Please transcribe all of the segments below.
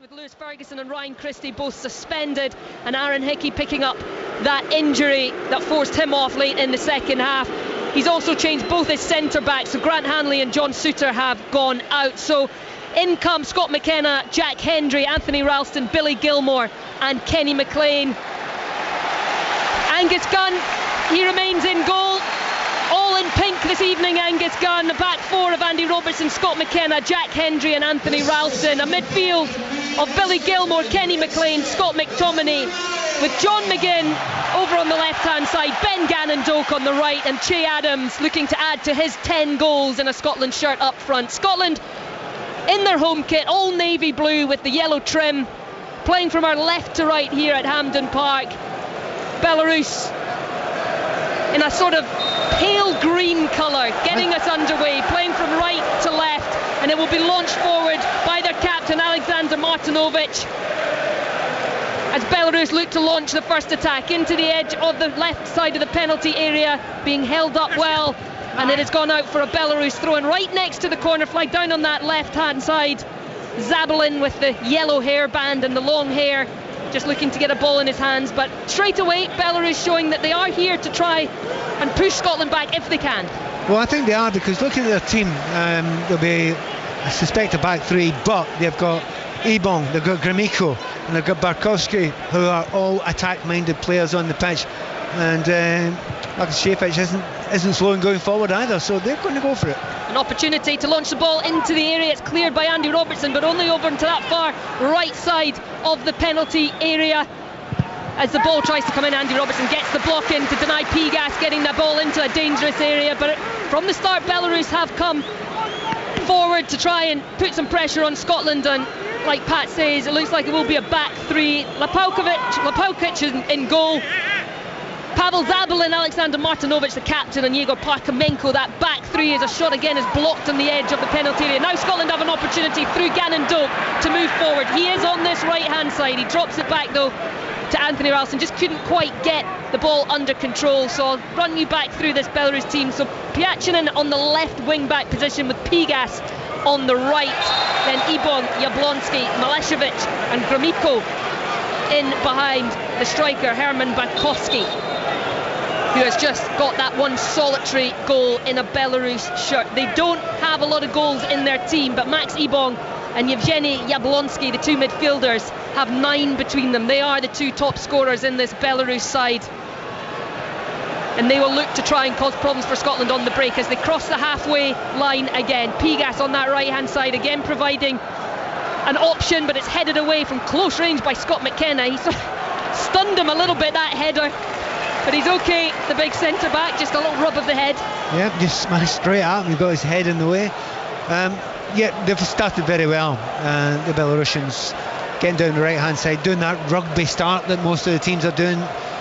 With Lewis Ferguson and Ryan Christie both suspended, and Aaron Hickey picking up that injury that forced him off late in the second half. He's also changed both his centre backs, so Grant Hanley and John Souttar have gone out. So in come Scott McKenna, Jack Hendry, Anthony Ralston, Billy Gilmore and Kenny McLean. Angus Gunn, he remains in goal. All in pink this evening, Angus Gunn. The back four of Andy Robertson, Scott McKenna, Jack Hendry and Anthony Ralston. A midfield of Billy Gilmore, Kenny McLean, Scott McTominay, with John McGinn over on the left-hand side, Ben Gannon-Doak on the right, and Che Adams looking to add to his 10 goals in a Scotland shirt up front. Scotland in their home kit, all navy blue with the yellow trim, playing from our left to right here at Hampden Park. Belarus in a sort of pale green colour, getting us underway, playing from right to left, and it will be launched forward by their captain Alexander Martinovic as Belarus look to launch the first attack into the edge of the left side of the penalty area, being held up well, and it has gone out for a Belarus throw in right next to the corner flag, down on that left hand side. Zabalin with the yellow hairband and the long hair, just looking to get a ball in his hands, but straight away Belarus showing that they are here to try and push Scotland back if they can. Well, I think they are, because looking at their team, they'll be, I suspect, a back three, but they've got Ebong, they've got Gromyko and they've got Barkowski, who are all attack-minded players on the pitch, and Marcus Shafich isn't slow in going forward either, so they're going to go for it. An opportunity to launch the ball into the area. It's cleared by Andy Robertson, but only over into that far right side of the penalty area. As the ball tries to come in, Andy Robertson gets the block in to deny Pigas getting the ball into a dangerous area. But from the start, Belarus have come forward to try and put some pressure on Scotland, and like Pat says, it looks like it will be a back three. Lapaukic in goal, Pavel Zabalin, Alexander Martinovic the captain, and Yegor Parkamenko. That back three, as a shot again is blocked on the edge of the penalty area. Now Scotland have an opportunity through Gannon-Doak to move forward. He is on this right hand side, he drops it back though to Anthony Ralston, just couldn't quite get the ball under control. So I'll run you back through this Belarus team. So Piachinen on the left wing back position with Pigas on the right, then Ebong, Jablonski, Malešević and Gromyko in behind the striker Herman Barkowski, who has just got that one solitary goal in a Belarus shirt. They don't have a lot of goals in their team, but Max Ebong and Yevgeny Jablonski, the two midfielders, have 9 between them. They are the two top scorers in this Belarus side, and they will look to try and cause problems for Scotland on the break as they cross the halfway line again. Pigas on that right hand side again providing an option, but it's headed away from close range by Scott McKenna. He sort of stunned him a little bit, that header, but he's okay, the big centre back, just a little rub of the head. Yeah, just smashed straight at him, he got his head in the way. Yeah, they've started very well, the Belarusians, getting down the right hand side, doing that rugby start that most of the teams are doing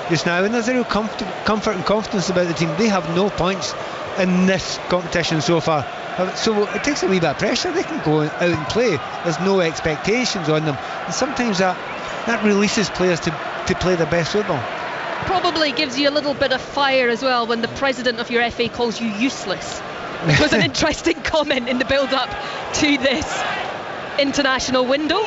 just now, and there's a real comfort and confidence about the team. They have no points in this competition so far, so it takes a wee bit of pressure. They can go out and play, there's no expectations on them, and sometimes that releases players to play their best football. Probably gives you a little bit of fire as well when the president of your FA calls you useless. It was an interesting comment in the build-up to this international window,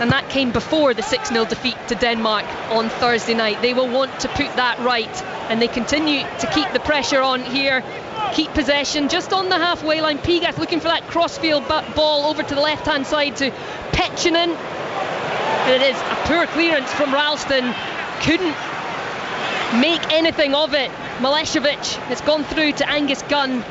and that came before the 6-0 defeat to Denmark on Thursday night. They will want to put that right, and they continue to keep the pressure on here, keep possession just on the halfway line. Pigas looking for that crossfield ball over to the left-hand side to Piachinen, and it is a poor clearance from Ralston, couldn't make anything of it. Malešević, it's gone through to Angus Gunn,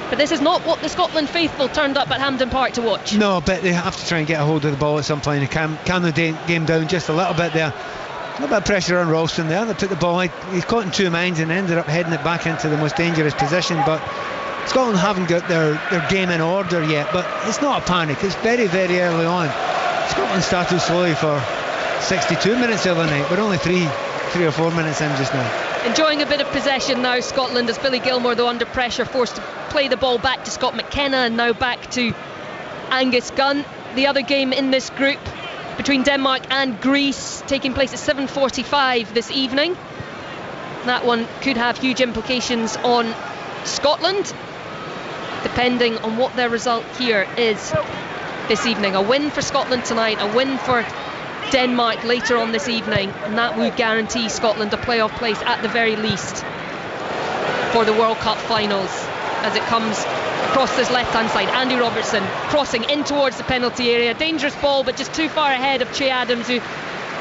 but this is not what the Scotland faithful turned up at Hampden Park to watch. No, but they have to try and get a hold of the ball at some point. They calm the game down just a little bit there. A little bit of pressure on Ralston there. They put the ball, he's caught in two minds and ended up heading it back into the most dangerous position. But Scotland haven't got their game in order yet, but it's not a panic, it's very, very early on. Scotland started slowly for 62 minutes the other night. We're only three or 4 minutes in just now. Enjoying a bit of possession now, Scotland, as Billy Gilmore, though under pressure, forced to play the ball back to Scott McKenna, and now back to Angus Gunn. The other game in this group between Denmark and Greece taking place at 7:45 this evening. That one could have huge implications on Scotland, depending on what their result here is. this evening. A win for Scotland tonight, a win for Denmark later on this evening, and that would guarantee Scotland a playoff place at the very least for the World Cup finals. As it comes across this left-hand side, Andy Robertson crossing in towards the penalty area. Dangerous ball, but just too far ahead of Che Adams, who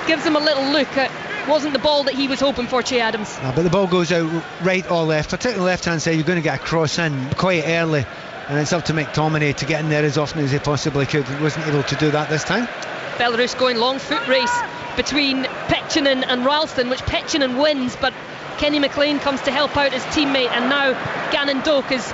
gives him a little look at, wasn't the ball that he was hoping for, Che Adams. No, but the ball goes out right or left. Particularly left-hand side, you're going to get a cross in quite early, and it's up to McTominay to get in there as often as he possibly could. He wasn't able to do that this time. Belarus going long foot race between Petchinen and Ralston, which Petchinen wins, but Kenny McLean comes to help out his teammate, and now Gannon Doak has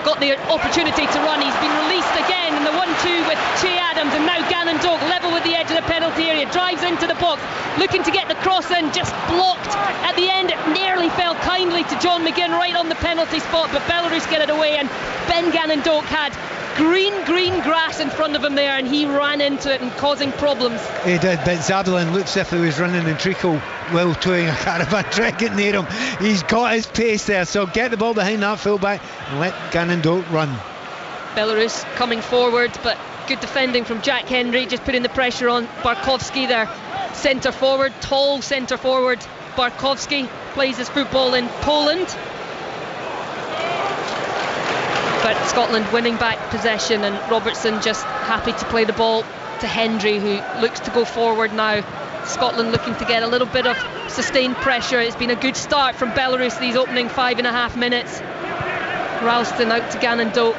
got the opportunity to run. He's been released again in the 1-2 with Che Adams, and now Gannon Doak level with the edge of the penalty area, drives into the box, looking to get the cross in, just blocked at the end. It nearly fell kindly to John McGinn right on the penalty spot, but Belarus get it away, and Ben Gannon Doak had green grass in front of him there, and he ran into it and causing problems. He did, but Zabalin looks as if he was running in treacle while towing a caravan trekking near him. He's got his pace there, so get the ball behind that fullback and let Gannon Doak run. Belarus coming forward, but good defending from Jack Hendry, just putting the pressure on Barkowski there. Centre forward, tall centre forward Barkowski plays his football in Poland. But Scotland winning back possession, and Robertson just happy to play the ball to Hendry, who looks to go forward now. Scotland looking to get a little bit of sustained pressure. It's been a good start from Belarus these opening 5.5 minutes. Ralston out to Gannon Doak,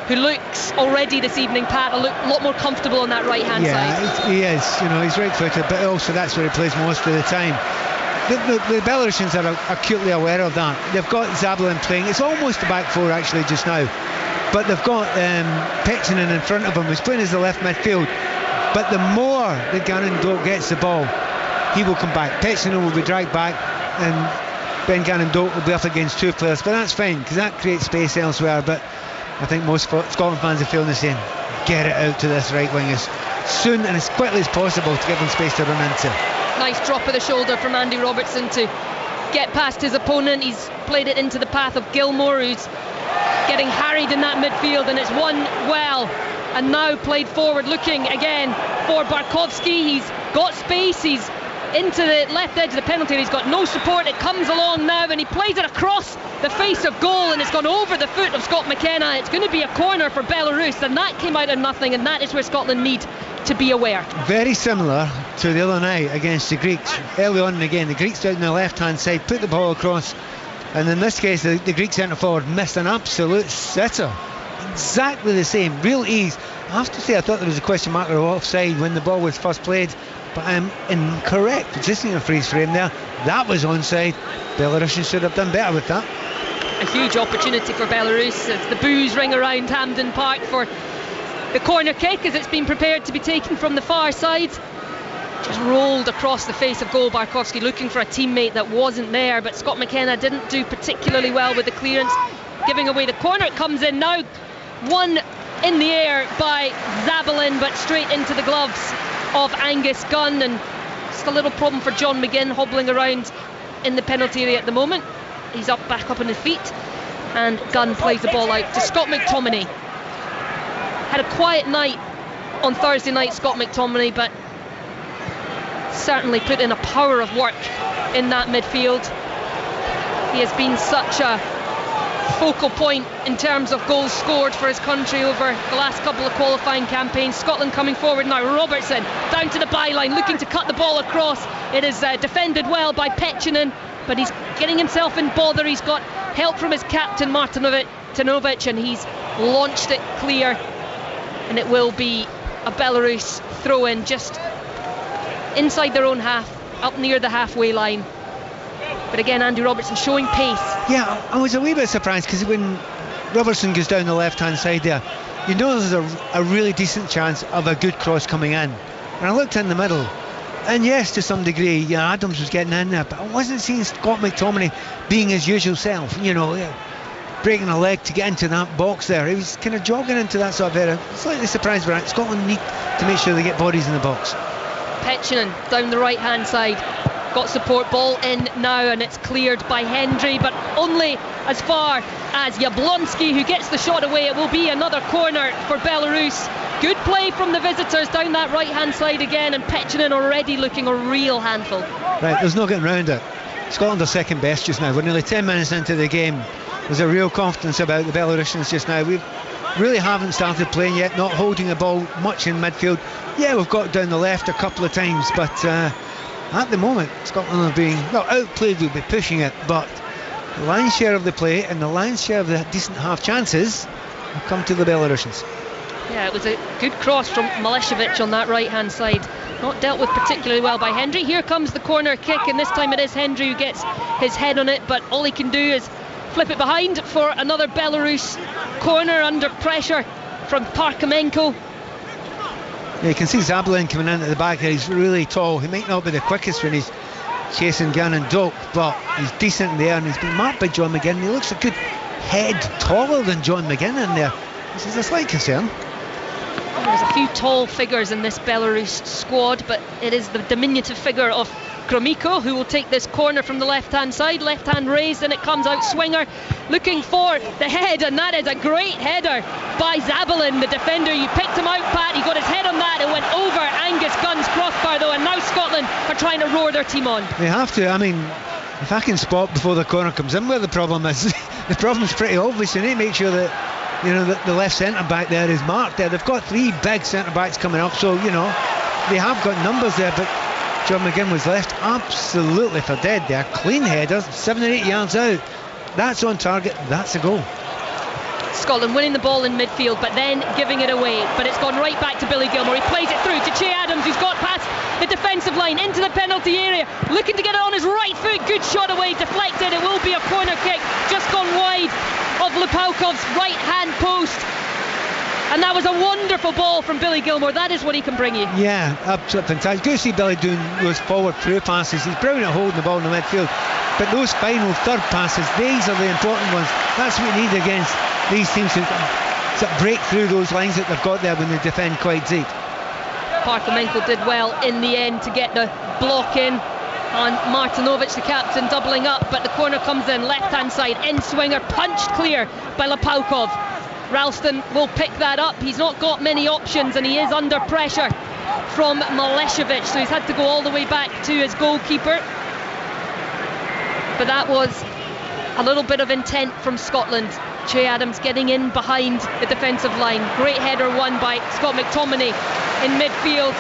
who looks already this evening, Pat, a lot more comfortable on that right hand side. Yeah, he is. You know, he's right footed, but also that's where he plays most of the time. The Belarusians are acutely aware of that. They've got Zabalin playing. It's almost the back four actually just now, but they've got Petchinen in front of him, who's playing as the left midfield. But the more that Gannon Doak gets the ball, he will come back. Petchinen will be dragged back, and Ben Gannon Doak will be up against two players. But that's fine, because that creates space elsewhere. But I think most Scotland fans are feeling the same. Get it out to this right wing as soon and as quickly as possible to give them space to run into. Nice drop of the shoulder from Andy Robertson to get past his opponent. He's played it into the path of Gilmore, who's getting harried in that midfield, and it's won well. And now played forward, looking again for Barkowski. He's got space, he's into the left edge of the penalty area. He's got no support. It comes along now, and he plays it across the face of goal, and it's gone over the foot of Scott McKenna. It's going to be a corner for Belarus, and that came out of nothing, and that is where Scotland need to be aware. Very similar to the other night against the Greeks. Early on again, the Greeks down the left hand side put the ball across, and in this case the Greek centre forward missed an absolute sitter. Exactly the same, real ease. I have to say, I thought there was a question mark or offside when the ball was first played, but I'm incorrect. Just in a freeze frame there, that was onside. Belarusians should have done better with that. A huge opportunity for Belarus as the boos ring around Hampden Park for the corner kick, as it's been prepared to be taken from the far side. Just rolled across the face of goal. Barkowski looking for a teammate that wasn't there, but Scott McKenna didn't do particularly well with the clearance, giving away the corner. It comes in now, one in the air by Zabalin, but straight into the gloves of Angus Gunn, and just a little problem for John McGinn, hobbling around in the penalty area at the moment. He's back up on his feet, and Gunn plays the ball out to Scott McTominay. Had a quiet night on Thursday night, Scott McTominay, but certainly put in a power of work in that midfield. He has been such a focal point in terms of goals scored for his country over the last couple of qualifying campaigns. Scotland coming forward now. Robertson down to the byline, looking to cut the ball across. It is defended well by Petchinen, but he's getting himself in bother. He's got help from his captain Martinovic, and he's launched it clear, and it will be a Belarus throw-in just inside their own half, up near the halfway line. But again, Andy Robertson showing pace. Yeah, I was a wee bit surprised, because when Robertson goes down the left hand side there, you know there's a really decent chance of a good cross coming in. And I looked in the middle, and yes, to some degree, yeah, Adams was getting in there, but I wasn't seeing Scott McTominay being his usual self, you know, breaking a leg to get into that box there. He was kind of jogging into that sort of area. Slightly surprised by that. Scotland need to make sure they get bodies in the box. Petchinen down the right hand side, got support, ball in now, and it's cleared by Hendry, but only as far as Jablonski, who gets the shot away. It will be another corner for Belarus, Good play from the visitors down that right hand side again, and Petchinen already looking a real handful. Right, there's no getting round it. Scotland are second best just now. We're nearly 10 minutes into the game. There's a real confidence about the Belarusians just now. We really haven't started playing yet, not holding the ball much in midfield. Yeah, we've got down the left a couple of times, but at the moment Scotland are being outplayed. We'll be pushing it, but the lion's share of the play and the lion's share of the decent half chances will come to the Belarusians. Yeah, it was a good cross from Malešević on that right hand side, not dealt with particularly well by Hendry. Here comes the corner kick, and this time it is Hendry who gets his head on it, but all he can do is flip it behind for another Belarus corner under pressure from Parkhomenko. Yeah, you can see Zabalin coming in at the back here. He's really tall. He might not be the quickest when he's chasing Gannon-Doak, but he's decent in the air, and he's been marked by John McGinn. He looks a good head taller than John McGinn in there. This is a slight concern. There's a few tall figures in this Belarus squad, but it is the diminutive figure of Gromyko who will take this corner from the left hand side. Left hand raised, and it comes out. Swinger looking for the head, and that is a great header by Zabalin, the defender. You picked him out, Pat. He got his head on that. It went over Angus Gunn's crossbar though, and now Scotland are trying to roar their team on. They have to. I mean, if I can spot before the corner comes in where the problem is, the problem's pretty obvious. You need to make sure that, you know, that the left centre back there is marked there. They've got three big centre backs coming up, so you know they have got numbers there, but John McGinn was left absolutely for dead there. Clean headers, 7 or 8 yards out. That's on target, that's a goal. Scotland winning the ball in midfield, but then giving it away. But it's gone right back to Billy Gilmour. He plays it through to Che Adams, who's got past the defensive line into the penalty area, looking to get it on his right foot. Good shot away, deflected. It will be a corner kick, just gone wide of Lupaukov's right hand post. And that was a wonderful ball from Billy Gilmour. That is what he can bring you. Yeah, absolutely fantastic. Good to see Billy doing those forward through passes. He's brilliant at holding the ball in the midfield, but those final third passes, these are the important ones. That's what we need against these teams to break through those lines that they've got there when they defend quite deep. Parkhomenko did well in the end to get the block in, and Martinovic, the captain, doubling up, but the corner comes in, left hand side, in swinger, punched clear by Lupaukov. Ralston will pick that up. He's not got many options, and he is under pressure from Malešević, so he's had to go all the way back to his goalkeeper. But that was a little bit of intent from Scotland. Che Adams getting in behind the defensive line. Great header won by Scott McTominay in midfield,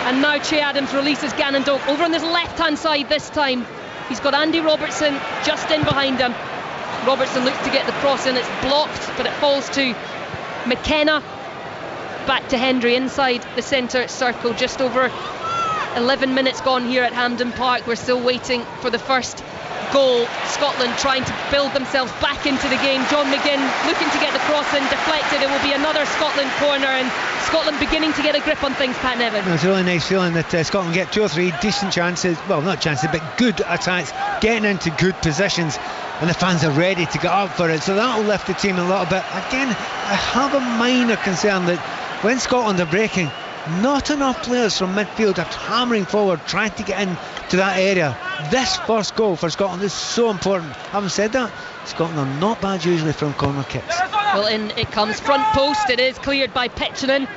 and now Che Adams releases Gannon-Doak over on this left hand side this time. He's got Andy Robertson just in behind him. Robertson looks to get the cross in, it's blocked, but it falls to McKenna. Back to Hendry inside the centre circle. Just over 11 minutes gone here at Hampden Park. We're still waiting for the first goal. Scotland trying to build themselves back into the game. John McGinn looking to get the cross in, deflected. It will be another Scotland corner, and Scotland beginning to get a grip on things, Pat Nevin. It's a really nice feeling that Scotland get 2 or 3 decent chances, well, not chances, but good attacks, getting into good positions, and the fans are ready to get up for it, so that will lift the team a little bit. Again, I have a minor concern that when Scotland are breaking, not enough players from midfield are hammering forward, trying to get into that area. This first goal for Scotland is so important. Having said that, Scotland are not bad usually from corner kicks. Well, in it comes, front post. It is cleared by Petchinen,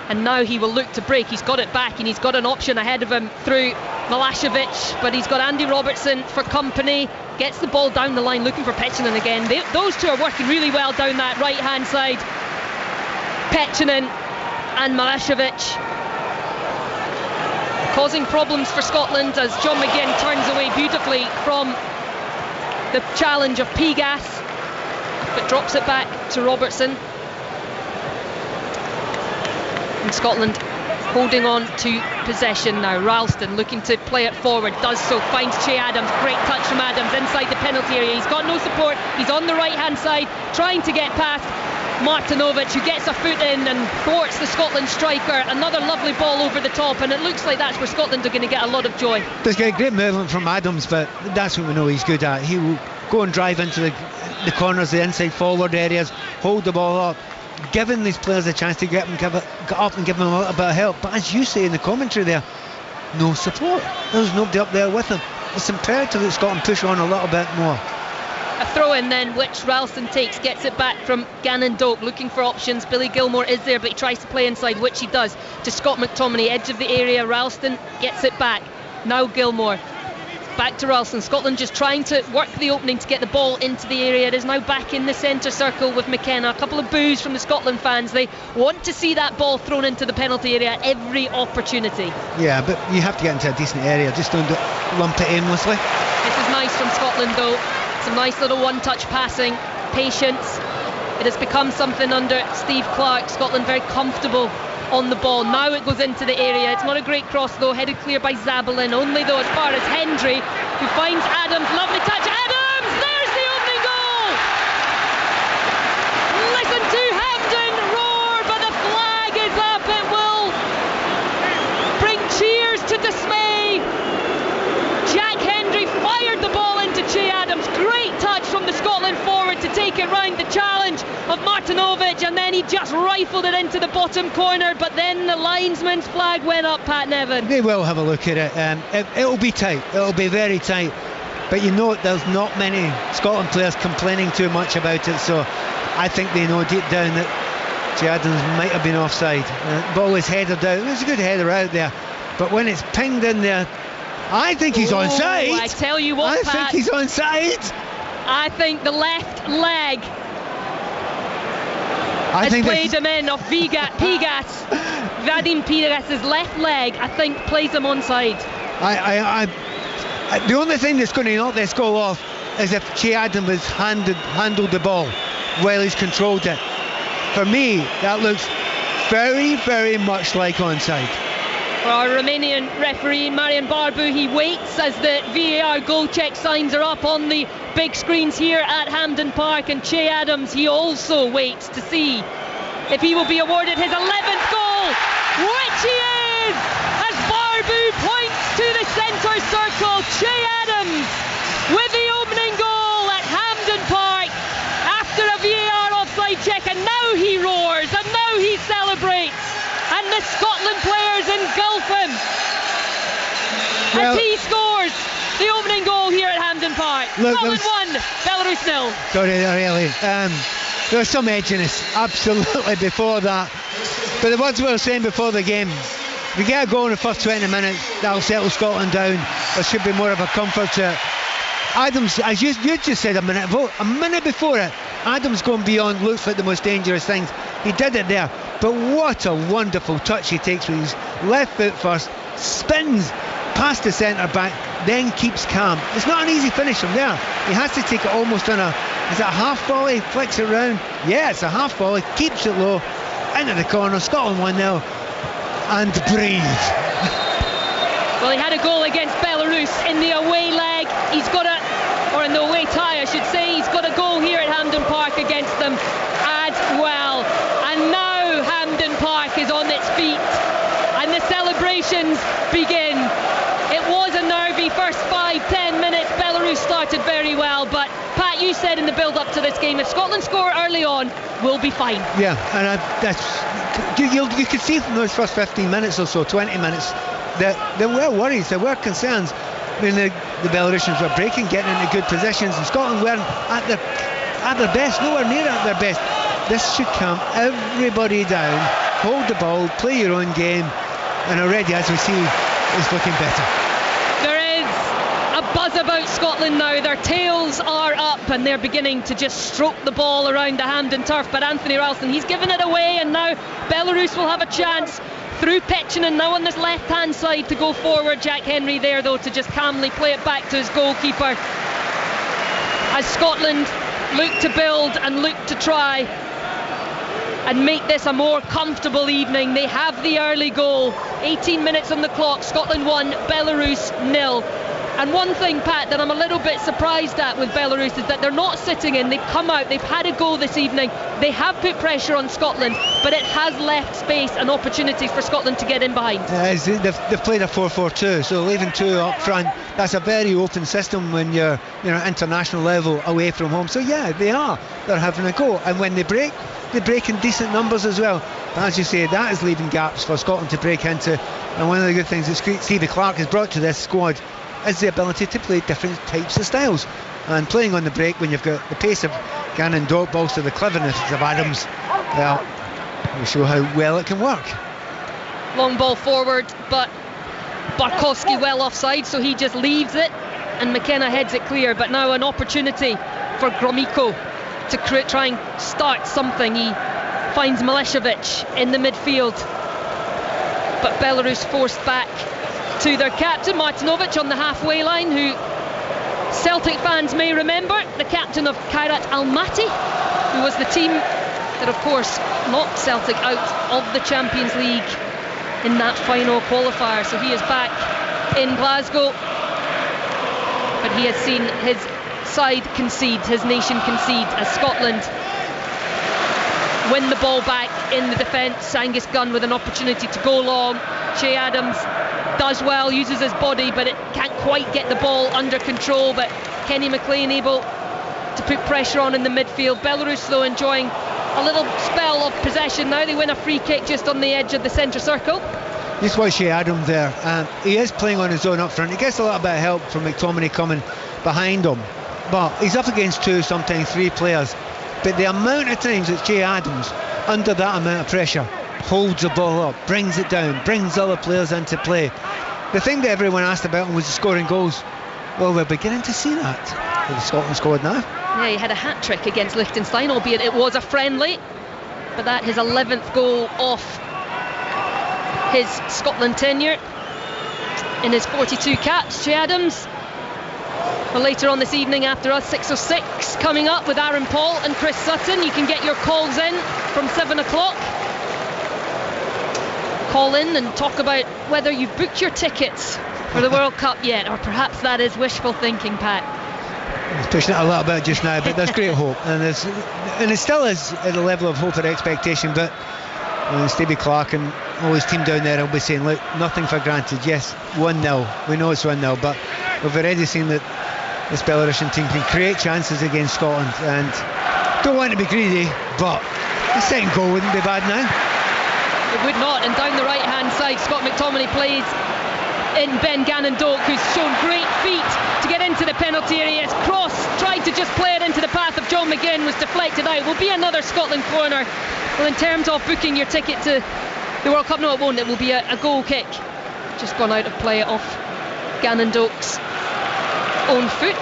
and now he will look to break. He's got it back, and he's got an option ahead of him through Malešević, but he's got Andy Robertson for company. Gets the ball down the line, looking for Petchinen again. Those two are working really well down that right hand side, Petchinen and Malešević, causing problems for Scotland as John McGinn turns away beautifully from the challenge of Pigas, but drops it back to Robertson. And Scotland holding on to possession now. Ralston looking to play it forward, does so, finds Che Adams. Great touch from Adams inside the penalty area. He's got no support, he's on the right hand side trying to get past Martinovic, who gets a foot in and thwarts the Scotland striker. Another lovely ball over the top, and it looks like that's where Scotland are going to get a lot of joy. There's great movement from Adams, but that's what we know he's good at. He will go and drive into the corners, the inside forward areas, hold the ball up, giving these players a chance to get up and give them a little bit of help. But as you say in the commentary there, no support. There's nobody up there with them. It's imperative that Scotland push on a little bit more. A throw in then, which Ralston takes, gets it back from Gannon Doak, looking for options. Billy Gilmore is there, but he tries to play inside, which he does, to Scott McTominay, edge of the area. Ralston gets it back. Now Gilmore. Back to Ralston. Scotland just trying to work the opening to get the ball into the area. It is now back in the centre circle with McKenna. A couple of boos from the Scotland fans. They want to see that ball thrown into the penalty area at every opportunity. Yeah, but you have to get into a decent area. Just don't lump it aimlessly. This is nice from Scotland though. Some nice little one-touch passing. Patience. It has become something under Steve Clarke. Scotland very comfortable on the ball. Now it goes into the area. It's not a great cross though, headed clear by Zabalin, only though as far as Hendry, who finds Adams. Lovely touch. Adams! There's the opening goal! Listen to Hampden roar, but the flag is up. It will bring cheers to dismay. Jack Hendry fired the ball into Che Adams. Great touch from the Scotland forward to take it round the challenge of Martinovic, and then he just rifled it into the bottom corner, but then the linesman's flag went up, Pat Nevin. They will have a look at it. It'll be tight, it'll be very tight, but you know there's not many Scotland players complaining too much about it, so I think they know deep down that Che Adams might have been offside. Ball is headed out. There's a good header out there, but when it's pinged in there, I think he's onside. I tell you what, Pat, I think he's onside. I think the left leg has played him in off Pigas. Vadim Pigas' left leg, I think, plays him onside. The only thing that's going to knock this goal off is if Che Adams has handled the ball while he's controlled it. For me, that looks very, very much like onside. For our Romanian referee, Marian Barbu, he waits as the VAR goal check signs are up on the big screens here at Hampden Park, and Che Adams, he also waits to see if he will be awarded his 11th goal, which he is, as Barbu points to the centre circle. Che Adams with the opening goal at Hampden Park after a VAR offside check, and now he roars and now he celebrates, and the Scotland players engulf him as he scores the opening goal here at Hampden Park. Scotland 1, Belarus 0. Sorry there, really. There was some edginess, absolutely, before that. But the words we were saying before the game, if we get a goal in the first 20 minutes, that'll settle Scotland down. There should be more of a comfort to it. Adams, as you just said a minute before it, Adams going beyond looks like the most dangerous things. He did it there, but what a wonderful touch he takes with his left foot first, spins past the centre back, then keeps calm. It's not an easy finish from there. He has to take it almost on is it a half volley, flicks it round. Yeah, it's a half volley, keeps it low, into the corner. Scotland 1-0, and breathe. Well, he had a goal against Belarus in the away leg. He's got or in the away tie I should say, he's got a goal here at Hampden Park against them as well. And now Hampden Park is on its feet and the celebrations begin. It was a nervy first 5-10 minutes. Belarus started very well, but Pat, you said in the build-up to this game, if Scotland score early on, we'll be fine. Yeah, and you could see from those first 15 minutes or so, 20 minutes, that there were worries, there were concerns. I mean, the Belarusians were breaking, getting into good positions, and Scotland weren't at their best, nowhere near at their best. This should calm everybody down, hold the ball, play your own game, and already, as we see, it's looking better. There is a buzz about Scotland now. Their tails are up and they're beginning to just stroke the ball around the Hampden turf, but Anthony Ralston, he's given it away, and now Belarus will have a chance through Petchinen now on this left hand side to go forward. Jack Hendry there though to just calmly play it back to his goalkeeper as Scotland look to build and look to try and make this a more comfortable evening. They have the early goal, 18 minutes on the clock. Scotland 1, Belarus 0. And one thing, Pat, that I'm a little bit surprised at with Belarus is that they're not sitting in. They've come out, they've had a goal this evening. They have put pressure on Scotland, but it has left space and opportunities for Scotland to get in behind. They've played a 4-4-2, so leaving two up front, that's a very open system when you're international level away from home. So yeah, they're having a go, and when they break in decent numbers as well. But as you say, that is leaving gaps for Scotland to break into, and one of the good things that Stevie Clarke has brought to this squad is the ability to play different types of styles. And playing on the break when you've got the pace of Gannon Doak, but also the cleverness of Adams, well, we show how well it can work. Long ball forward, but Barkowski well offside, so he just leaves it and McKenna heads it clear. But now an opportunity for Gromyko to try and start something. He finds Milicevic in the midfield, but Belarus forced back to their captain Martinovic on the halfway line, who Celtic fans may remember, the captain of Kairat Almaty, who was the team that of course knocked Celtic out of the Champions League in that final qualifier. So he is back in Glasgow, but he has seen his side concede, his nation concede, as Scotland win the ball back in the defence. Angus Gunn with an opportunity to go long. Che Adams does well, uses his body, but it can't quite get the ball under control. But Kenny McLean able to put pressure on in the midfield. Belarus though enjoying a little spell of possession now. They win a free kick just on the edge of the centre circle. Just watch Che Adams there. He is playing on his own up front. He gets a little bit of help from McTominay coming behind him, but he's up against 2, sometimes 3 players. But the amount of times that Che Adams, under that amount of pressure, holds the ball up, brings it down, brings other players into play. The thing that everyone asked about him was scoring goals. Well, we're beginning to see that with the Scotland squad now. Yeah, he had a hat-trick against Liechtenstein, albeit it was a friendly, but that his 11th goal off his Scotland tenure in his 42 caps. Che Adams. Well, later on this evening after us, 6:06 coming up with Aaron Paul and Chris Sutton. You can get your calls in from 7 o'clock. Call in and talk about whether you've booked your tickets for the World Cup yet, or perhaps that is wishful thinking, Pat. He's pushing it a little bit just now, but there's great hope, and it still is at a level of hope and expectation. But Stevie Clark and all his team down there will be saying, look, nothing for granted. Yes, 1-0, we know it's 1-0, but we've already seen that this Belarusian team can create chances against Scotland, and don't want to be greedy, but the second goal wouldn't be bad now. It would not. And down the right hand side, Scott McTominay plays in Ben Gannon Doak, who's shown great feet to get into the penalty area. His cross tried to just play it into the path of John McGinn, was deflected out. Will be another Scotland corner. Well, in terms of booking your ticket to the World Cup, no, it won't. It will be a goal kick, just gone out of play off Gannon Doak's own foot.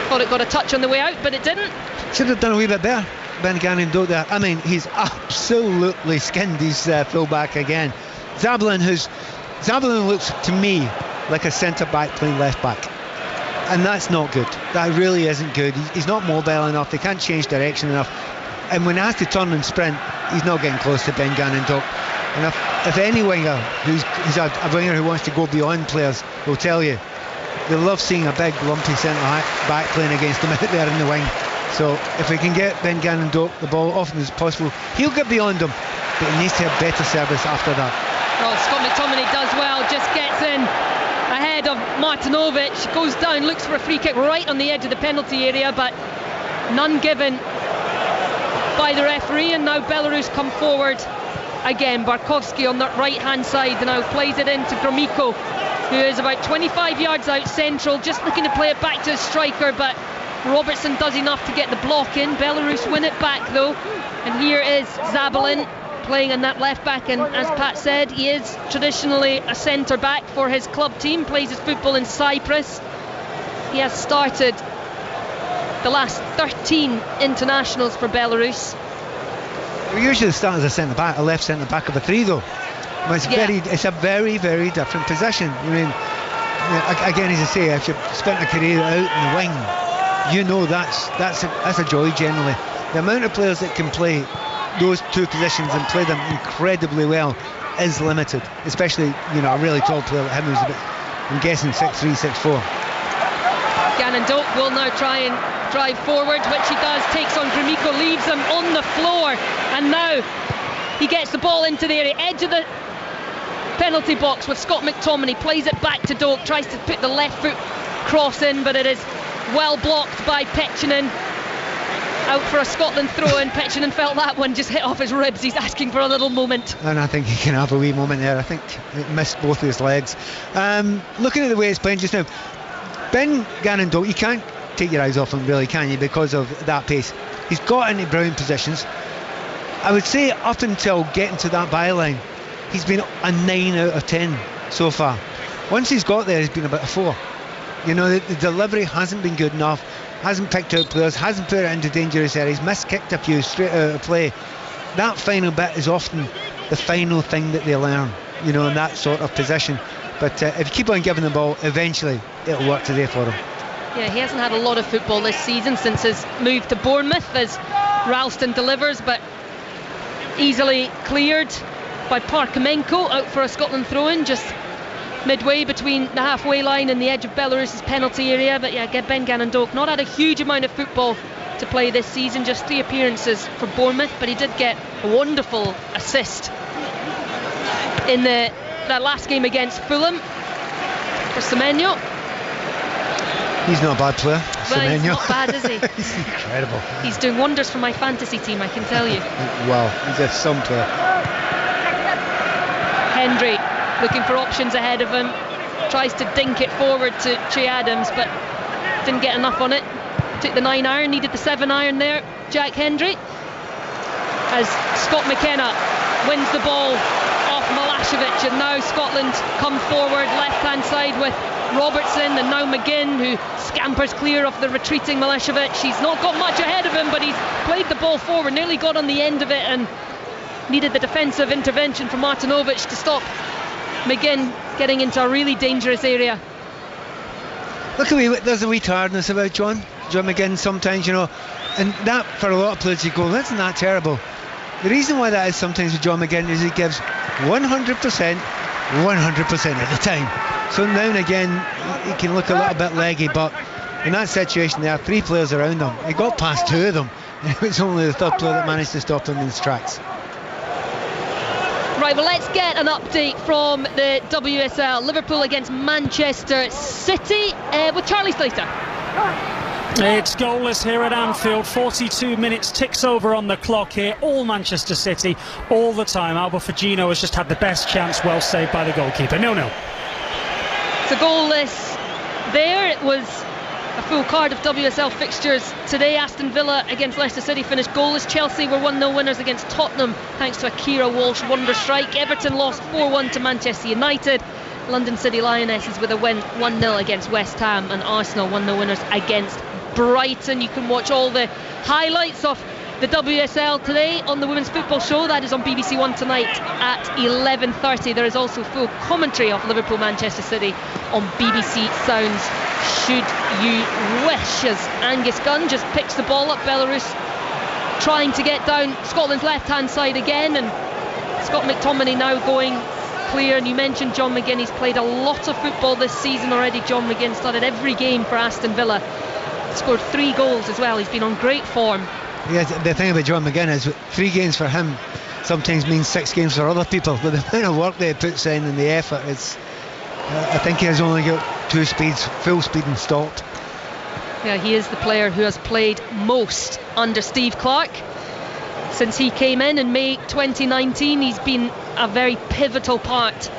Thought it got a touch on the way out, but it didn't. Should have done a wee bit better, Ben Gannon Doak there. I mean, he's absolutely skinned his full-back again. Zabalin looks to me like a centre-back playing left-back, and that's not good. That really isn't good. He's not mobile enough. They can't change direction enough, and when he has to turn and sprint, he's not getting close to Ben Gannon Doak. And if any winger who's a winger who wants to go beyond players will tell you, they love seeing a big lumpy centre-back playing against them out there in the wing. So if we can get Ben Gannon Doak the ball often as possible, he'll get beyond them, but he needs to have better service after that. Well, Scott McTominay does well, just gets in ahead of Martinovic, goes down, looks for a free kick right on the edge of the penalty area, but none given by the referee. And now Belarus come forward again. Barkowski on the right hand side now plays it into Gromyko, who is about 25 yards out central, just looking to play it back to his striker, but Robertson does enough to get the block in. Belarus win it back though, and here is Zabalin playing in that left back, and as Pat said, he is traditionally a centre back for his club team, plays his football in Cyprus. He has started the last 13 internationals for Belarus. We usually start as a centre back, a left centre back of a 3 though. But it's a very, very different position. I mean, again, as I say, if you've spent a career out in the wing, you know that's a joy generally. The amount of players that can play those two positions and play them incredibly well is limited, especially a really tall player like him who's I'm guessing 6'3", 6'4". Gannon Doak will now try and drive forward, which he does, takes on Gromyko, leaves him on the floor, and now he gets the ball into the area, edge of the penalty box with Scott McTominay, plays it back to Doak, tries to put the left foot cross in, but it is well blocked by Pechinen. Out for a Scotland throw-in. Pechinen felt that one just hit off his ribs. He's asking for a little moment. And I think he can have a wee moment there. I think it missed both of his legs. Looking at the way it's playing just now, Ben Gannon-Doak, you can't take your eyes off him really, can you, because of that pace. He's got into brilliant positions. I would say up until getting to that byline, he's been a 9 out of 10 so far. Once he's got there, he's been about a 4. You know, the delivery hasn't been good enough, hasn't picked out players, hasn't put it into dangerous areas, miskicked a few straight out of play. That final bit is often the final thing that they learn, you know, in that sort of position. But if you keep on giving the ball, eventually it'll work today for him. Yeah, he hasn't had a lot of football this season since his move to Bournemouth, as Ralston delivers, but easily cleared by Parkamenko, out for a Scotland throw-in just midway between the halfway line and the edge of Belarus's penalty area. But yeah, Ben Gannon-Doak not had a huge amount of football to play this season, just 3 appearances for Bournemouth, but he did get a wonderful assist in that last game against Fulham for Semenyo. He's not a bad player, Well, Semenyo. he's not bad, is he? He's incredible. He's doing wonders for my fantasy team, I can tell you. Wow, he's a some player. Hendry looking for options ahead of him, tries to dink it forward to Che Adams, but didn't get enough on it. Took the 9-iron, needed the 7-iron there, Jack Hendry, as Scott McKenna wins the ball off Milosevic, and now Scotland come forward left hand side with Robertson and now McGinn, who scampers clear of the retreating Milosevic. He's not got much ahead of him, but he's played the ball forward, nearly got on the end of it, and needed the defensive intervention from Martinovic to stop McGinn getting into a really dangerous area. Look at there's a wee tiredness about John McGinn sometimes, you know, and that for a lot of players you go, isn't that terrible? The reason why that is sometimes with John McGinn is he gives 100% at the time. So now and again he can look a little bit leggy, but in that situation there are 3 players around him. He got past 2 of them, and it was only the 3rd player that managed to stop him in his tracks. Right, well, let's get an update from the WSL. Liverpool against Manchester City with Charlie Slater. It's goalless here at Anfield. 42 minutes ticks over on the clock here. All Manchester City, all the time. Alba Fagino has just had the best chance, well saved by the goalkeeper. 0-0. It's a goalless there. It was a full card of WSL fixtures today. Aston Villa against Leicester City finished goalless. Chelsea were 1-0 winners against Tottenham thanks to a Kira Walsh wonder strike. Everton lost 4-1 to Manchester United. London City Lionesses with a win 1-0 against West Ham, and Arsenal 1-0 winners against Brighton. You can watch all the highlights of the WSL today on the Women's Football Show. That is on BBC One tonight at 11:30. There is also full commentary of Liverpool Manchester City on BBC Sounds, should you wish, as Angus Gunn just picks the ball up. Belarus trying to get down Scotland's left hand side again, and Scott McTominay now going clear. And you mentioned John McGinn. He's played a lot of football this season already. John McGinn started every game for Aston Villa, scored 3 goals as well. He's been on great form. Yeah, the thing about John McGinn is 3 games for him sometimes means 6 games for other people. But the amount of work that he puts in and the effort is, I think he has only got 2 speeds, full speed and stopped. Yeah, he is the player who has played most under Steve Clarke. Since he came in May 2019, he's been a very pivotal part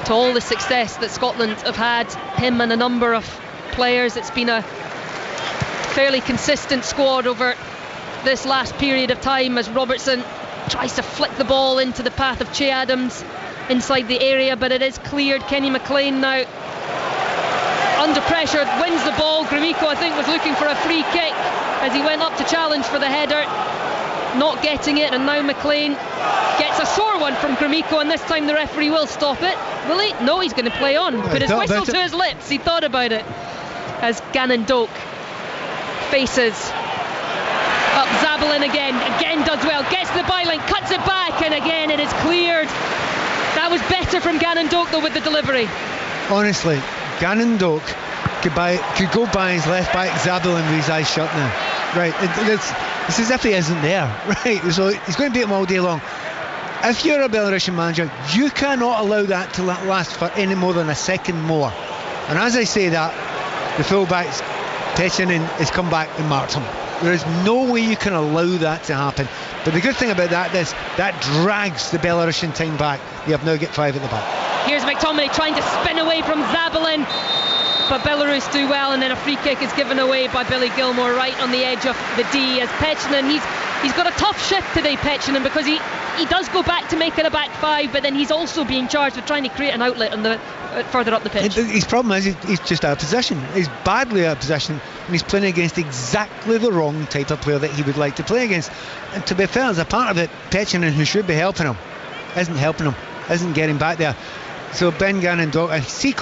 to all the success that Scotland have had. Him and a number of players. It's been a fairly consistent squad over this last period of time, as Robertson tries to flick the ball into the path of Che Adams inside the area, but it is cleared. Kenny McLean now under pressure wins the ball. Gromyko, I think, was looking for a free kick as he went up to challenge for the header, not getting it, and now McLean gets a sore one from Gromyko, and this time the referee will stop it. Will he? No, he's going to play on. Put his whistle to his lips. He thought about it as Gannon-Doak faces up Zabalin again does well, gets the byline, cuts it back, and again it is cleared. That was better from Gannon-Doak though with the delivery. Honestly, Gannon-Doak could go by his left back Zabalin with his eyes shut now. Right, it's as if he isn't there. Right, so he's going to beat him all day long. If you're a Belarusian manager, you cannot allow that to last for any more than a second more. And as I say that, the fullback's Techinin has come back and marked him. There is no way you can allow that to happen. But the good thing about that is that drags the Belarusian team back. You have now got 5 at the back. Here's McTominay trying to spin away from Zabalin. but Belarus do well, and then a free kick is given away by Billy Gilmore right on the edge of the D as Pechinen, he's got a tough shift today, Pechinen, because he does go back to make it a back five, but then he's also being charged with trying to create an outlet on the further up the pitch. His problem is he's just out of position. He's badly out of position, and he's playing against exactly the wrong type of player that he would like to play against. And to be fair, as a part of it, Pechinen, who should be helping him, isn't getting back there. So Ben Gannon Doak, and see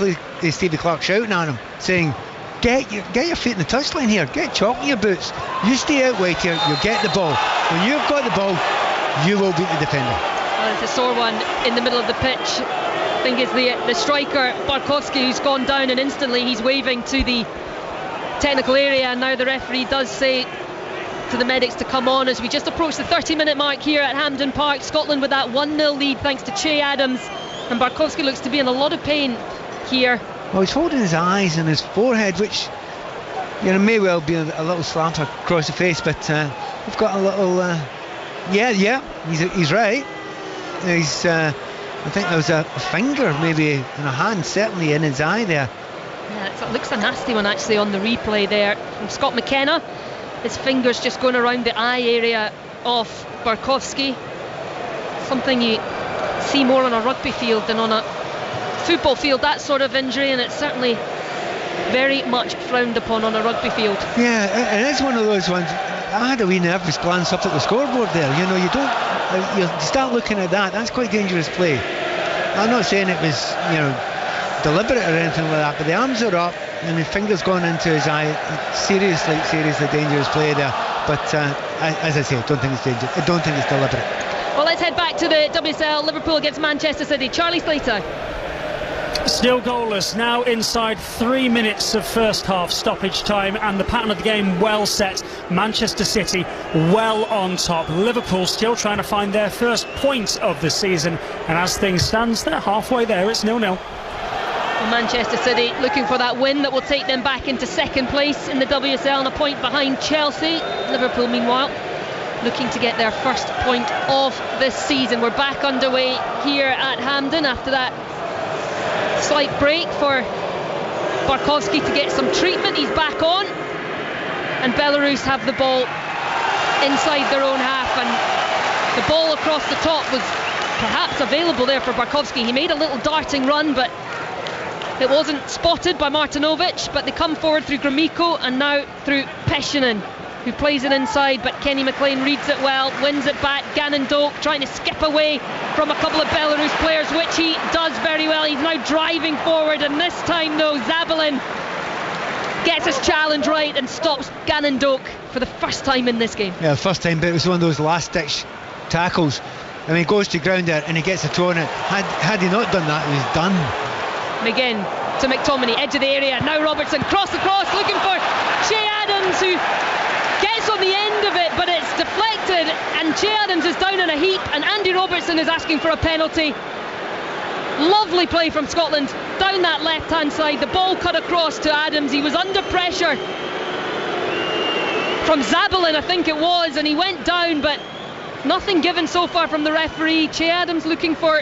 Stevie Clark shouting at him, saying, get your feet in the touchline here, get chalk in your boots, you stay out wide here, you'll get the ball. When you've got the ball, you will beat the defender. Well, it's a sore one in the middle of the pitch. I think it's the striker Barkowski who's gone down, and instantly he's waving to the technical area, and now the referee does say to the medics to come on as we just approach the 30-minute mark here at Hampden Park. Scotland with that 1-0 lead thanks to Che Adams, and Barkowski looks to be in a lot of pain here. Well, he's holding his eyes and his forehead, which may well be a little slant across the face, but we've got a little he's right. I think there was a finger maybe and a hand certainly in his eye there. Yeah, it looks a nasty one actually on the replay there from Scott McKenna. His fingers just going around the eye area of Barkowski. Something you see more on a rugby field than on a football field, that sort of injury, and it's certainly very much frowned upon on a rugby field. Yeah, and it's one of those ones. I had a wee nervous glance up at the scoreboard there. You start looking at that. That's quite dangerous play. I'm not saying it was deliberate or anything like that, but the arms are up and his fingers going into his eye. Seriously dangerous play there. But as I say, I don't think it's dangerous. I don't think it's deliberate. Well, let's head back to the WSL. Liverpool against Manchester City. Charlie Slater. Still goalless, now inside 3 minutes of first half stoppage time, and the pattern of the game well set. Manchester City well on top. Liverpool still trying to find their first point of the season, and as things stand, they're halfway there. It's 0-0. Well, Manchester City looking for that win that will take them back into second place in the WSL and a point behind Chelsea. Liverpool, meanwhile, looking to get their first point of this season. We're back underway here at Hampden after that slight break for Barkowski to get some treatment. He's back on, and Belarus have the ball inside their own half, and the ball across the top was perhaps available there for Barkowski. He made a little darting run, but it wasn't spotted by Martinovic. But they come forward through Gromyko and now through Pechinen, who plays it inside, but Kenny McLean reads it well, wins it back. Gannon Doak trying to skip away from a couple of Belarus players, which he does very well. He's now driving forward, and this time though Zabalin gets his challenge right and stops Gannon Doak for the first time in this game. Yeah, first time, but it was one of those last ditch tackles. I mean, he goes to ground there and he gets a toe on it. Had he not done that, he was done. Again to McTominay, edge of the area. Now Robertson, cross across, looking for Che Adams, who gets on the end of it, but it's deflected, and Che Adams is down in a heap, and Andy Robertson is asking for a penalty. Lovely play from Scotland down that left hand side. The ball cut across to Adams. He was under pressure from Zabalin, I think it was, and he went down, but nothing given so far from the referee. Che Adams looking for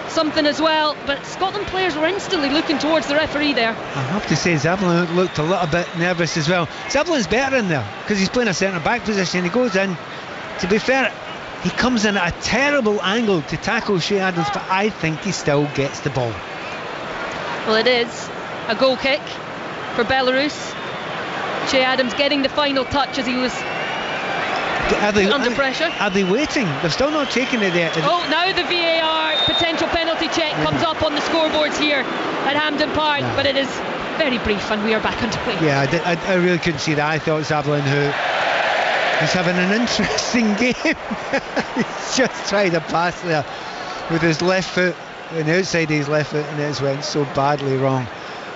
something as well, but Scotland players were instantly looking towards the referee there. I have to say Zabalin looked a little bit nervous as well. Zabalin's better in there because he's playing a centre back position. He goes in, to be fair, he comes in at a terrible angle to tackle Che Adams, but I think he still gets the ball. Well, it is a goal kick for Belarus. Che Adams getting the final touch as he was under pressure. Are they waiting? They've still not taken it yet. Oh, now the VAR potential penalty check comes up on the scoreboards here at Hampden Park, but it is very brief and we are back under play. Yeah, I really couldn't see that. I thought Zabalin, who is having an interesting game, he's just tried to pass there with his left foot and the outside of his left foot, and it just went so badly wrong.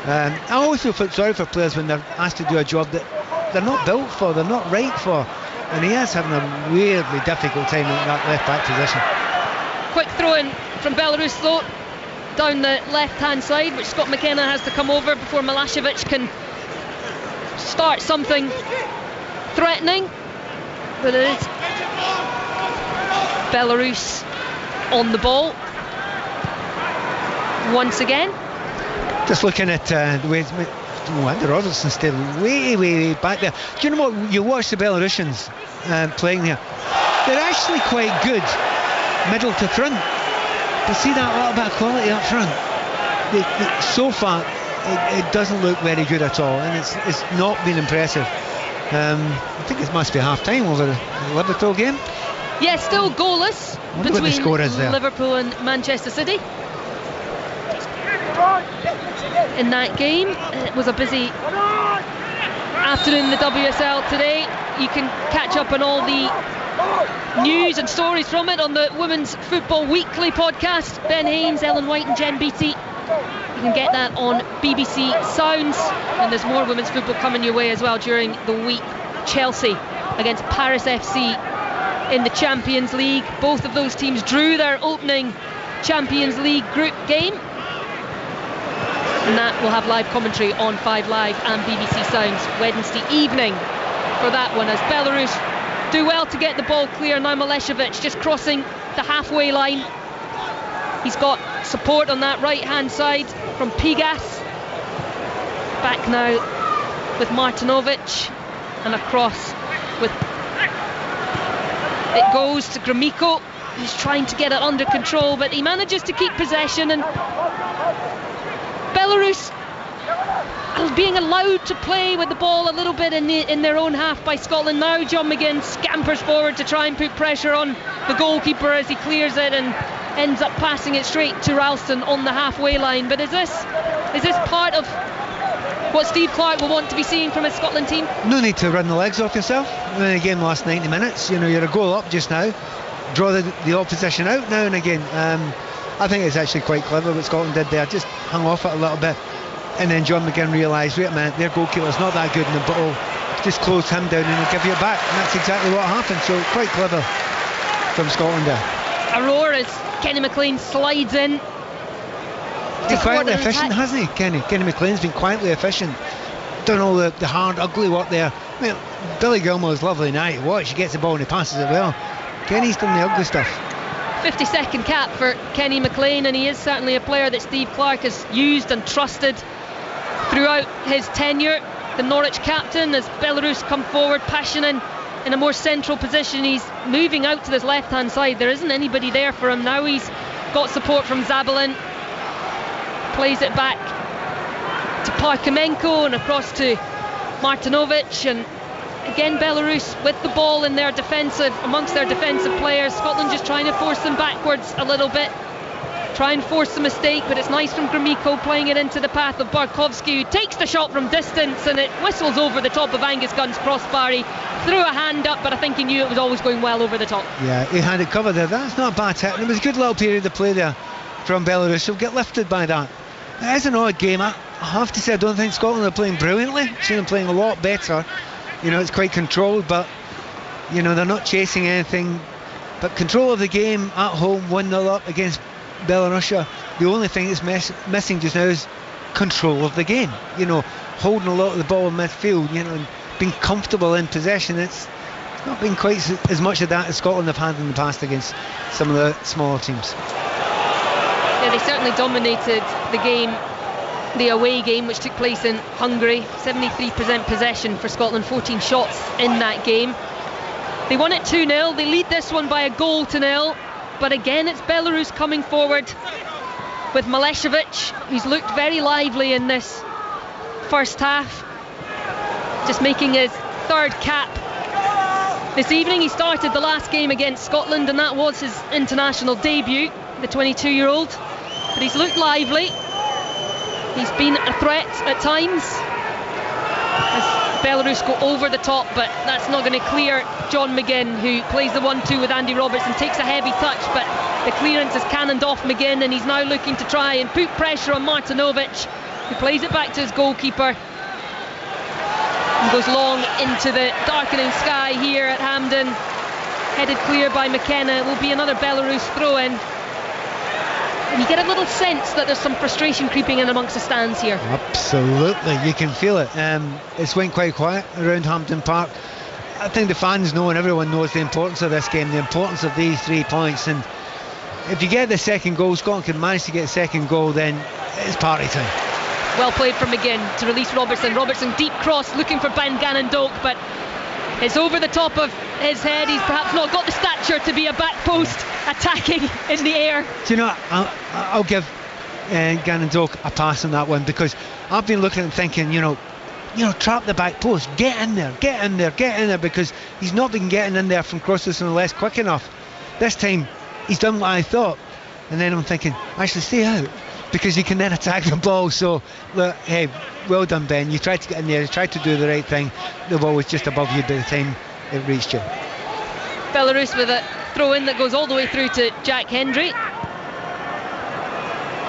I always feel sorry for players when they're asked to do a job that they're not built for, they're not right for. And he is having a weirdly difficult time in that left back position. Quick throw in from Belarus though, down the left hand side, which Scott McKenna has to come over before Milosevic can start something threatening. But it is Belarus on the ball once again. Just looking at the way Andy Robertson stayed way back there. Do you know what? You watch the Belarusians playing there. They're actually quite good middle to front. But see that little bit of quality up front. So far, it doesn't look very good at all, and it's not been impressive. I think it must be half-time over the Liverpool game. Yeah, still goalless between Liverpool and Manchester City. In that game, it was a busy afternoon in the WSL today. You can catch up on all the news and stories from it on the Women's Football Weekly podcast. Ben Haynes, Ellen White and Jen Beattie. You can get that on BBC Sounds, and there's more women's football coming your way as well during the week. Chelsea against Paris FC in the Champions League. Both of those teams drew their opening Champions League group game, and that will have live commentary on 5 Live and BBC Sounds Wednesday evening for that one, as Belarus do well to get the ball clear. Now Malešević just crossing the halfway line. He's got support on that right hand side from Pigas. Back now with Martinovic, and across with it goes to Gromyko. He's trying to get it under control, but he manages to keep possession, and Belarus being allowed to play with the ball a little bit in their own half by Scotland. Now John McGinn scampers forward to try and put pressure on the goalkeeper as he clears it and ends up passing it straight to Ralston on the halfway line. But is this part of what Steve Clarke will want to be seeing from his Scotland team? No need to run the legs off yourself. In the game last 90 minutes, you're a goal up just now. Draw the opposition out now and again. I think it's actually quite clever what Scotland did there. Just hung off it a little bit, and then John McGinn realised, wait a minute, their goalkeeper's not that good in the ball. Just close him down and he'll give you it back, and that's exactly what happened. So quite clever from Scotland there. Aurora's Kenny McLean slides in. He's been quietly efficient, hasn't he, Kenny? Kenny McLean's been quietly efficient. Done all the hard, ugly work there. I mean, Billy Gilmore's lovely night to watch. He gets the ball and he passes it well. Kenny's done the ugly stuff. 52nd cap for Kenny McLean, and he is certainly a player that Steve Clarke has used and trusted throughout his tenure. The Norwich captain, as Belarus come forward, Pashanen in a more central position. He's moving out to this left hand side. There isn't anybody there for him now. He's got support from Zabalin, plays it back to Parkamenko and across to Martinovic, and again Belarus with the ball in their amongst their defensive players. Scotland just trying to force them backwards a little bit, try and force the mistake, but it's nice from Gromyko playing it into the path of Barkowski, who takes the shot from distance, and it whistles over the top of Angus Gunn's crossbar. He threw a hand up, but I think he knew it was always going well over the top. Yeah, he had it covered there. That's not a bad hit, and it was a good little period of play there from Belarus. He'll get lifted by that. It is an odd game. I have to say, I don't think Scotland are playing brilliantly. I've seen them playing a lot better. It's quite controlled, but they're not chasing anything. But control of the game at home, 1-0 up against Belarusia. The only thing that's missing just now is control of the game. Holding a lot of the ball in midfield, and being comfortable in possession. It's not been quite as much of that as Scotland have had in the past against some of the smaller teams. Yeah, they certainly dominated the game, the away game, which took place in Hungary. 73% possession for Scotland, 14 shots in that game. They won it 2-0. They lead this one by a goal to nil. But again, it's Belarus coming forward with Malešević, who's looked very lively in this first half, just making his 3rd cap this evening. He started the last game against Scotland, and that was his international debut, the 22-year-old. But he's looked lively. He's been a threat at times as Belarus go over the top, but that's not going to clear John McGinn, who plays the 1-2 with Andy Robertson, takes a heavy touch, but the clearance is cannoned off McGinn, and he's now looking to try and put pressure on Martinovic, who plays it back to his goalkeeper and goes long into the darkening sky here at Hampden. Headed clear by McKenna. It will be another Belarus throw-in. And you get a little sense that there's some frustration creeping in amongst the stands here. Absolutely, you can feel it. It's went quite quiet around Hampden Park. I think the fans know and everyone knows the importance of this game, the importance of these 3 points. And if you get the second goal, Scotland can manage to get a second goal, then it's party time. Well played from McGinn to release Robertson. Robertson deep cross looking for Ben Gannon-Doak, but it's over the top of his head. He's perhaps not got the stature to be a back post attacking in the air. Do you know, I'll give Gannon-Doak a pass on that one, because I've been looking and thinking, trap the back post, get in there, because he's not been getting in there from crosses and less quick enough. This time he's done what I thought, and then I'm thinking, actually stay out, because you can then attack the ball. So look, hey, well done Ben, you tried to get in there, you tried to do the right thing. The ball was just above you by the time it reached you. Belarus with a throw in that goes all the way through to Jack Hendry.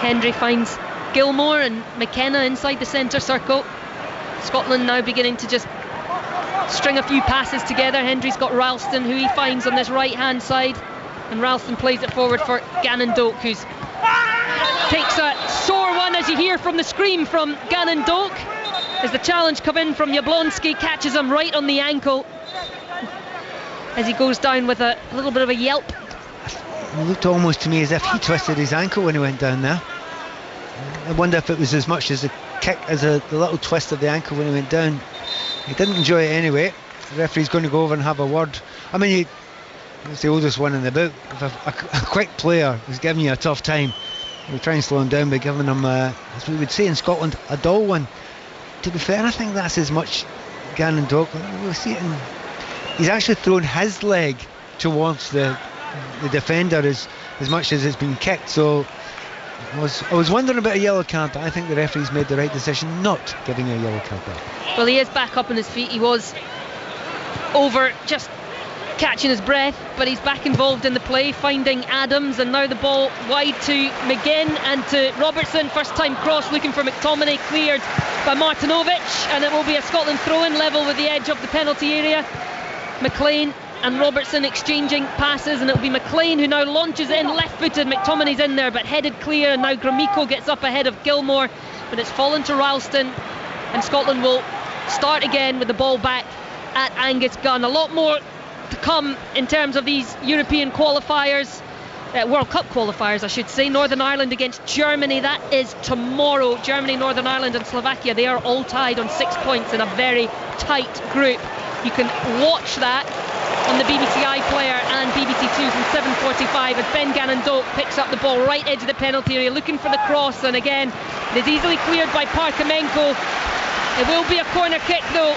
Hendry finds Gilmore and McKenna inside the centre circle. Scotland now beginning to just string a few passes together. Hendry's got Ralston, who he finds on this right hand side, and Ralston plays it forward for Gannon-Doak, who takes a sore one, as you hear from the scream from Gannon-Doak, as the challenge come in from Jablonski, catches him right on the ankle as he goes down with a little bit of a yelp. It looked almost to me as if he twisted his ankle when he went down there. I wonder if it was as much as a kick as the little twist of the ankle when he went down. He didn't enjoy it anyway. The referee's going to go over and have a word. I mean, it's the oldest one in the book. If a quick player is giving you a tough time, we try and slow him down by giving him, as we would say in Scotland, a dull one. To be fair, I think that's as much Gannon-Doak. We'll see it he's actually thrown his leg towards the defender as much as it's been kicked. So I was wondering about a yellow card, but I think the referee's made the right decision not giving a yellow card back. Well, he is back up on his feet. He was over just catching his breath, but he's back involved in the play, finding Adams, and now the ball wide to McGinn and to Robertson. First time cross looking for McTominay, cleared by Martinovic, and it will be a Scotland throw-in level with the edge of the penalty area. McLean and Robertson exchanging passes, and it'll be McLean who now launches in left-footed. McTominay's in there but headed clear, and now Gromyko gets up ahead of Gilmore, but it's fallen to Ralston, and Scotland will start again with the ball back at Angus Gunn. A lot more to come in terms of these European qualifiers, World Cup qualifiers I should say. Northern Ireland against Germany, that is tomorrow. Germany, Northern Ireland and Slovakia, they are all tied on 6 points in a very tight group. You can watch that on the BBC iPlayer and BBC Two from 7:45 as Ben Gannon-Doak picks up the ball right edge of the penalty area looking for the cross, and again it is easily cleared by Parkamenko. It will be a corner kick though.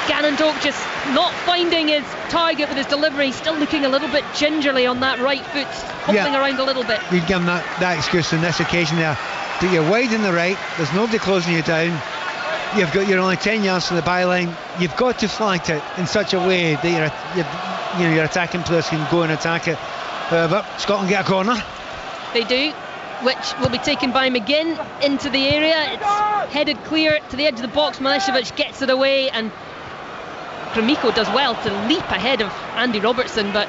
Gannon-Doak just not finding his target with his delivery, still looking a little bit gingerly on that right foot, hobbling around a little bit. We've given that excuse on this occasion there, but you're wide in the right, there's nobody closing you down, you're only 10 yards from the byline, you've got to flank it in such a way that your attacking players can go and attack it. But Scotland get a corner. They do, which will be taken by McGinn into the area. It's headed clear to the edge of the box. Milicevic gets it away, and Gromyko does well to leap ahead of Andy Robertson, but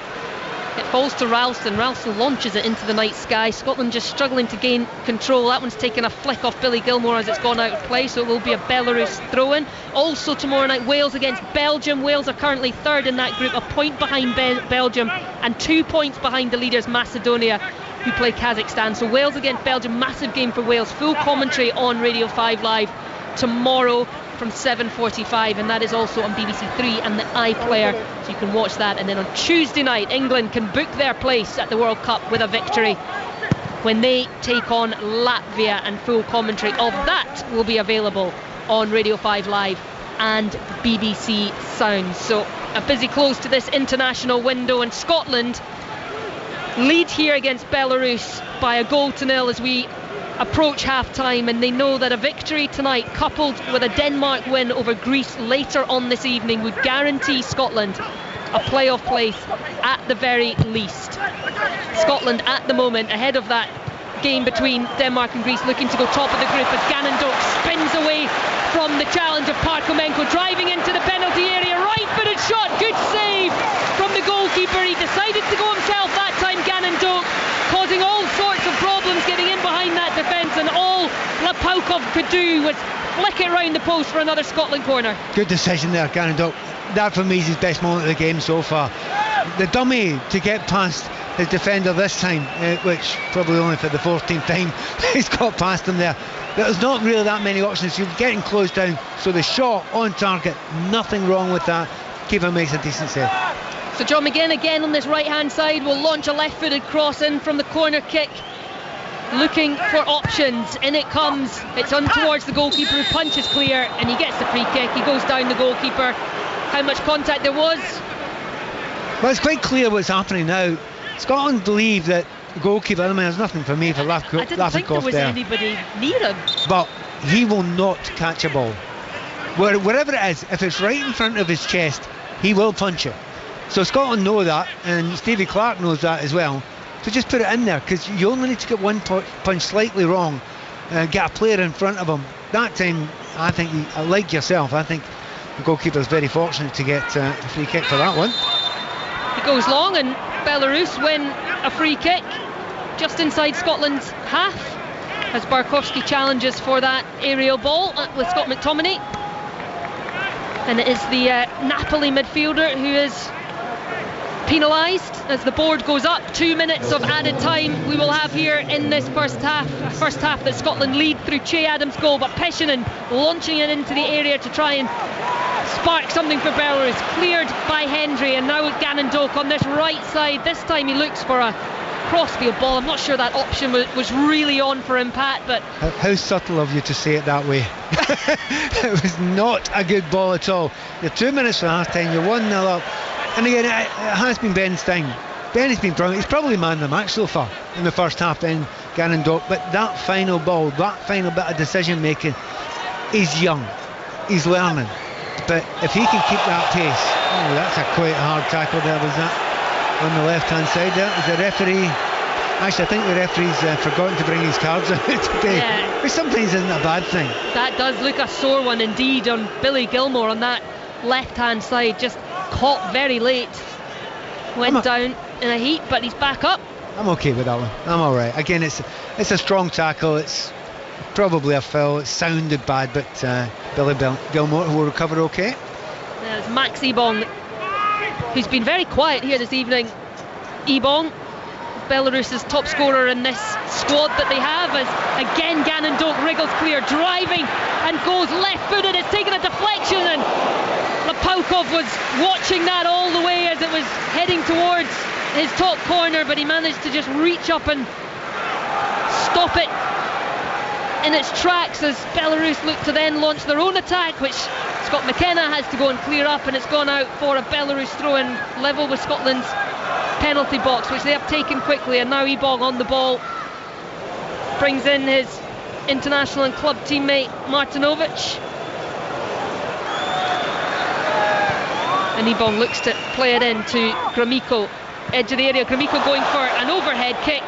it falls to Ralston. Ralston launches it into the night sky. Scotland just struggling to gain control. That one's taken a flick off Billy Gilmore as it's gone out of play, so it will be a Belarus throw-in. Also tomorrow night, Wales against Belgium. Wales are currently third in that group, a point behind Belgium and 2 points behind the leaders Macedonia, who play Kazakhstan. So Wales against Belgium, massive game for Wales. Full commentary on Radio 5 Live tomorrow from 7:45, and that is also on BBC Three and the iPlayer, so you can watch that. And then on Tuesday night, England can book their place at the World Cup with a victory when they take on Latvia, and full commentary of that will be available on Radio 5 Live and BBC Sounds. So a busy close to this international window, and Scotland lead here against Belarus by a 1-0 as we approach half-time, and they know that a victory tonight coupled with a Denmark win over Greece later on this evening would guarantee Scotland a playoff place at the very least. Scotland at the moment ahead of that game between Denmark and Greece, looking to go top of the group as Gannon-Doak spins away from the challenge of Parkamenko, driving into the penalty area, right-footed shot, good save from the goalkeeper. He decided to go himself that time, Gannon-Doak, causing all sorts of problems getting in behind that defence, and all Lapaukov could do was flick it round the post for another Scotland corner. Good decision there, Gannon-Doak. That for me is his best moment of the game so far. The dummy to get past his defender this time, which probably only for the 14th time he's got past him there. There's not really that many options. You're getting closed down, so the shot on target, nothing wrong with that. Keeper makes a decent save. So John McGinn again on this right hand side will launch a left footed cross in from the corner kick, looking for options. In it comes, it's on towards the goalkeeper, who punches clear, and he gets the free kick. He goes down the goalkeeper. How much contact there was? Well, it's quite clear what's happening now. Scotland believe that the goalkeeper, I mean, there's nothing for me for I didn't think there was anybody near him. But he will not catch a ball. Wherever it is, if it's right in front of his chest, he will punch it. So Scotland know that, and Stevie Clark knows that as well. So just put it in there, because you only need to get one punch slightly wrong, get a player in front of him. That time, I think, like yourself, I think the goalkeeper's very fortunate to get a free kick for that one. It goes long, and Belarus win a free kick just inside Scotland's half, as Barkowski challenges for that aerial ball with Scott McTominay. And it is the Napoli midfielder who is penalised as the board goes up. 2 minutes of added time we will have here in this first half that Scotland lead through Che Adams' goal, but Peshinen launching it into the area to try and spark something for Belarus. Cleared by Hendry, and now Gannon Doak on this right side. This time he looks for a crossfield ball. I'm not sure that option was really on for him, Pat, but how subtle of you to say it that way. It was not a good ball at all. You're 2 minutes from half time, you're 1-0 up, and again it has been Ben's thing. Ben has been brilliant. He's probably man of the match so far in the first half, then Gannon Doak, but that final ball, that final bit of decision making, he's young, he's learning, but if he can keep that pace, that's a quite hard tackle there, was that on the left hand side there. Is the referee, actually I think the referee's forgotten to bring his cards out today, which sometimes isn't a bad thing. That does look a sore one indeed on Billy Gilmore on that left hand side, just caught very late, went down in a heat, but he's back up. I'm okay with that one, I'm alright. Again, it's a strong tackle, it's probably a foul, it sounded bad, but Billy Gilmore will recover okay. There's Max Ebong, who's been very quiet here this evening. Ebong, Belarus's top scorer in this squad that they have, as again Gannon Doak wriggles clear, driving and goes left footed. It's taken a deflection, and Lapaukov was watching that all the way as it was heading towards his top corner, but he managed to just reach up and stop it in its tracks as Belarus look to then launch their own attack, which Scott McKenna has to go and clear up, and it's gone out for a Belarus throw-in, level with Scotland's penalty box, which they have taken quickly. And now Ebong on the ball, brings in his international and club teammate Martinovic, and Ebong looks to play it in to Gromyko, edge of the area. Gromyko going for an overhead kick.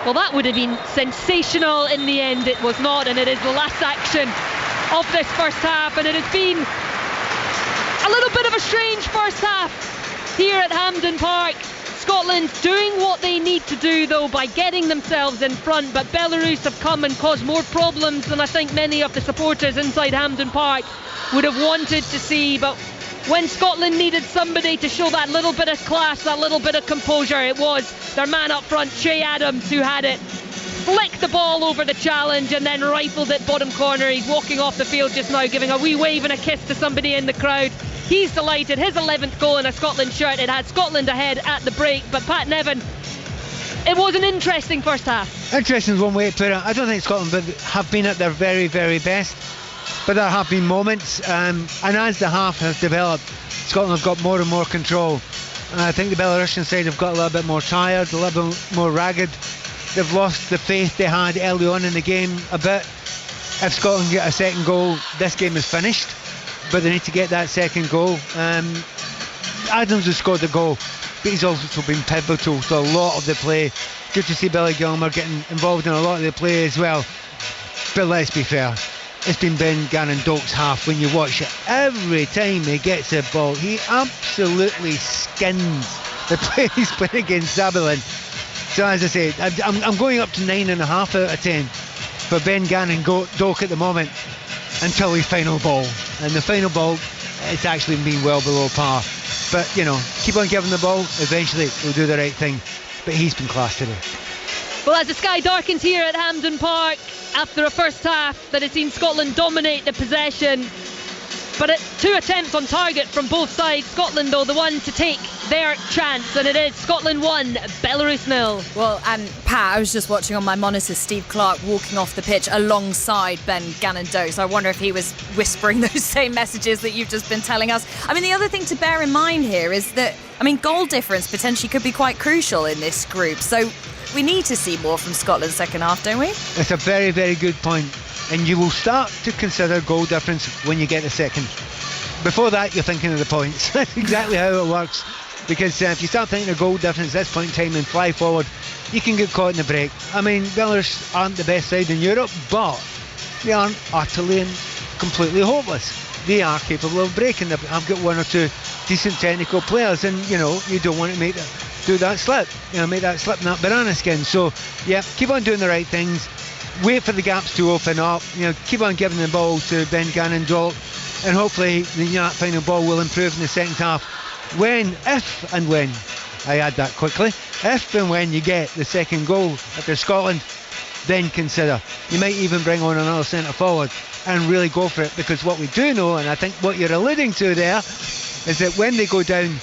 Well, that would have been sensational. In the end it was not, and it is the last action of this first half, and it has been a little bit of a strange first half here at Hampden Park. Scotland doing what they need to do though by getting themselves in front, but Belarus have come and caused more problems than I think many of the supporters inside Hampden Park would have wanted to see. But when Scotland needed somebody to show that little bit of class, that little bit of composure, it was their man up front, Che Adams, who had it, flicked the ball over the challenge and then rifled it bottom corner. He's walking off the field just now, giving a wee wave and a kiss to somebody in the crowd. He's delighted, his 11th goal in a Scotland shirt. It had Scotland ahead at the break, but Pat Nevin, it was an interesting first half. Interesting is one way to put it. I don't think Scotland have been at their very, very best, but there have been moments, and as the half has developed, Scotland have got more and more control. I think the Belarusian side have got a little bit more tired, a little bit more ragged. They've lost the faith they had early on in the game a bit. If Scotland get a second goal, this game is finished, but they need to get that second goal. Adams has scored the goal, but he's also been pivotal to a lot of the play. Good to see Billy Gilmore getting involved in a lot of the play as well. But let's be fair, it's been Ben Gannon Doak's half. When you watch it, every time he gets the ball, he absolutely skins the play he's playing against Zabalin. So as I say, I'm going up to 9.5 out of 10 for Ben Gannon Doak at the moment, until his final ball. And the final ball, it's actually been well below par. But, you know, keep on giving the ball, eventually he'll do the right thing. But he's been class today. Well, as the sky darkens here at Hampden Park, after a first half that has seen Scotland dominate the possession. But at 2 attempts on target from both sides, Scotland, though, the one to take their chance, and it is Scotland 1, Belarus 0. Well, and Pat, I was just watching on my monitor Steve Clarke walking off the pitch alongside Ben Gannon-Doe, so I wonder if he was whispering those same messages that you've just been telling us. I mean, the other thing to bear in mind here is that, goal difference potentially could be quite crucial in this group, so we need to see more from Scotland's second half, don't we? It's a very, very good point. And you will start to consider goal difference when you get the second. Before that, you're thinking of the points. That's exactly how it works. Because if you start thinking of goal difference at this point in time and fly forward, you can get caught in the break. Belarus aren't the best side in Europe, but they aren't utterly and completely hopeless. They are capable of breaking them. I've got one or two decent technical players, and you don't want to make that slip in that banana skin. So yeah, keep on doing the right things. Wait for the gaps to open up. Keep on giving the ball to Ben Gannon-Doe, and hopefully that final ball will improve in the second half. If and when you get the second goal after Scotland, then consider. You might even bring on another centre forward and really go for it, because what we do know, and I think what you're alluding to there, is that when they go down,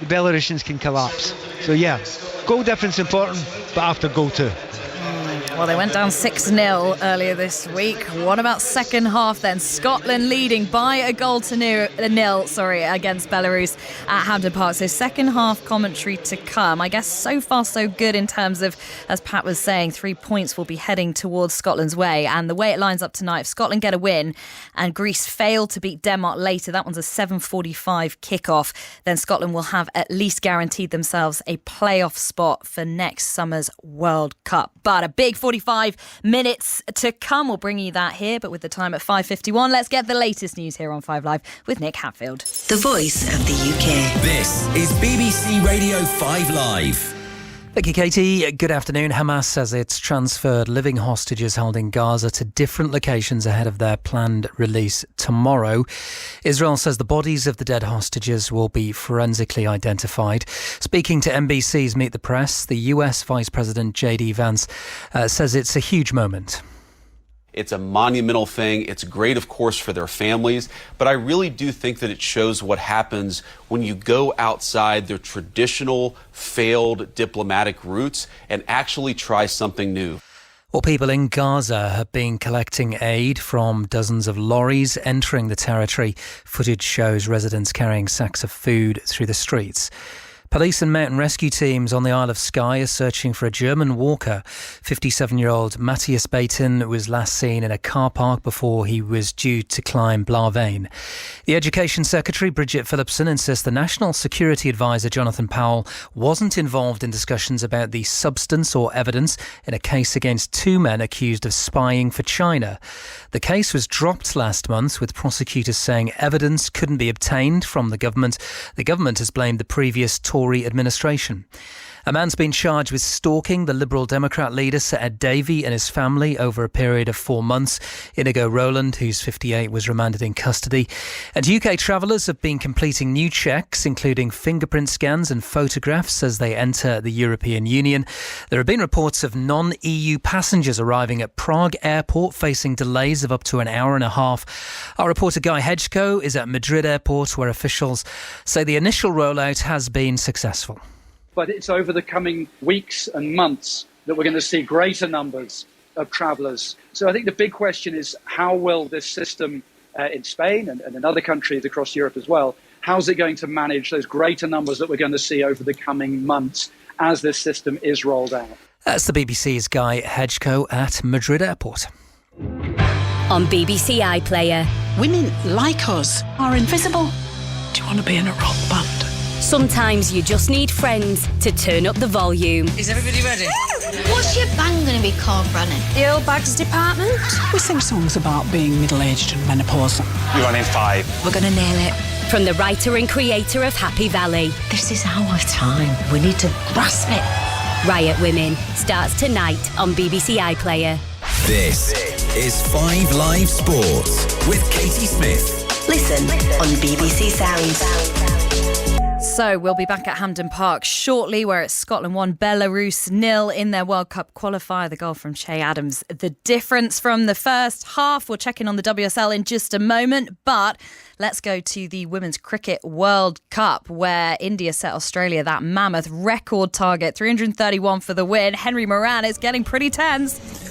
the Belarusians can collapse. So yeah, goal difference important, but after goal 2. Well, they went down 6-0 earlier this week. What about second half then? Scotland leading by a goal to nil against Belarus at Hampden Park. So second half commentary to come. I guess so far so good in terms of, as Pat was saying, 3 points will be heading towards Scotland's way. And the way it lines up tonight, if Scotland get a win and Greece fail to beat Denmark later, that one's a 7:45 kickoff, then Scotland will have at least guaranteed themselves a playoff spot for next summer's World Cup. But a big 45 minutes to come. We'll bring you that here, but with the time at 5:51, let's get the latest news here on 5 Live with Nick Hatfield. The voice of the UK. This is BBC Radio 5 Live. Thank you, Katie. Good afternoon. Hamas says it's transferred living hostages held in Gaza to different locations ahead of their planned release tomorrow. Israel says the bodies of the dead hostages will be forensically identified. Speaking to NBC's Meet the Press, the US Vice President J.D. Vance says it's a huge moment. It's a monumental thing. It's great, of course, for their families. But I really do think that it shows what happens when you go outside the traditional failed diplomatic routes and actually try something new. Well, people in Gaza have been collecting aid from dozens of lorries entering the territory. Footage shows residents carrying sacks of food through the streets. Police and mountain rescue teams on the Isle of Skye are searching for a German walker. 57-year-old Matthias Baten was last seen in a car park before he was due to climb Blarvein. The Education Secretary, Bridget Phillipson, insists the National Security Advisor, Jonathan Powell, wasn't involved in discussions about the substance or evidence in a case against 2 men accused of spying for China. The case was dropped last month, with prosecutors saying evidence couldn't be obtained from the government. The government has blamed the previous Tory administration. A man's been charged with stalking the Liberal Democrat leader Sir Ed Davey and his family over a period of 4 months. Inigo Rowland, who's 58, was remanded in custody. And UK travellers have been completing new checks, including fingerprint scans and photographs as they enter the European Union. There have been reports of non-EU passengers arriving at Prague airport facing delays of up to an hour and a half. Our reporter Guy Hedgecoe is at Madrid airport, where officials say the initial rollout has been successful. But it's over the coming weeks and months that we're going to see greater numbers of travellers. So I think the big question is, how will this system in Spain and in other countries across Europe as well, how's it going to manage those greater numbers that we're going to see over the coming months as this system is rolled out? That's the BBC's Guy Hedgecoe at Madrid airport. On BBC iPlayer. Women like us are invisible. Do you want to be in a rock band? Sometimes you just need friends to turn up the volume. Is everybody ready? What's your band going to be called, Brennan? The Old Bags Department? We sing songs about being middle-aged and menopausal. You're on in 5. We're going to nail it. From the writer and creator of Happy Valley. This is our time. We need to grasp it. Riot Women starts tonight on BBC iPlayer. This is 5 Live Sports with Katie Smith. Listen on BBC Sounds. So we'll be back at Hampden Park shortly, where it's Scotland 1, Belarus 0 in their World Cup qualifier. The goal from Che Adams, the difference from the first half. We'll check in on the WSL in just a moment, but let's go to the Women's Cricket World Cup, where India set Australia that mammoth record target, 331 for the win. Henry Moran is getting pretty tense.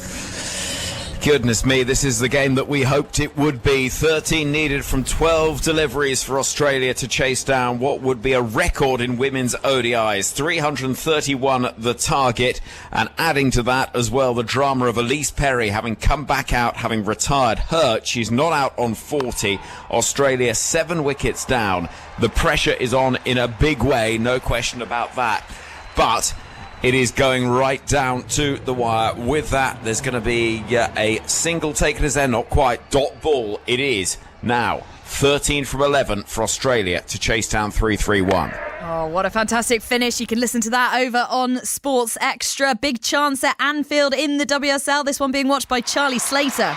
Goodness me, this is the game that we hoped it would be. 13 needed from 12 deliveries for Australia to chase down what would be a record in women's ODIs. 331 the target, and adding to that as well the drama of Elise Perry having come back out, having retired hurt. She's not out on 40. Australia 7 wickets down. The pressure is on in a big way, no question about that. But it is going right down to the wire. With that, there's going to be a single taken as there, not quite, dot ball. It is now 13 from 11 for Australia to chase down 331. Oh, what a fantastic finish. You can listen to that over on Sports Extra. Big chance at Anfield in the WSL, this one being watched by Charlie Slater.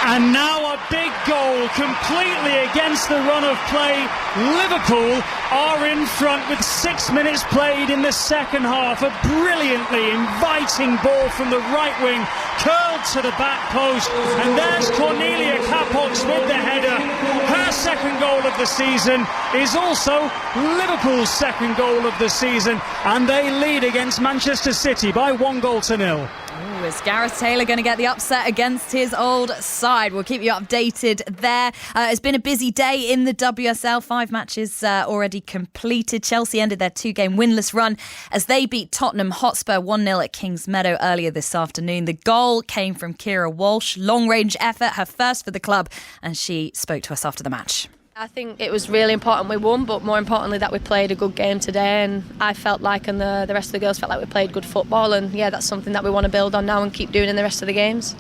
And now a big goal completely against the run of play. Liverpool are in front with 6 minutes played in the second half. A brilliantly inviting ball from the right wing, curled to the back post. And there's Cornelia Capox with the header. Her second goal of the season is also Liverpool's second goal of the season. And they lead against Manchester City by 1-0. Ooh, is Gareth Taylor going to get the upset against his old side? We'll keep you updated there. It's been a busy day in the WSL. 5 matches already completed. Chelsea ended their 2-game winless run as they beat Tottenham Hotspur 1-0 at Kings Meadow earlier this afternoon. The goal came from Kira Walsh. Long-range effort, her first for the club, and she spoke to us after the match. I think it was really important we won, but more importantly that we played a good game today, and I felt like, and the rest of the girls felt like we played good football, and yeah, that's something that we want to build on now and keep doing in the rest of the games.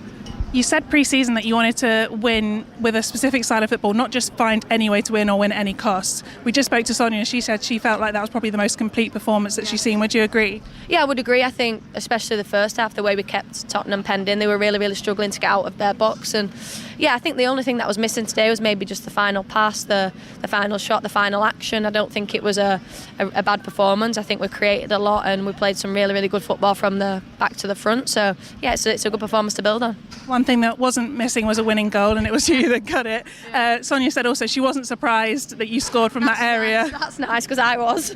You said pre-season that you wanted to win with a specific style of football, not just find any way to win or win at any cost. We just spoke to Sonia and she said she felt like that was probably the most complete performance that she's seen. Would you agree? Yeah, I would agree. I think especially the first half, the way we kept Tottenham penned in, they were really, really struggling to get out of their box, and yeah, I think the only thing that was missing today was maybe just the final pass, the final shot, the final action. I don't think it was a bad performance. I think we created a lot and we played some really, really good football from the back to the front. So yeah, it's a good performance to build on. One thing that wasn't missing was a winning goal, and it was you that got it. Sonia said also she wasn't surprised that you scored from that area. That's nice, because I was.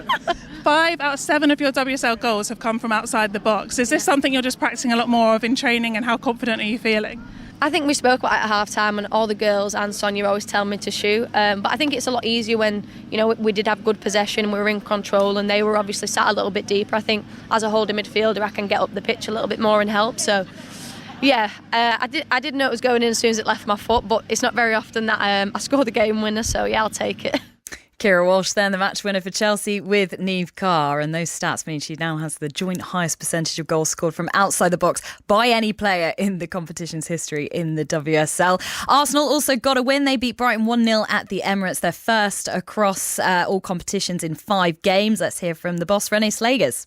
5 out of 7 of your WSL goals have come from outside the box. Is this something you're just practicing a lot more of in training, and how confident are you feeling? I think we spoke about it at half time, and all the girls and Sonia always tell me to shoot, but I think it's a lot easier when, you know, we did have good possession and we were in control, and they were obviously sat a little bit deeper. I think as a holding midfielder I can get up the pitch a little bit more and help. So yeah, I did know it was going in as soon as it left my foot, but it's not very often that I score the game winner, so yeah, I'll take it. Kira Walsh then, the match winner for Chelsea with Niamh Carr, and those stats mean she now has the joint highest percentage of goals scored from outside the box by any player in the competition's history in the WSL. Arsenal also got a win. They beat Brighton 1-0 at the Emirates, their first across all competitions in 5 games. Let's hear from the boss, Renee Slagers.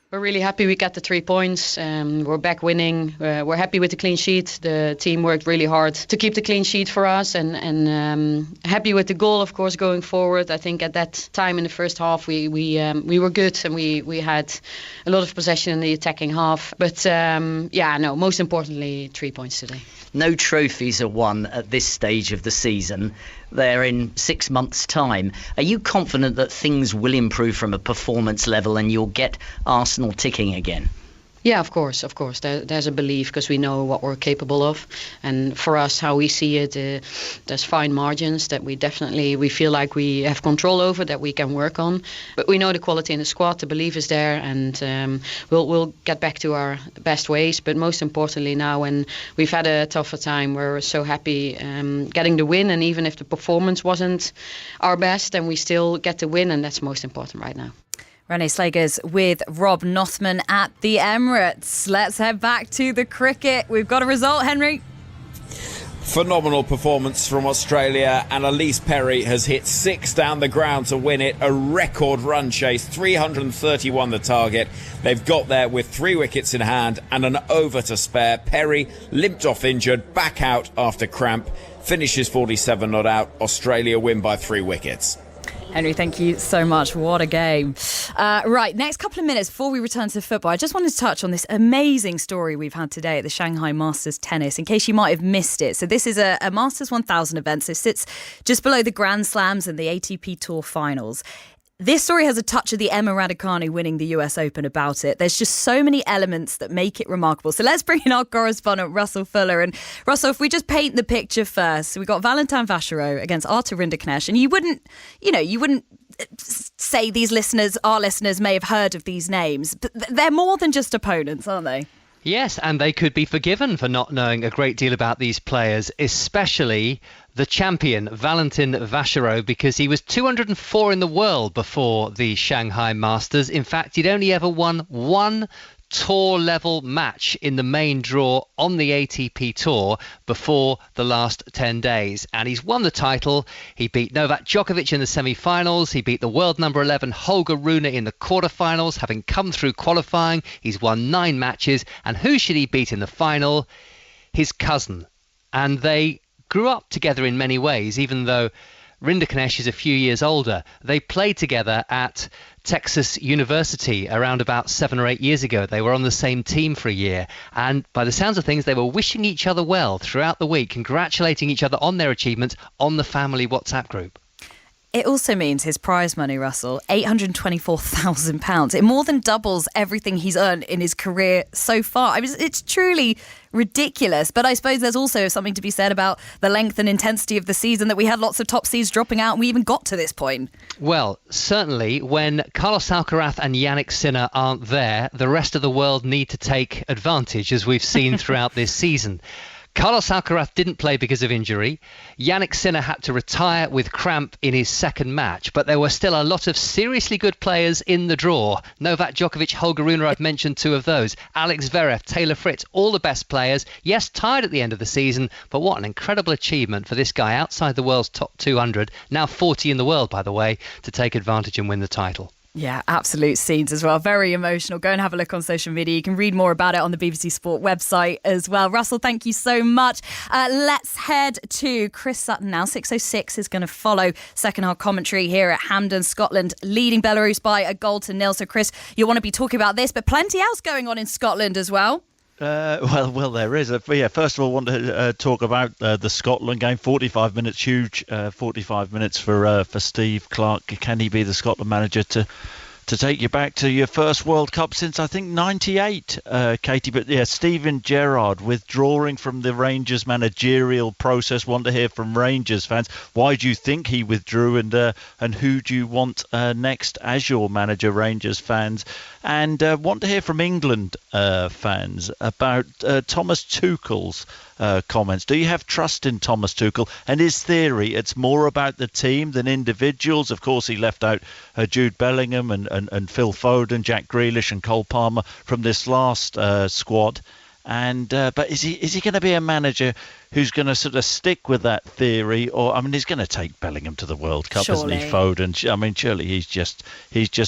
We're really happy we got the 3 points. We're back winning. We're happy with the clean sheet. The team worked really hard to keep the clean sheet for us, and happy with the goal, of course, going forward. I think at that time in the first half we were good, and we had a lot of possession in the attacking half. But most importantly, 3 points today. No trophies are won at this stage of the season. They're in 6 months' time. Are you confident that things will improve from a performance level and you'll get Arsenal ticking again? Yeah, of course. There's a belief because we know what we're capable of, and for us, how we see it, there's fine margins that we feel like we have control over, that we can work on. But we know the quality in the squad, the belief is there, and we'll get back to our best ways. But most importantly, now when we've had a tougher time, we're so happy getting the win, and even if the performance wasn't our best, then we still get the win, and that's most important right now. Renee Slagers with Rob Nothman at the Emirates. Let's head back to the cricket. We've got a result, Henry. Phenomenal performance from Australia, and Elise Perry has hit 6 down the ground to win it. A record run chase, 331 the target. They've got there with 3 wickets in hand and an over to spare. Perry limped off injured, back out after cramp. Finishes 47 not out. Australia win by 3 wickets. Henry, thank you so much. What a game. Right, next couple of minutes before we return to football, I just wanted to touch on this amazing story we've had today at the Shanghai Masters Tennis, in case you might have missed it. So this is a Masters 1000 event, so it sits just below the Grand Slams and the ATP Tour Finals. This story has a touch of the Emma Raducanu winning the US Open about it. There's just so many elements that make it remarkable. So let's bring in our correspondent, Russell Fuller. And Russell, if we just paint the picture first, we got Valentin Vachereau against Artur Rinderknecht. And you wouldn't say our listeners may have heard of these names, but they're more than just opponents, aren't they? Yes, and they could be forgiven for not knowing a great deal about these players, especially the champion, Valentin Vachereau, because he was 204 in the world before the Shanghai Masters. In fact, he'd only ever won one tour-level match in the main draw on the ATP Tour before the last 10 days. And he's won the title. He beat Novak Djokovic in the semi-finals. He beat the world number 11 Holger Rune in the quarter-finals, having come through qualifying. He's won 9 matches. And who should he beat in the final? His cousin. And they grew up together in many ways, even though Rinderknecht is a few years older. They played together at Texas University around about 7 or 8 years ago. They were on the same team for a year, and by the sounds of things, they were wishing each other well throughout the week, congratulating each other on their achievements on the family WhatsApp group. It also means his prize money, Russell, £824,000. It more than doubles everything he's earned in his career so far. I mean, it's truly ridiculous. But I suppose there's also something to be said about the length and intensity of the season, that we had lots of top seeds dropping out and we even got to this point. Well, certainly when Carlos Alcaraz and Jannik Sinner aren't there, the rest of the world need to take advantage, as we've seen throughout this season. Carlos Alcaraz didn't play because of injury. Jannik Sinner had to retire with cramp in his second match, but there were still a lot of seriously good players in the draw. Novak Djokovic, Holger Rune, I've mentioned 2 of those. Alex Zverev, Taylor Fritz, all the best players. Yes, tired at the end of the season, but what an incredible achievement for this guy outside the world's top 200, now 40 in the world, by the way, to take advantage and win the title. Yeah, absolute scenes as well. Very emotional. Go and have a look on social media. You can read more about it on the BBC Sport website as well. Russell, thank you so much. Let's head to Chris Sutton now. 6:06 is going to follow second half commentary here at Hampden. Scotland leading Belarus by 1-0. So, Chris, you want to be talking about this, but plenty else going on in Scotland as well. Well, there is. First of all, I want to talk about the Scotland game. 45 minutes, huge 45 minutes for Steve Clarke. Can he be the Scotland manager to take you back to your first World Cup since, I think, 98, Katie? But yeah, Steven Gerrard withdrawing from the Rangers managerial process. Want to hear from Rangers fans. Why do you think he withdrew, and who do you want next as your manager, Rangers fans? And want to hear from England fans about Thomas Tuchel's comments. Do you have trust in Thomas Tuchel and his theory? It's more about the team than individuals. Of course, he left out Jude Bellingham and Phil Foden, Jack Grealish and Cole Palmer from this last squad. And but is he going to be a manager who's going to sort of stick with that theory? Or, I mean, he's going to take Bellingham to the World Cup, surely. Isn't he, Foden? I mean, surely he's just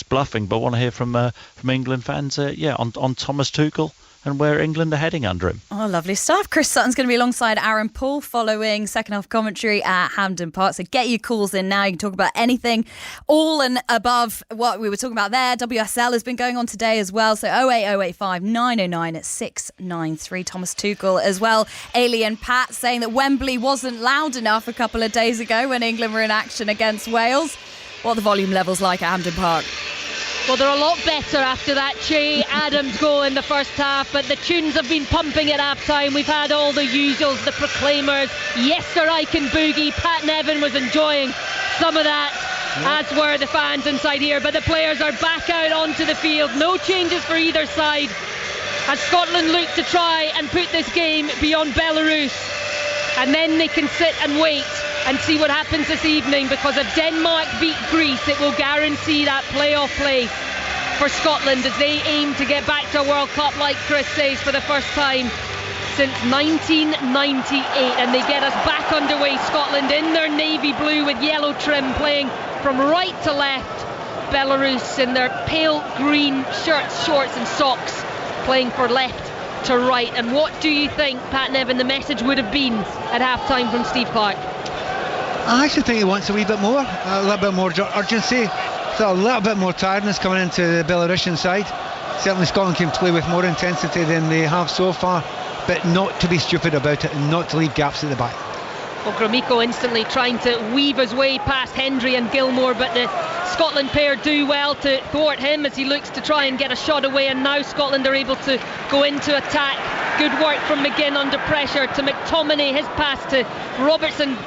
bluffing. But I want to hear from England fans, on Thomas Tuchel and where England are heading under him. Oh, lovely stuff. Chris Sutton's going to be alongside Aaron Paul following second half commentary at Hampden Park. So get your calls in now. You can talk about anything, all and above what we were talking about there. WSL has been going on today as well. So 08085 909 693. Thomas Tuchel as well. Alien Pat saying that Wembley wasn't loud enough a couple of days ago when England were in action against Wales. What are the volume levels like at Hampden Park? Well, they're a lot better after that Che Adams goal in the first half, but the tunes have been pumping at half-time. We've had all the usuals, the Proclaimers, Yes Sir I Can Boogie. Pat Nevin was enjoying some of that, as were the fans inside here, but the players are back out onto the field. No changes for either side as Scotland look to try and put this game beyond Belarus, and then they can sit and wait and see what happens this evening, because if Denmark beat Greece, it will guarantee that playoff place for Scotland as they aim to get back to a World Cup, like Chris says, for the first time since 1998, and they get us back underway. Scotland in their navy blue with yellow trim, playing from right to left. Belarus in their pale green shirts, shorts and socks, playing for left to right. And what do you think, Pat Nevin, the message would have been at half-time from Steve Clarke? I actually think he wants a wee bit more, a little bit more urgency, so a little bit more tiredness coming into the Belarusian side. Certainly Scotland can play with more intensity than they have so far, but not to be stupid about it and not to leave gaps at the back. Well, Gromyko instantly trying to weave his way past Hendry and Gilmore, but the Scotland pair do well to thwart him as he looks to try and get a shot away, and now Scotland are able to go into attack. Good work from McGinn under pressure to McTominay. His pass to Robertson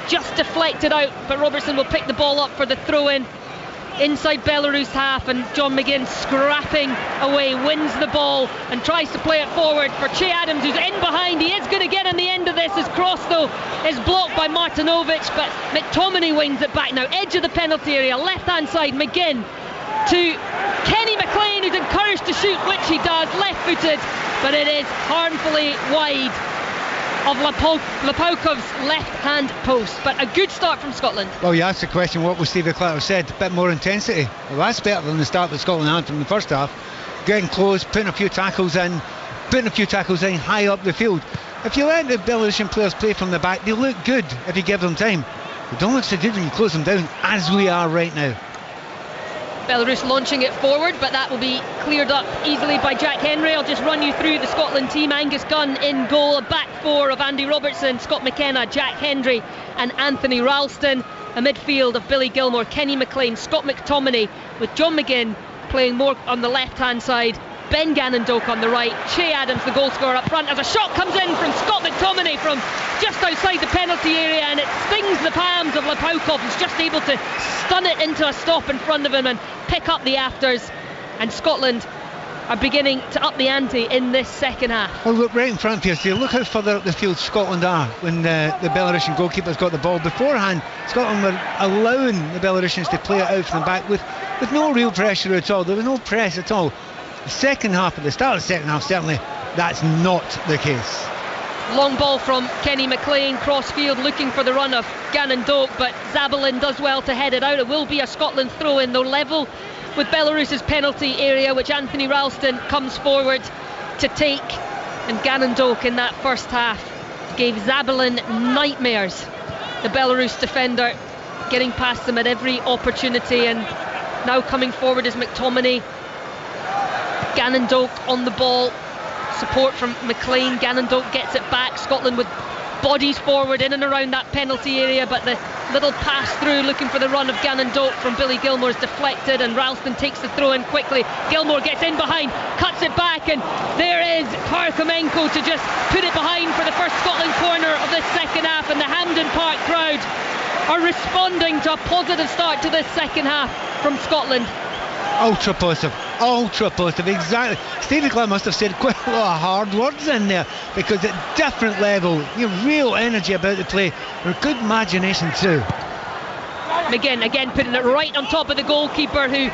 just deflected out, but Robertson will pick the ball up for the throw-in inside Belarus half, and John McGinn scrapping away, wins the ball and tries to play it forward for Che Adams, who's in behind. He is going to get on the end of this. His cross though is blocked by Martinovic, but McTominay wings it back now, edge of the penalty area, left hand side. McGinn to Kenny McLean, who's encouraged to shoot, which he does, left footed, but it is harmfully wide of Lapaukov's left-hand post. But a good start from Scotland. Well, you asked the question, what was Stevie Clark said? A bit more intensity. Well, that's better than the start that Scotland had from the first half. Getting close, putting a few tackles in high up the field. If you let the Belarusian players play from the back, they look good if you give them time. They don't look so good when you close them down, as we are right now. Belarus launching it forward, but that will be cleared up easily by Jack Hendry. I'll just run you through the Scotland team. Angus Gunn in goal, a back four of Andy Robertson, Scott McKenna, Jack Hendry and Anthony Ralston. A midfield of Billy Gilmore, Kenny McLean, Scott McTominay, with John McGinn playing more on the left hand side, Ben Gannon-Doak on the right, Che Adams the goal scorer up front, as a shot comes in from Scott McTominay from just outside the penalty area, and it stings the palms of Lapaukov, who's just able to stun it into a stop in front of him and pick up the afters. And Scotland are beginning to up the ante in this second half. Well, look right in front of you, so look how further up the field Scotland are when the Belarusian goalkeeper's got the ball. Beforehand, Scotland were allowing the Belarusians to play it out from the back with no real pressure at all. There was no press at all. The second half, at the start of the second half, certainly that's not the case. Long ball from Kenny McLean, crossfield looking for the run of Gannon-Doak, but Zabalin does well to head it out. It will be a Scotland throw-in, though, level with Belarus's penalty area, which Anthony Ralston comes forward to take. And Gannon-Doak in that first half gave Zabalin nightmares. The Belarus defender getting past them at every opportunity, and now coming forward is McTominay. Gannon-Doak on the ball, support from McLean. Gannon-Doak gets it back. Scotland with bodies forward in and around that penalty area, but the little pass through looking for the run of Gannon-Doak from Billy Gilmore is deflected, and Ralston takes the throw in quickly. Gilmore gets in behind, cuts it back, and there is Parkhamenko to just put it behind for the first Scotland corner of this second half, and the Hampden Park crowd are responding to a positive start to this second half from Scotland. Ultra positive, exactly. Stevie Clark must have said quite a lot of hard words in there, because at different level, real energy about the play, and good imagination too. McGinn again putting it right on top of the goalkeeper, who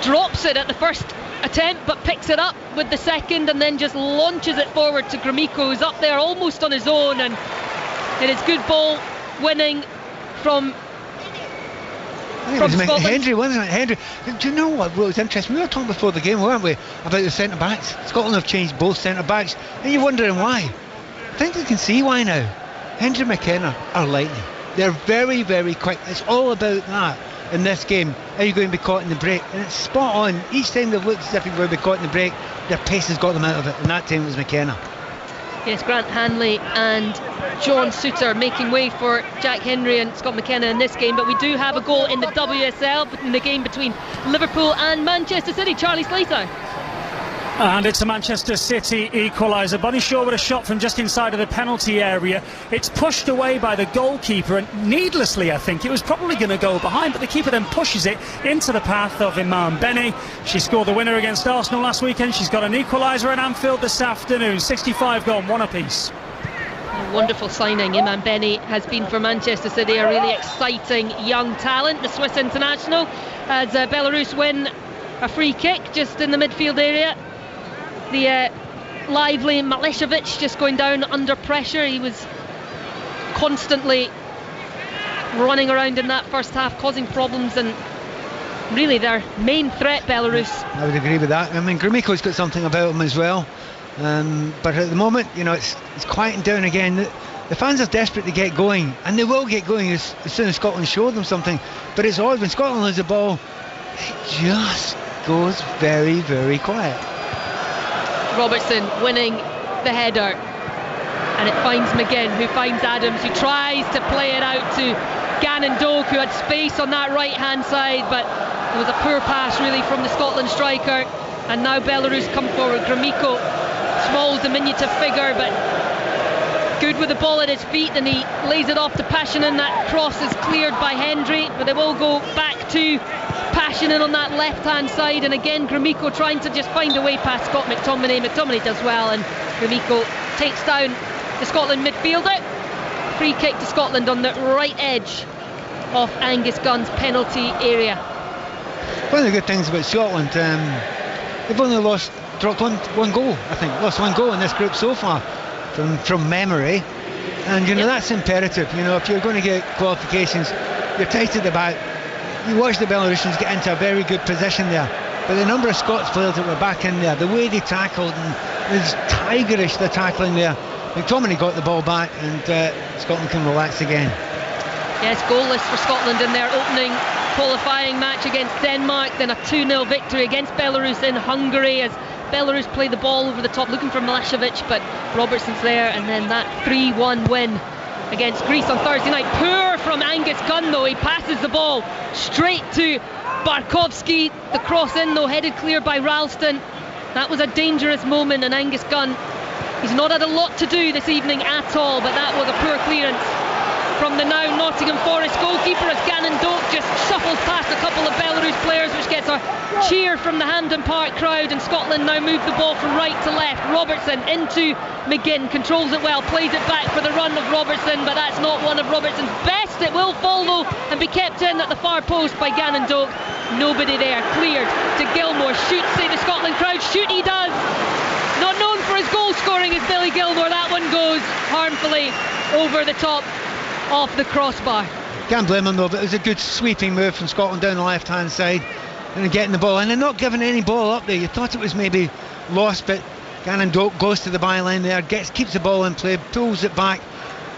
drops it at the first attempt but picks it up with the second, and then just launches it forward to Gromyko, who's up there almost on his own, and it is good ball winning from Scotland. Hendry, wasn't it? Hendry. Do you know what was interesting? We were talking before the game, weren't we, about the centre backs. Scotland have changed both centre backs, and you're wondering why. I think we can see why now. Hendry and McKenna are lightning. They're very, very quick. It's all about that in this game. Are you going to be caught in the break? And it's spot on. Each time they've looked as if they're going to be caught in the break, their pace has got them out of it, and that time it was McKenna. Yes, Grant Hanley and John Souttar making way for Jack Hendry and Scott McKenna in this game, but we do have a goal in the WSL in the game between Liverpool and Manchester City. Charlie Slater. And it's a Manchester City equaliser. Bunny Shaw with a shot from just inside of the penalty area. It's pushed away by the goalkeeper, and needlessly, I think, it was probably going to go behind, but the keeper then pushes it into the path of Iman Benny. She scored the winner against Arsenal last weekend. She's got an equaliser at Anfield this afternoon. 65 gone, one apiece. A wonderful signing. Iman Benny has been for Manchester City, a really exciting young talent. The Swiss international, as Belarus win a free kick just in the midfield area. The lively Malešević just going down under pressure. He was constantly running around in that first half, causing problems, and really their main threat, Belarus. I would agree with that. I mean, Gromyko's got something about him as well, but at the moment, it's quieting down again. the fans are desperate to get going, and they will get going as soon as Scotland show them something. But it's odd when Scotland lose the ball, it just goes very, very quiet. Robertson winning the header, and it finds McGinn, who finds Adams, who tries to play it out to Gannon Doak, who had space on that right hand side, but it was a poor pass really from the Scotland striker. And now Belarus come forward. Gromyko, small diminutive figure, but good with the ball at his feet, and he lays it off to Pashanen. That cross is cleared by Hendry, but they will go back to Pashanen on that left hand side, and again Gromyko trying to just find a way past Scott McTominay. McTominay does well, and Gromyko takes down the Scotland midfielder. Free kick to Scotland on the right edge of Angus Gunn's penalty area. One of the good things about Scotland, they've only dropped one goal, I think. Lost one goal in this group so far from memory, and that's imperative. If you're going to get qualifications, you're tight at the back. You watch the Belarusians get into a very good position there, but the number of Scots players that were back in there, the way they tackled, and it was tigerish, the tackling there. McTominay got the ball back, and Scotland can relax again. Yes, goalless for Scotland in their opening qualifying match against Denmark, then a 2-0 victory against Belarus in Hungary, as Belarus play the ball over the top looking for Milosevic, but Robertson's there, and then that 3-1 win against Greece on Thursday night. Poor from Angus Gunn though, he passes the ball straight to Barkowski. The cross in though, headed clear by Ralston. That was a dangerous moment, and Angus Gunn, he's not had a lot to do this evening at all, but that was a poor clearance from the now Nottingham Forest goalkeeper, as Gannon Doak just shuffles past a couple of Belarus players, which gets a cheer from the Hampden Park crowd, and Scotland now move the ball from right to left. Robertson into McGinn, controls it well, plays it back for the run of Robertson, but that's not one of Robertson's best. It will fall though and be kept in at the far post by Gannon Doak. Nobody there, cleared to Gilmore. Shoot, say the Scotland crowd, shoot he does. Not known for his goal scoring is Billy Gilmore. That one goes harmfully over the top off the crossbar. Can't blame him though, but it was a good sweeping move from Scotland down the left hand side and getting the ball in and not giving any ball up there. You thought it was maybe lost, but Gannon Doak goes to the byline there, keeps the ball in play, pulls it back,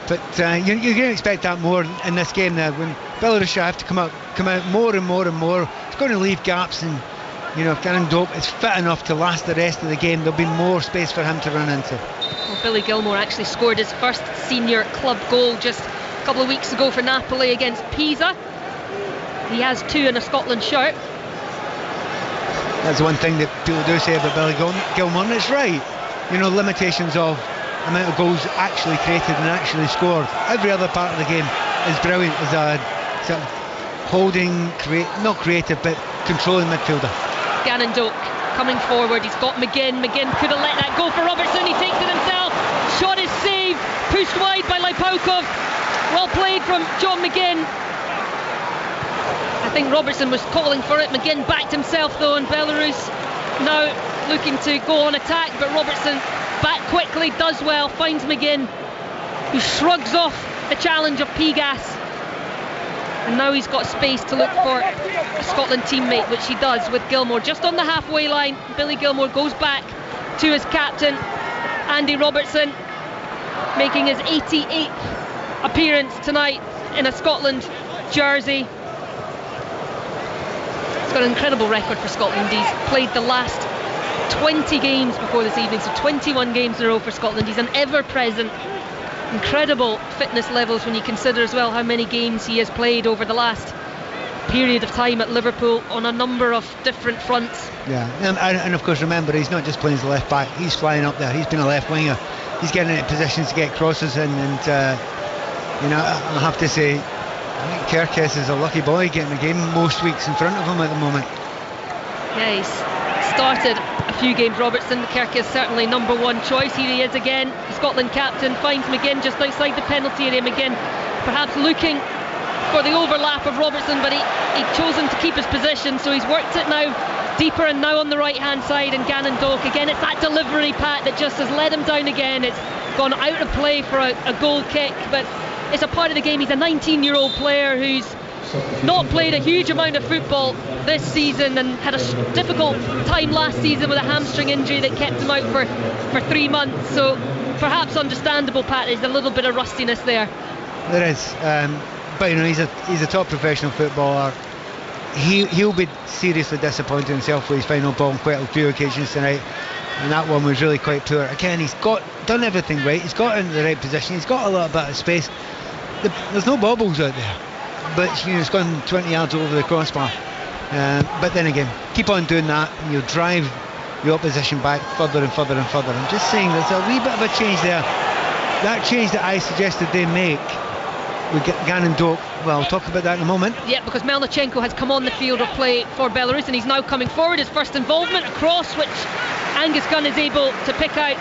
but you're going to expect that more in this game there, when Belarus have to come out more and more and more. It's going to leave gaps, and if Gannon Doak is fit enough to last the rest of the game, there'll be more space for him to run into. Well, Billy Gilmore actually scored his first senior club goal just a couple of weeks ago for Napoli against Pisa. He has 2 in a Scotland shirt. That's one thing that people do say about Billy Gilmore, and it's right. Limitations of amount of goals actually created and actually scored. Every other part of the game is brilliant as a sort of holding, not creative, but controlling midfielder. Gannon Doak coming forward, he's got McGinn could have let that go for Robertson, he takes it himself, shot is saved, pushed wide by Leipaukov, well played from John McGinn. I think Robertson was calling for it, McGinn backed himself though, and Belarus now looking to go on attack, but Robertson back quickly, does well, finds McGinn, who shrugs off the challenge of Pigas. And now he's got space to look for a Scotland teammate, which he does with Gilmore just on the halfway line. Billy Gilmore goes back to his captain, Andy Robertson, making his 88th appearance tonight in a Scotland jersey. He's got an incredible record for Scotland. He's played the last 20 games before this evening, so 21 games in a row for Scotland. He's an ever-present, incredible fitness levels when you consider as well how many games he has played over the last period of time at Liverpool on a number of different fronts. Yeah, and of course remember, he's not just playing as a left back, he's flying up there, he's been a left winger, he's getting into positions to get crosses in, and I'll have to say, I think Kerkes is a lucky boy getting the game most weeks in front of him at the moment. Yeah, he's started a few games, Robertson. Kerkes certainly number one choice. Here he is again, the Scotland captain, finds McGinn just outside the penalty area. McGinn perhaps looking for the overlap of Robertson, but he chosen to keep his position, so he's worked it now deeper and now on the right hand side. And Gannon Doak again, it's that delivery, Pat, that just has let him down again. It's gone out of play for a goal kick, but it's a part of the game. He's a 19-year-old player who's not played a huge amount of football this season and had a difficult time last season with a hamstring injury that kept him out for 3 months, so perhaps understandable, Pat. There's a little bit of rustiness there. There is, but he's a top professional footballer. He'll be seriously disappointed himself with his final ball on quite a few occasions tonight, and that one was really quite poor. Again, he's done everything right. He's got into the right position. He's got a little bit of space. There's no bobbles out there, but he's gone 20 yards over the crossbar. But then again, keep on doing that, and you'll drive the opposition back further and further and further. I'm just saying there's a wee bit of a change there. That change that I suggested they make with Gannon Doak, well, I'll talk about that in a moment. Yeah, because Melnichenko has come on the field of play for Belarus, and he's now coming forward. His first involvement, a cross which Angus Gunn is able to pick out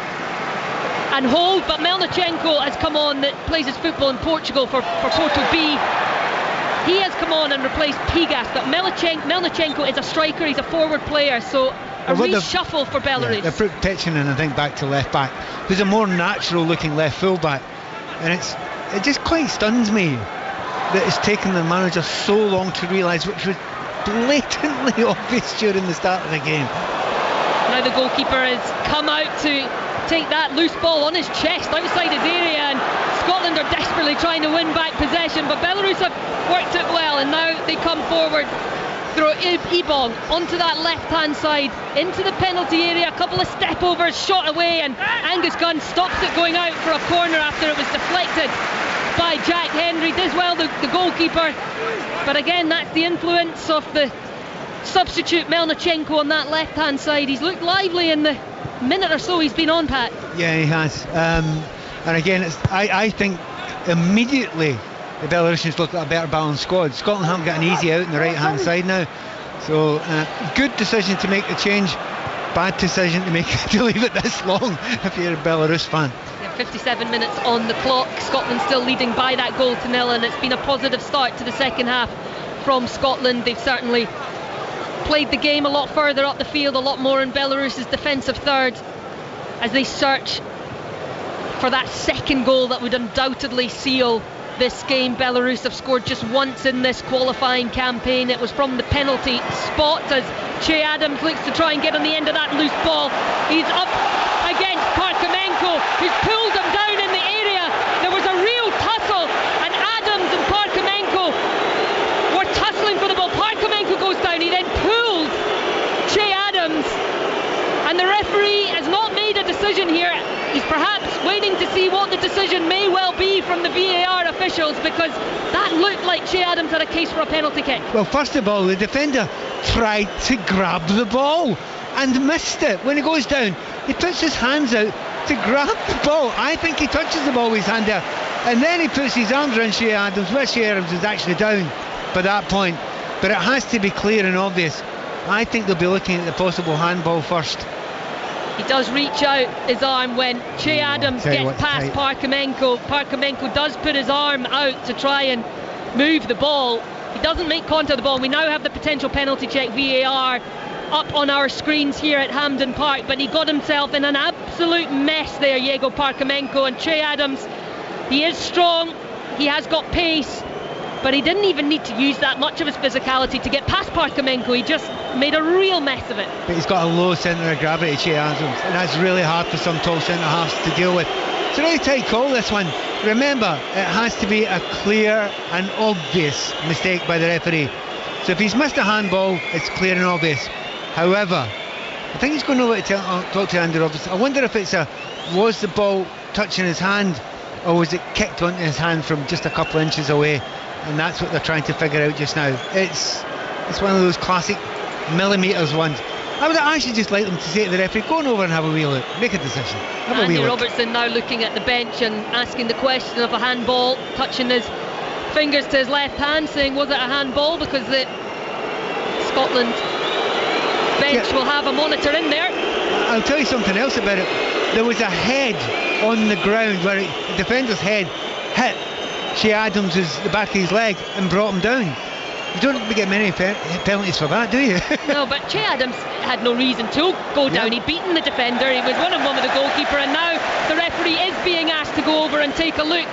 and hold, but Melnichenko has come on, that plays his football in Portugal for Porto B. He has come on and replaced Pigas, but Melnichenko is a striker, he's a forward player, so a reshuffle for Belarus. They've put Petchinen, I think, back to left back, who's a more natural looking left full back, and it just quite stuns me that it's taken the manager so long to realise, which was blatantly obvious during the start of the game. Now the goalkeeper has come out to take that loose ball on his chest outside his area, and Scotland are desperately trying to win back possession, but Belarus have worked it well, and now they come forward through Ibong onto that left hand side into the penalty area. A couple of step overs, shot away, and Angus Gunn stops it going out for a corner after it was deflected by Jack Henry. Does well, the goalkeeper, but again that's the influence of the substitute Melnichenko on that left hand side. He's looked lively in the minute or so he's been on, Pat. Yeah, he has, and again I think immediately the Belarusians look at a better balanced squad. Scotland haven't got an easy out on the right hand side now, so good decision to make the change, bad decision to leave it this long if you're a Belarus fan. 57 minutes on the clock, Scotland still leading by that goal to nil, and it's been a positive start to the second half from Scotland. They've certainly played the game a lot further up the field, a lot more in Belarus's defensive third as they search for that second goal that would undoubtedly seal this game. Belarus have scored just once in this qualifying campaign. It was from the penalty spot as Che Adams looks to try and get on the end of that loose ball. He's up against Parkamenko, who's pulled him down in the area. There was a real tussle, and Adams and Parkamenko were tussling for the ball. Parkamenko goes down, he then pulled Che Adams, and the referee has not made a decision here. He's perhaps waiting to see what the decision may well be from the VAR officials, because that looked like Che Adams had a case for a penalty kick. Well, first of all, the defender tried to grab the ball and missed it. When he goes down, he puts his hands out to grab the ball. I think he touches the ball with his hand there, and then he puts his arms around Che Adams, where Che Adams is actually down by that point. But it has to be clear and obvious. I think they'll be looking at the possible handball first. He does reach out his arm when Che Adams gets past Parkamenko. Parkamenko does put his arm out to try and move the ball. He doesn't make contact with the ball. We now have the potential penalty check VAR up on our screens here at Hampden Park, but he got himself in an absolute mess there, Diego Parkamenko. And Che Adams, he is strong, he has got pace, but he didn't even need to use that much of his physicality to get past Parkamenko. He just made a real mess of it. But he's got a low centre of gravity, Che Adams, and that's really hard for some tall centre halves to deal with. It's a really tight call, this one. Remember, it has to be a clear and obvious mistake by the referee. So if he's missed a handball, it's clear and obvious. However, I think he's going to know what to talk to Andy Robertson. I wonder if was the ball touching his hand, or was it kicked onto his hand from just a couple of inches away? And that's what they're trying to figure out just now. It's one of those classic millimetres ones. I would actually just like them to say to the referee, go on over and have a wee look, make a decision. Andy Robertson now looking at the bench and asking the question of a handball, touching his fingers to his left hand, saying was it a handball, because the Scotland bench will have a monitor in there. I'll tell you something else about it. There was a head on the ground where the defender's head hit Che Adams' the back of his leg and brought him down. You don't get many penalties for that, do you? No, but Che Adams had no reason to go down. He'd beaten the defender, he was 1-on-1 with the goalkeeper, and now the referee is being asked to go over and take a look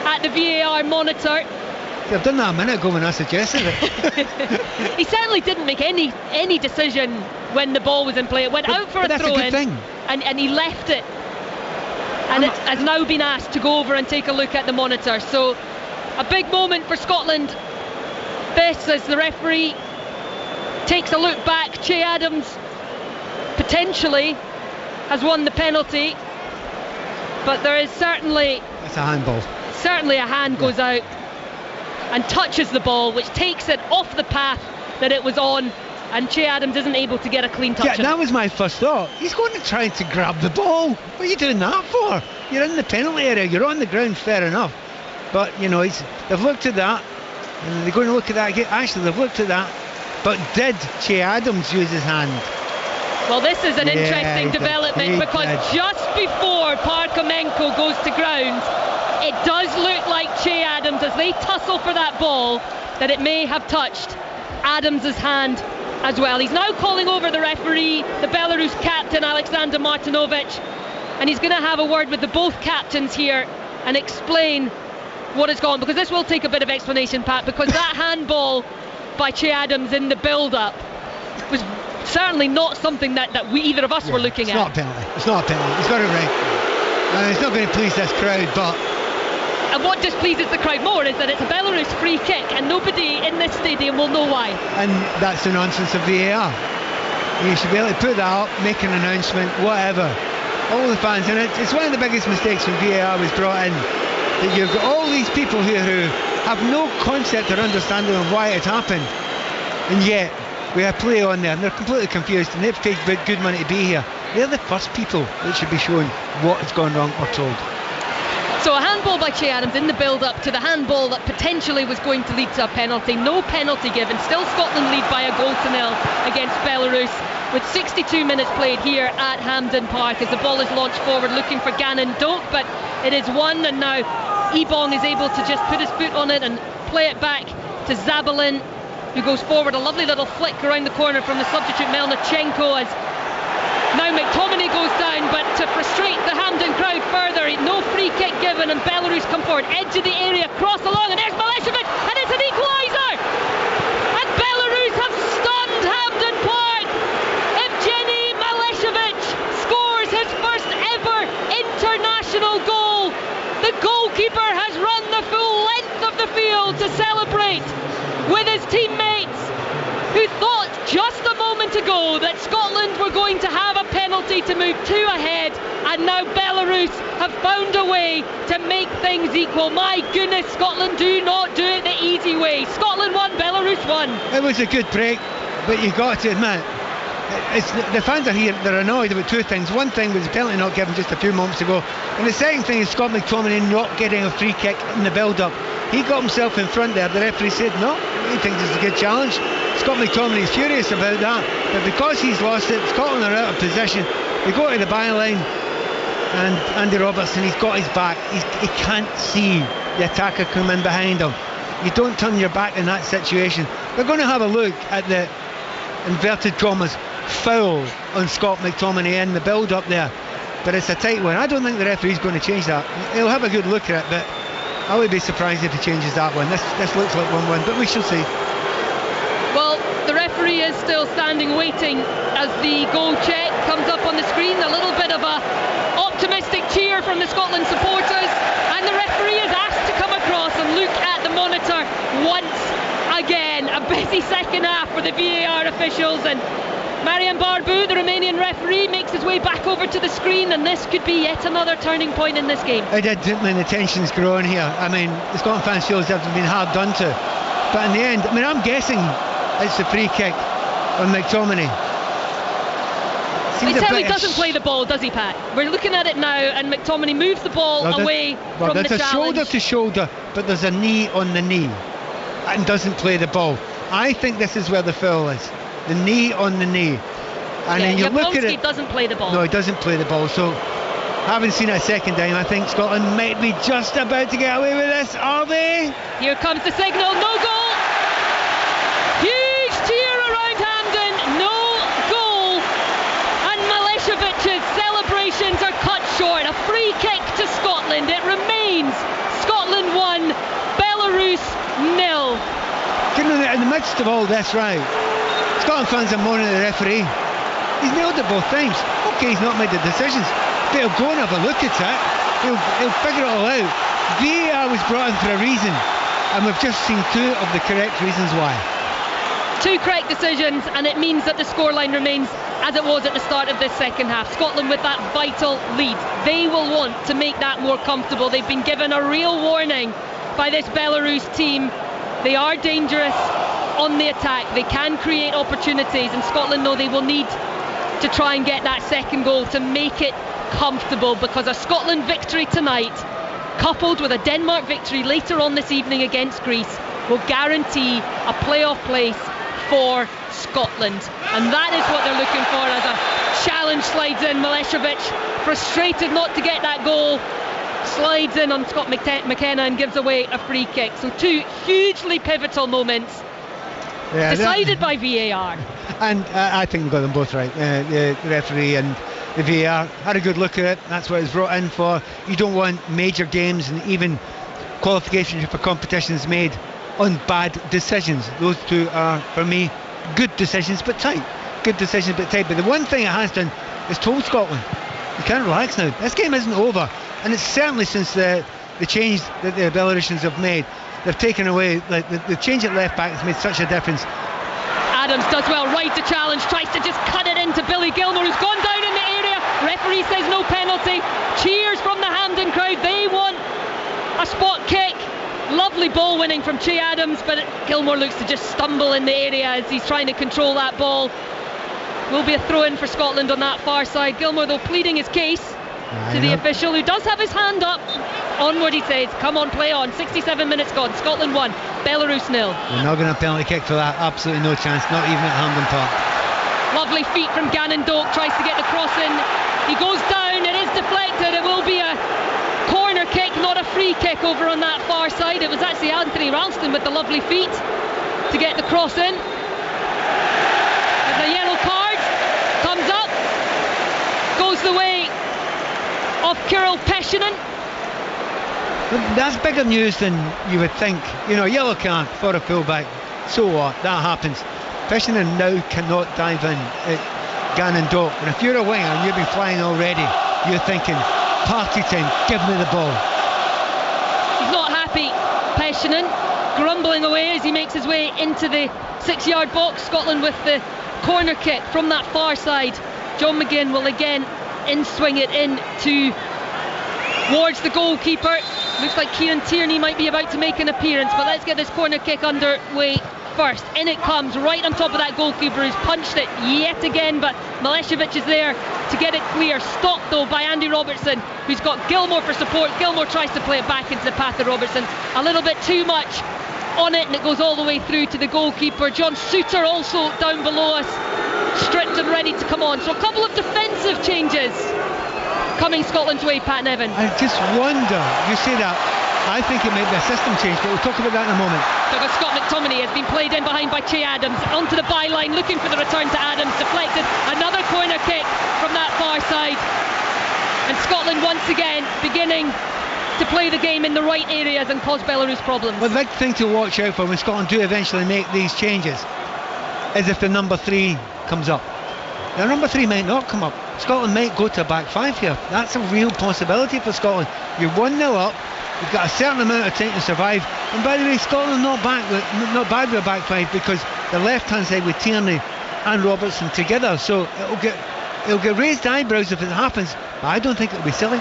at the VAR monitor. I've done that a minute ago when I suggested it. He certainly didn't make any decision when the ball was in play. It went out for a throw-in, and he left it and it has now been asked to go over and take a look at the monitor. So a big moment for Scotland. This, as the referee takes a look back, Che Adams potentially has won the penalty, but there is certainly... That's a handball. Certainly a hand goes out and touches the ball, which takes it off the path that it was on, and Che Adams isn't able to get a clean touch. Yeah, that was my first thought. He's going to try to grab the ball. What are you doing that for? You're in the penalty area, you're on the ground, fair enough. But, you know, they've looked at that, and they're going to look at that again. Actually, they've looked at that, but did Che Adams use his hand? Well, this is an interesting development, because just before Parkhamenko goes to ground, it does look like Che Adams, as they tussle for that ball, that it may have touched Adams's hand as well. He's now calling over the referee, the Belarus captain Alexander Martinovic, and he's going to have a word with the both captains here and explain what has gone, because this will take a bit of explanation, Pat, because that handball by Che Adams in the build-up was certainly not something that we, either of us, were looking at. It's not a penalty. It's not a penalty. He's got it right. It's not going to please this crowd, but... And what displeases the crowd more is that it's a Belarus free kick, and nobody in this stadium will know why. And that's the nonsense of VAR. You should be able to put that up, make an announcement, whatever. All the fans, and it's one of the biggest mistakes when VAR was brought in, that you've got all these people here who have no concept or understanding of why it happened, and yet we have play on there and they're completely confused, and they've paid good money to be here. They're the first people that should be shown what has gone wrong, we're told. So a handball by Che Adams in the build-up to the handball that potentially was going to lead to a penalty. No penalty given. Still Scotland lead by a goal to nil against Belarus, with 62 minutes played here at Hampden Park, as the ball is launched forward looking for Gannon Doak, but it is won, and now Ebong is able to just put his foot on it and play it back to Zabalin, who goes forward. A lovely little flick around the corner from the substitute Melnichenko, as now McTominay goes down, but to frustrate the Hampden crowd further, no free kick given, and Belarus come forward, edge of the area, cross along, and there's Malešević, and it's an equaliser! And Belarus have stunned Hampden Park! Evgeny Malešević scores his first ever international goal! The goalkeeper has run the full length of the field to celebrate with his teammates, who thought just a moment ago that Scotland were going to have a penalty to move two ahead, and now Belarus have found a way to make things equal. My goodness, Scotland do not do it the easy way. Scotland won, Belarus won. It was a good break, but you've got to admit, the fans are here, they're annoyed about two things. One thing was the penalty not given just a few moments ago, and the second thing is Scott McTominay not getting a free kick in the build-up. He got himself in front there. The referee said no, he thinks it's a good challenge. Scott McTominay is furious about that, but because he's lost it, Scotland are out of position. They go to the byline, and Andy Robertson, he's got his back. He can't see the attacker come in behind him. You don't turn your back in that situation. They're going to have a look at the inverted commas foul on Scott McTominay in the build-up there, but it's a tight one. I don't think the referee's going to change that. He'll have a good look at it, but I would be surprised if he changes that one. This looks like 1-1, but we shall see. Well, the referee is still standing waiting as the goal check comes up on the screen. A little bit of a optimistic cheer from the Scotland supporters, and the referee is asked to come across and look at the monitor once again. A busy second half for the VAR officials, and Marian Barbu, the Romanian referee, makes his way back over to the screen, and this could be yet another turning point in this game. It did, when the tension's growing here. I mean, the Scotland fans feel as if they've been hard done to, but in the end, I mean, I'm guessing it's a free kick on McTominay. He certainly doesn't play the ball, does he, Pat? We're looking at it now, and McTominay moves the ball away from the challenge. There's a shoulder to shoulder, but there's a knee on the knee, and doesn't play the ball. I think this is where the foul is. The knee on the knee, and then you look at it. Doesn't play the ball. No, he doesn't play the ball. So, having seen it a second time, I think Scotland might be just about to get away with this. Are they? Here comes the signal. No goal. Huge cheer around Hampden. No goal. And Malešević's celebrations are cut short. A free kick to Scotland. It remains Scotland 1, Belarus 0. In the midst of all this, right? Scotland fans are moaning at the referee. He's nailed it both times. Okay, he's not made the decisions, but he'll go and have a look at it. He'll figure it all out. VAR was brought in for a reason, and we've just seen 2 of the correct reasons why. 2 correct decisions, and it means that the scoreline remains as it was at the start of this second half. Scotland with that vital lead. They will want to make that more comfortable. They've been given a real warning by this Belarus team. They are dangerous on the attack. They can create opportunities, and Scotland know they will need to try and get that second goal to make it comfortable, because a Scotland victory tonight, coupled with a Denmark victory later on this evening against Greece, will guarantee a playoff place for Scotland. And that is what they're looking for as a challenge slides in. Milosevic, frustrated not to get that goal, slides in on Scott McKenna and gives away a free kick. So 2 hugely pivotal moments decided by VAR. And I think we got them both right. The referee and the VAR had a good look at it. That's what it's brought in for. You don't want major games and even qualifications for competitions made on bad decisions. Those 2 are, for me, good decisions but tight. Good decisions but tight. But the one thing it has done is told Scotland, you can't relax now. This game isn't over. And it's certainly since the change that the Belarusians have made. They've taken away, like the change at left back has made such a difference. Adams does well, right to challenge, tries to just cut it into Billy Gilmour, who's gone down in the area. Referee says no penalty. Cheers from the Hampden crowd. They want a spot kick. Lovely ball winning from Che Adams, but Gilmour looks to just stumble in the area as he's trying to control that ball. Will be a throw-in for Scotland on that far side. Gilmour, though, pleading his case to the official, who does have his hand up. Onward, he says. Come on, play on. 67 minutes gone. Scotland 1, Belarus 0. We're not going to penalty kick for that. Absolutely no chance. Not even at Hampden Park. Lovely feet from Gannon Doak. Tries to get the cross in. He goes down. It is deflected. It will be a corner kick, not a free kick over on that far side. It was actually Anthony Ralston with the lovely feet to get the cross in. And the yellow card comes up, goes the way of Kirill Peshinin. That's bigger news than you would think. You know, yellow card for a fullback. So what? That happens. Peshinin now cannot dive in at Gannon Doak. And if you're a winger and you've been flying already, you're thinking, party time, give me the ball. He's not happy, Peshinin, grumbling away as he makes his way into the 6-yard box. Scotland with the corner kick from that far side. John McGinn will again in-swing it in towards the goalkeeper. Looks like Kieran Tierney might be about to make an appearance, but let's get this corner kick underway first. In it comes, right on top of that goalkeeper, who's punched it yet again, but Milosevic is there to get it clear. Stopped though by Andy Robertson, who's got Gilmour for support. Gilmour tries to play it back into the path of Robertson. A little bit too much on it, and it goes all the way through to the goalkeeper. John Souter also down below us, stripped and ready to come on. So a couple of defensive changes coming Scotland's way, Pat Nevin. I just wonder, you say that, I think it might be a system change, but we'll talk about that in a moment. Because Scott McTominay has been played in behind by Che Adams, onto the byline, looking for the return to Adams, deflected, another corner kick from that far side, and Scotland once again beginning to play the game in the right areas and cause Belarus problems. Well, the big thing to watch out for when Scotland do eventually make these changes is if the number 3 comes up. The number 3 might not come up. Scotland might go to a back 5 here. That's a real possibility for Scotland. You're 1-0 up, you've got a certain amount of time to survive, and by the way, Scotland not bad with a back 5, because the left hand side with Tierney and Robertson together, so it'll get raised eyebrows if it happens, but I don't think it'll be silly.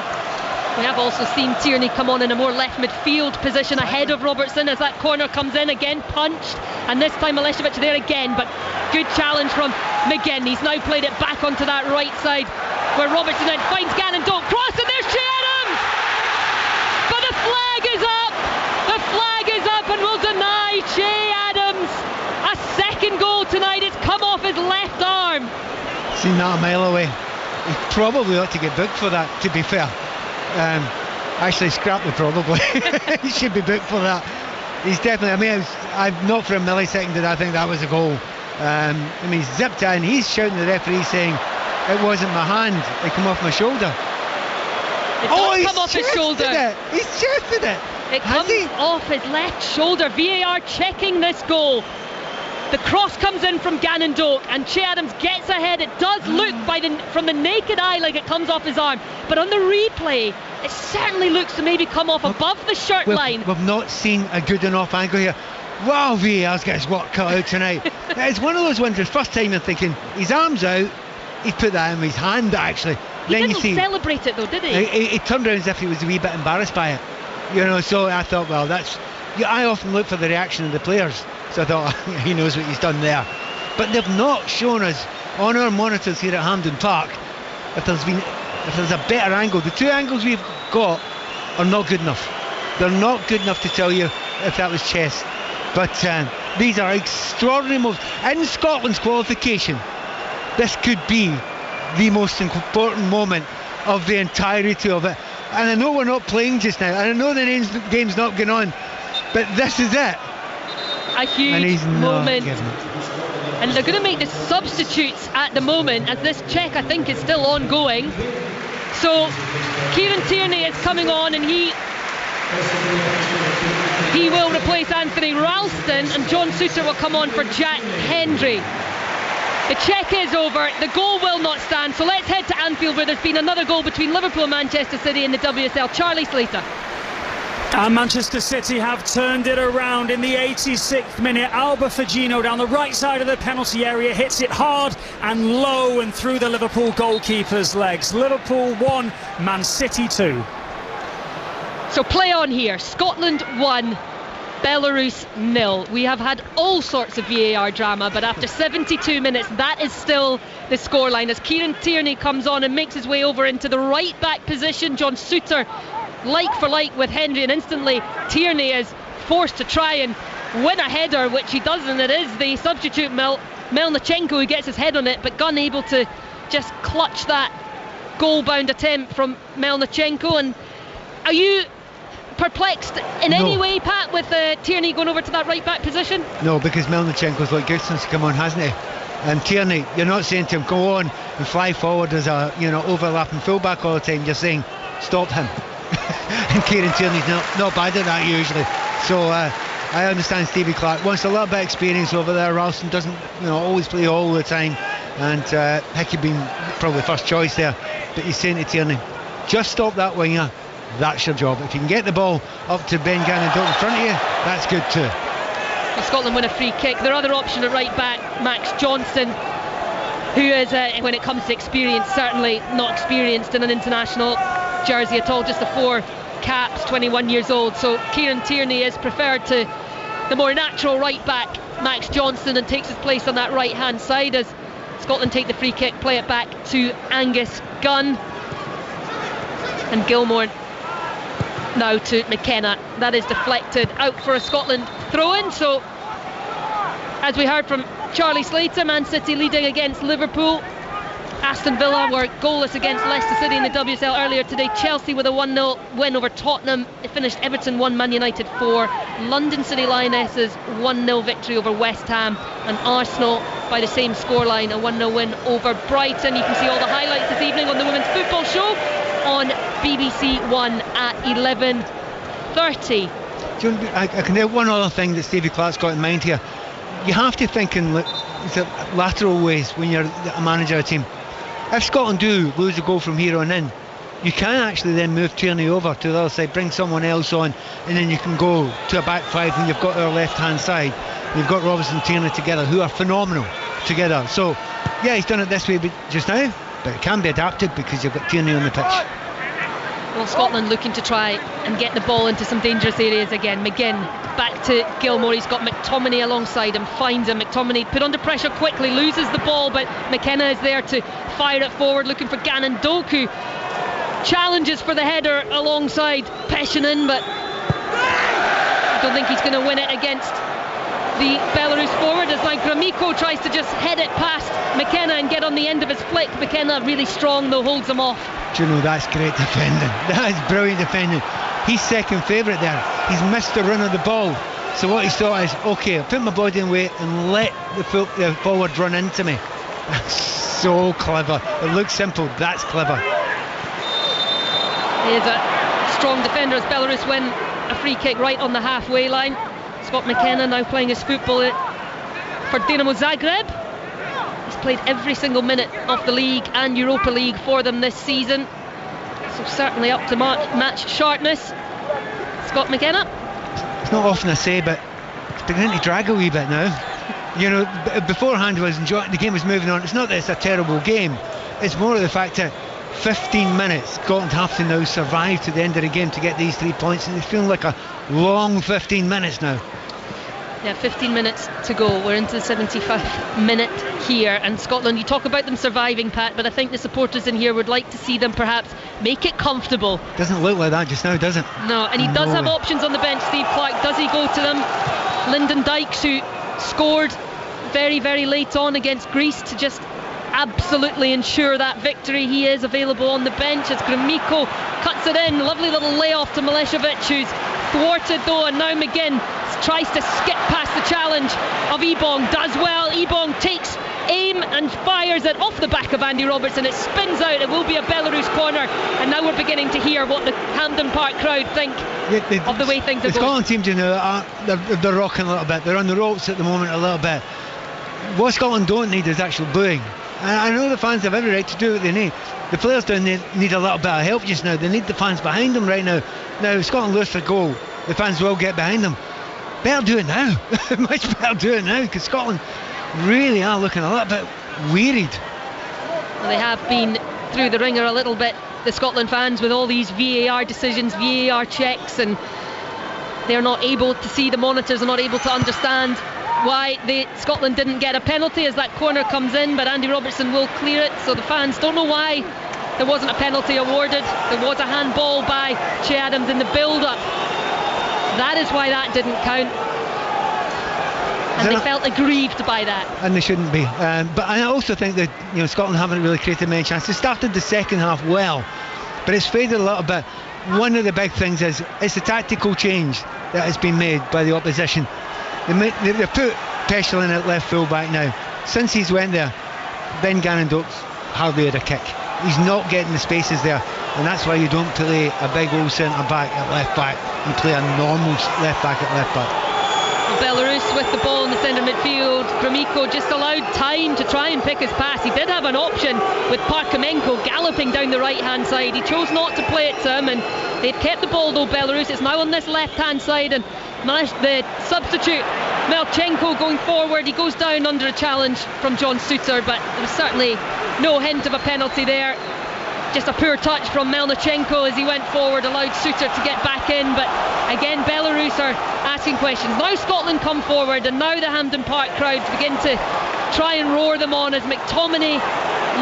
We have also seen Tierney come on in a more left midfield position ahead of Robertson as that corner comes in, again punched, and this time Milosevic there again, but good challenge from McGinn. He's now played it back onto that right side where Robertson then finds Gannon Doak, cross, and there's Che Adams, but the flag is up and will deny Che Adams a second goal tonight. It's come off his left arm. Seen that a mile away. He probably ought to get booked for that, to be fair. Actually, scrap the probably. He should be booked for that. He's definitely, I've not for a millisecond did I think that was a goal. He's zipped in, he's shouting at the referee saying it wasn't my hand, it came off my shoulder. It does come off his shoulder. He's chested it. It comes off his left shoulder. VAR checking this goal. The cross comes in from Gannon Doak, and Che Adams gets ahead. It does look from the naked eye like it comes off his arm, but on the replay it certainly looks to maybe come off above the shirt line. We've not seen a good enough angle here. Wow, VAR's got his work cut out tonight. It's one of those ones, the first time you're thinking, his arm's out, he's put that in his hand actually. He then didn't celebrate it though, did he? He turned around as if he was a wee bit embarrassed by it. You know, so I thought, well, I often look for the reaction of the players. So I thought, he knows what he's done there. But they've not shown us on our monitors here at Hampden Park if there's a better angle. The two angles we've got are not good enough. They're not good enough to tell you if that was chess. But these are extraordinary moves. In Scotland's qualification, this could be the most important moment of the entirety of it. And I know we're not playing just now, and I know the game's not going on, but this is it. A huge moment. And they're going to make the substitutes at the moment, as this check I think is still ongoing. So Kieran Tierney is coming on, and he will replace Anthony Ralston, and John Souttar will come on for Jack Hendry. The check is over, the goal will not stand, so let's head to Anfield, where there's been another goal between Liverpool and Manchester City in the WSL. Charlie Slater. And Manchester City have turned it around in the 86th minute. Alba Fagino down the right side of the penalty area hits it hard and low and through the Liverpool goalkeeper's legs. Liverpool 1, Man City 2. So play on here. Scotland 1, Belarus 0. We have had all sorts of VAR drama, but after 72 minutes, that is still the scoreline as Kieran Tierney comes on and makes his way over into the right back position. John Souttar, like for like with Hendry, and instantly Tierney is forced to try and win a header, which he does, and it is the substitute Melnichenko who gets his head on it, but Gunn able to just clutch that goal-bound attempt from Melnichenko. And are you perplexed in any way, Pat, with Tierney going over to that right back position? No, because Melnichenko's looked good since he come on, hasn't he? And Tierney, you're not saying to him go on and fly forward as a overlapping fullback all the time. You're saying stop him. And Kieran Tierney's not bad at that usually. So I understand Stevie Clarke wants a little bit of experience over there. Ralston doesn't always play all the time, and Hickey being probably first choice there, but he's saying to Tierney, just stop that winger. That's your job. If you can get the ball up to Ben Gannon Doak in front of you, that's good too. Well, Scotland win a free kick. Their other option at right back, Max Johnson, who is, when it comes to experience, certainly not experienced in an international jersey at all, just the 4 caps, 21 years old. So Kieran Tierney is preferred to the more natural right back, Max Johnson, and takes his place on that right hand side as Scotland take the free kick, play it back to Angus Gunn, and Gilmore now to McKenna. That is deflected out for a Scotland throw-in. So as we heard from Charlie Slater, Man City leading against Liverpool. Aston Villa were goalless against Leicester City in the WSL earlier today. Chelsea with a 1-0 win over Tottenham. It finished Everton 1, Man United 4. London City Lionesses 1-0 victory over West Ham, and Arsenal by the same scoreline, a 1-0 win over Brighton. You can see all the highlights this evening on the Women's Football Show on BBC One at 11:30. I can have one other thing that Stevie Clarke's got in mind here. You have to think in lateral ways when you're a manager of a team. If Scotland do lose a goal from here on in, you can actually then move Tierney over to the other side, bring someone else on, and then you can go to a back five when you've got our left hand side. You've got Robertson and Tierney together, who are phenomenal together. So yeah, he's done it this way just now, but it can be adapted because you've got Tierney on the pitch. Well, Scotland looking to try and get the ball into some dangerous areas again. McGinn back to Gilmore. He's got McTominay alongside him, finds him. McTominay put under pressure quickly, loses the ball, but McKenna is there to fire it forward, looking for Gannon Doak, who challenges for the header alongside Peshanen, but I don't think he's going to win it against the Belarus forward, as like Gromyko tries to just head it past McKenna and get on the end of his flick. McKenna really strong though, holds him off. Do you know, that's great defending. That is brilliant defending. He's second favourite there. He's missed the run of the ball, so what he's thought is, okay, I'll put my body in weight and let the forward run into me. That's so clever. It looks simple, that's clever. He is a strong defender as Belarus win a free kick right on the halfway line. Scott McKenna now playing his football for Dinamo Zagreb. He's played every single minute of the league and Europa League for them this season, so certainly up to match sharpness. Scott McKenna. It's not often I say, but it's beginning to drag a wee bit now. You know, beforehand I was enjoying, the game was moving on. It's not that it's a terrible game, it's more of the fact that 15 minutes Scotland have to now survive to the end of the game to get these 3 points, and it's feeling like a long 15 minutes now. Yeah, 15 minutes to go. We're into the 75th minute here, and Scotland, you talk about them surviving, Pat, but I think the supporters in here would like to see them perhaps make it comfortable. Doesn't look like that just now, does it? No, and he does have options on the bench, Steve Clarke. Does he go to them? Lyndon Dykes, who scored very, very late on against Greece to just absolutely ensure that victory. He is available on the bench as Gromyko cuts it in. Lovely little layoff to Milesevic, who's thwarted though, and now McGinn tries to skip past the challenge of Ebong. Does well. Ebong takes aim and fires it off the back of Andy Robertson. It spins out. It will be a Belarus corner, and now we're beginning to hear what the Hampden Park crowd think of the way things are going. The Scotland team, you know, they're rocking a little bit. They're on the ropes at the moment a little bit. What Scotland don't need is actual booing. And I know the fans have every right to do what they need. The players down there need a little bit of help just now. They need the fans behind them right now. Now, if Scotland lose the goal, the fans will get behind them. Better do it now. Much better do it now, because Scotland really are looking a little bit wearied. Well, they have been through the ringer a little bit, the Scotland fans, with all these VAR decisions, VAR checks, and they're not able to see the monitors, are not able to understand why Scotland didn't get a penalty as that corner comes in, but Andy Robertson will clear it, so the fans don't know why there wasn't a penalty awarded. There was a handball by Che Adams in the build-up. That is why that didn't count, and they felt aggrieved by that. And they shouldn't be. But I also think that, you know, Scotland haven't really created many chances. They started the second half well, but it's faded a little bit. One of the big things is it's a tactical change that has been made by the opposition. They put Peschel in at left full back now. Since he's went there, Ben Gannon-Dokes hardly had a kick. He's not getting the spaces there, and that's why you don't play a big old centre back at left back. You play a normal left back at left back. Belarus with the ball in the centre midfield. Gromyko just allowed time to try and pick his pass. He did have an option with Parkhomenko galloping down the right hand side. He chose not to play it to him, and they'd kept the ball though, Belarus. It's now on this left hand side, and the substitute Melchenko going forward. He goes down under a challenge from John Suter, but there was certainly no hint of a penalty there. Just a poor touch from Melchenko as he went forward, allowed Suter to get back in, but again Belarus are asking questions. Now Scotland come forward, and now the Hampden Park crowds begin to try and roar them on as McTominay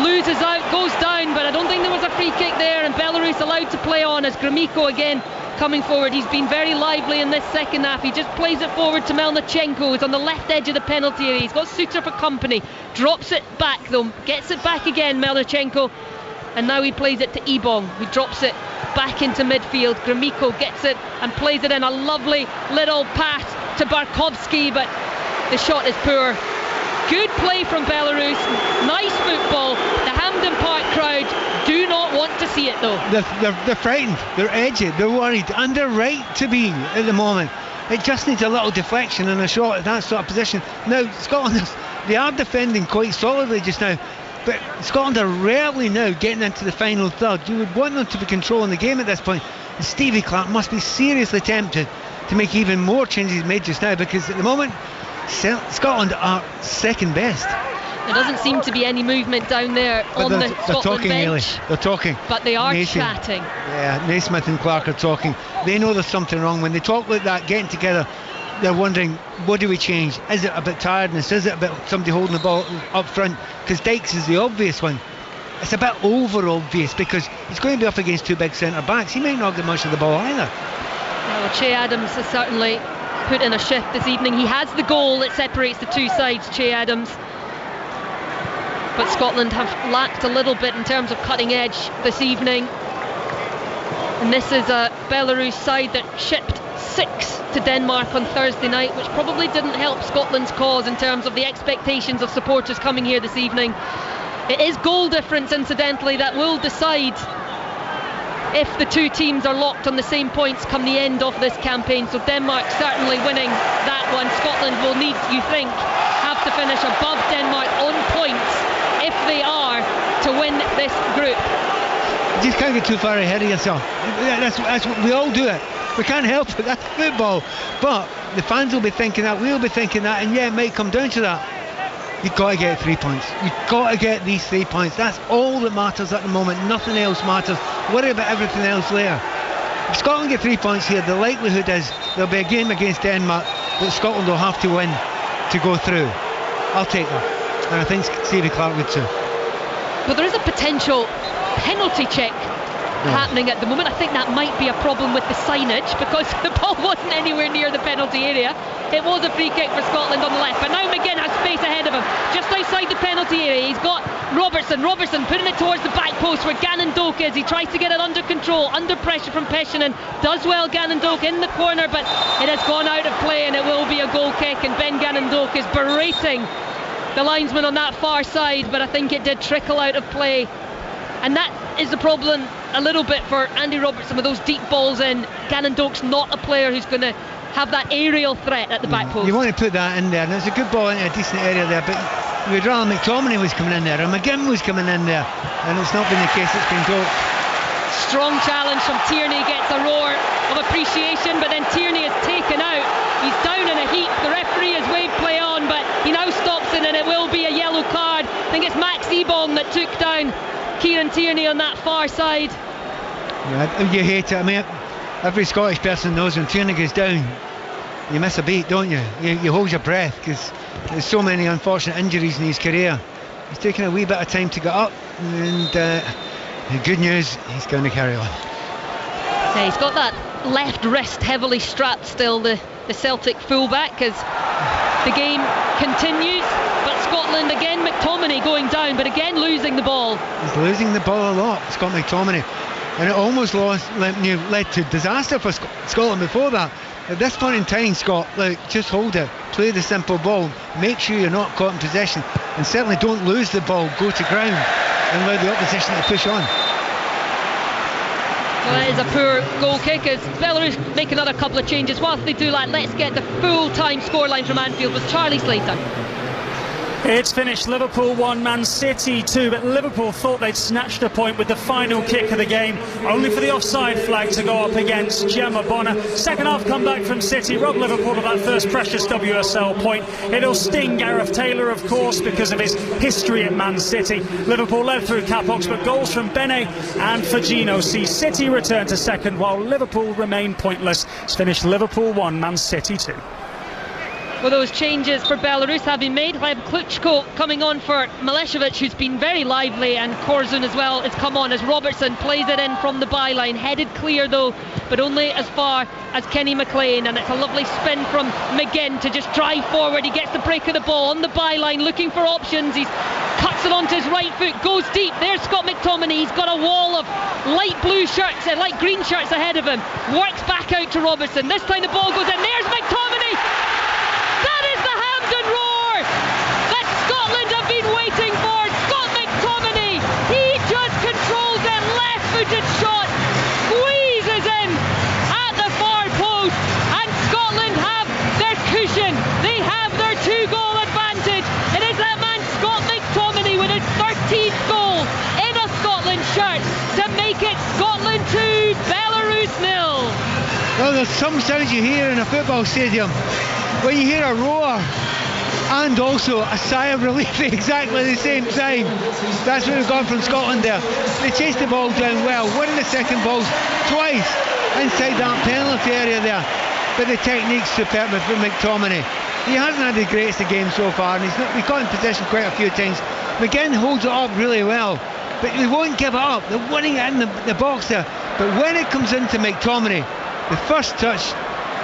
loses out, goes down, but I don't think there was a free kick there, and Belarus allowed to play on as Gromyko again coming forward. He's been very lively in this second half. He just plays it forward to Melchenko, who's on the left edge of the penalty area. He's got Suter for company, drops it back though, gets it back again, Melchenko, and now he plays it to Ebong, who drops it back into midfield. Gromyko gets it and plays it in. A lovely little pass to Barkowski, but the shot is poor. Good play from Belarus, nice football. The Hampden Park crowd do not want to see it though. They're frightened, they're edgy, they're worried, and they're right to be at the moment. It just needs a little deflection and a shot at that sort of position. Now Scotland, they are defending quite solidly just now, but Scotland are rarely now getting into the final third. You would want them to be controlling the game at this point, and Stevie Clarke must be seriously tempted to make even more changes made just now, because at the moment Scotland are second best. There doesn't seem to be any movement down there on the Scotland bench. They're talking. But they are chatting. Yeah, Naismith and Clarke are talking. They know there's something wrong. When they talk like that, getting together, they're wondering, what do we change? Is it a bit tiredness? Is it a bit somebody holding the ball up front? Because Dykes is the obvious one. It's a bit over obvious, because he's going to be up against two big centre backs. He might not get much of the ball either. Well, Che Adams has certainly put in a shift this evening. He has the goal that separates the two sides, Che Adams. But Scotland have lacked a little bit in terms of cutting edge this evening. And this is a Belarus side that shipped 6 to Denmark on Thursday night, which probably didn't help Scotland's cause in terms of the expectations of supporters coming here this evening. It is goal difference, incidentally, that will decide if the two teams are locked on the same points come the end of this campaign. So Denmark certainly winning that one. Scotland will need, you think, have to finish above Denmark on points if they are to win this group. You just can't get too far ahead of yourself. That's what we all do it. We can't help it. That's football. But the fans will be thinking that. We'll be thinking that. And yeah, it might come down to that. You've got to get 3 points. You've got to get these 3 points. That's all that matters at the moment. Nothing else matters. Worry about everything else later. If Scotland get 3 points here, the likelihood is there'll be a game against Denmark that Scotland will have to win to go through. I'll take that. And I think Stevie Clarke would too. Well, there is a potential penalty check happening at the moment. I think that might be a problem with the signage because the ball wasn't anywhere near the penalty area. It was a free kick for Scotland on the left, but now McGinn has space ahead of him just outside the penalty area. He's got Robertson putting it towards the back post where Gannon Doak is. He tries to get it under control, under pressure from Peshanen. Does well, Gannon Doak in the corner, but it has gone out of play and it will be a goal kick, and Ben Gannon Doak is berating the linesman on that far side, but I think it did trickle out of play. And that is the problem a little bit for Andy Robertson with those deep balls in. Gannon Doak's not a player who's going to have that aerial threat at the back post. You want to put that in there, and it's a good ball into a decent area there, but you would rather McTominay was coming in there, or McGinn was coming in there, and it's not been the case. It's been Doak. Strong challenge from Tierney, gets a roar of appreciation, but then Tierney is taken out. He's down in a heap. The referee has waved play on, but he now stops it, and it will be a yellow card. I think it's Max Ebong that took down Kieran Tierney on that far side. Yeah, you hate it. I mean, every Scottish person knows when Tierney goes down, you miss a beat, don't you? You hold your breath because there's so many unfortunate injuries in his career. He's taking a wee bit of time to get up, and the good news, he's going to carry on. Yeah, he's got that left wrist heavily strapped still, the Celtic fullback, as the game continues. But Scotland again, McTominay going down, but again losing the ball. He's losing the ball a lot, Scott McTominay, and it almost led to disaster for Scotland before that. At this point in time, Scott, just hold it, play the simple ball, make sure you're not caught in possession, and certainly don't lose the ball, go to ground and allow the opposition to push on. Well, that is a poor goal kick as Belarus make another couple of changes. Whilst they do that, let's get the full-time scoreline from Anfield with Charlie Slater. It's finished Liverpool 1, Man City 2, but Liverpool thought they'd snatched a point with the final kick of the game, only for the offside flag to go up against Gemma Bonner. Second half comeback from City robbed Liverpool of that first precious WSL point. It'll sting Gareth Taylor, of course, because of his history at Man City. Liverpool led through Capox, but goals from Bene and Fagino see City return to second, while Liverpool remain pointless. It's finished Liverpool 1, Man City 2. Well, those changes for Belarus have been made. Gleb Klitschko coming on for Malešević, who's been very lively, and Korzun as well has come on as Robertson plays it in from the byline. Headed clear though, but only as far as Kenny McLean, and it's a lovely spin from McGinn to just drive forward. He gets the break of the ball on the byline, looking for options. He cuts it onto his right foot, goes deep. There's Scott McTominay. He's got a wall of light blue shirts and light green shirts ahead of him. Works back out to Robertson. This time the ball goes in. There's McTominay. That is the Hampden roar that Scotland have been waiting for. Scott McTominay, he just controls it, left-footed shot, squeezes in at the far post, and Scotland have their cushion. They have their 2-goal advantage. It is that man Scott McTominay with his 13th goal in a Scotland shirt to make it Scotland 2, Belarus 0. Well, there's some sounds you hear in a football stadium when you hear a roar and also a sigh of relief at exactly the same time. That's what we've got from Scotland there. They chased the ball down well, winning the second balls twice inside that penalty area there, but the technique's superb from McTominay. He hasn't had the greatest of games so far, and he's got in possession quite a few times. McGinn holds it up really well, but they won't give it up. They're winning it in the box there, but when it comes into McTominay, the first touch,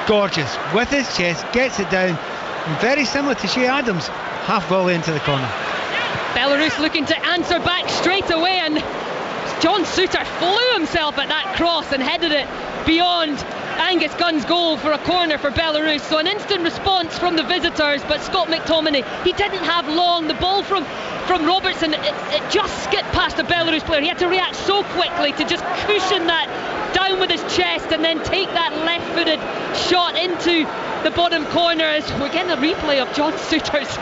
gorgeous, with his chest, gets it down, and very similar to Shea Adams, half volley into the corner. Belarus looking to answer back straight away, and John Souttar flew himself at that cross and headed it beyond Angus Gunn's goal for a corner for Belarus. So an instant response from the visitors, but Scott McTominay, he didn't have long. The ball from Robertson, it just skipped past a Belarus player. He had to react so quickly to just cushion that down with his chest and then take that left-footed shot into the bottom corner. As we're getting a replay of John Souttar's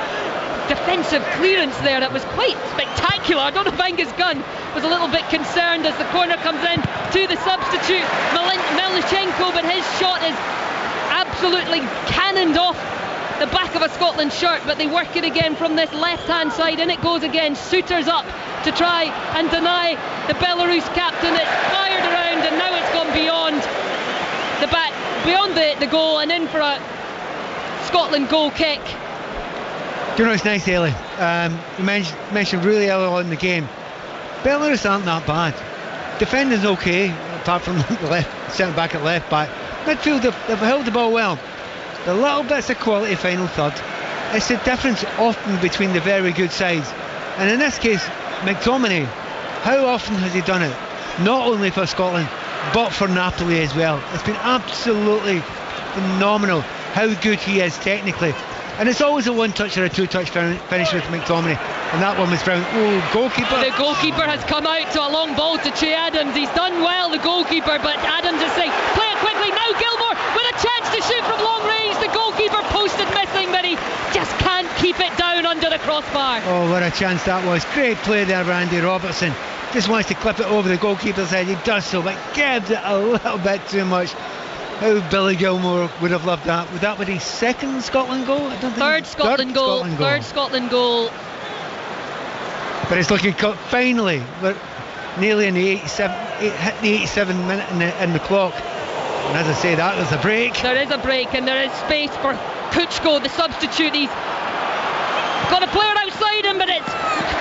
defensive clearance there that was quite spectacular. I don't know if Angus Gunn was a little bit concerned as the corner comes in to the substitute Melnichenko, but his shot is absolutely cannoned off the back of a Scotland shirt, but they work it again from this left-hand side, and it goes again. Souters up to try and deny the Belarus captain. It's fired around, and now it's gone beyond the back, beyond the goal, and in for a Scotland goal kick. Do you know, it's nice, Ellie. You mentioned really early on in the game, Belarus aren't that bad. Defending's okay, apart from the left centre back at left back. Midfield, they've held the ball well. The little bits of quality final third. It's the difference often between the very good sides. And in this case, McTominay, how often has he done it? Not only for Scotland, but for Napoli as well. It's been absolutely phenomenal how good he is technically. And it's always a one-touch or a two-touch finish with McTominay. And that one was Brown. Oh, goalkeeper. The goalkeeper has come out to a long ball to Che Adams. He's done well, the goalkeeper, but Adams is saying, play it quickly. Now Gilmour with a chance to shoot from long range. The goalkeeper posted missing, but he just can't keep it down under the crossbar. Oh, what a chance that was. Great play there by Andy Robertson. Just wants to clip it over the goalkeeper's head. He does so, but gives it a little bit too much. How Billy Gilmour would have loved that. Would that be his second Scotland goal? Third Scotland goal. Third Scotland goal. But it's looking finally, we're nearly in the 87 minute in the clock. And as I say that, there's a break. There is a break, and there is space for Kuchko, the substitute. He's got a player outside him, but it's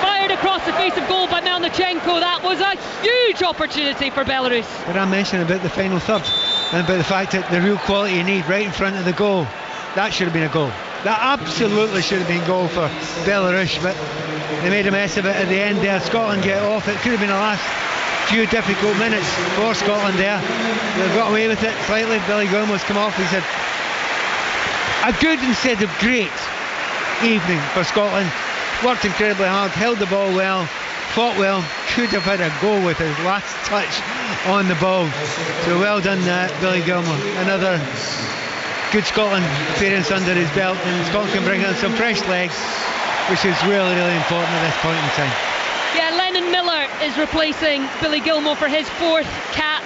fired across the face of goal by Melnichenko. That was a huge opportunity for Belarus. But I mentioned about the final third and about the fact that the real quality you need right in front of the goal, that should have been a goal. That absolutely should have been a goal for Belarus, but they made a mess of it at the end there. Scotland get off. It could have been the last few difficult minutes for Scotland there. They've got away with it slightly. Billy Gilmour's come off. He said a good instead of great evening for Scotland. Worked incredibly hard, held the ball well, fought well, could have had a goal with his last touch on the ball. So well done, Billy Gilmour. Another good Scotland appearance under his belt, and Scotland can bring in some fresh legs, which is really, really important at this point in time. Yeah, Lennon Miller is replacing Billy Gilmour for his fourth cap.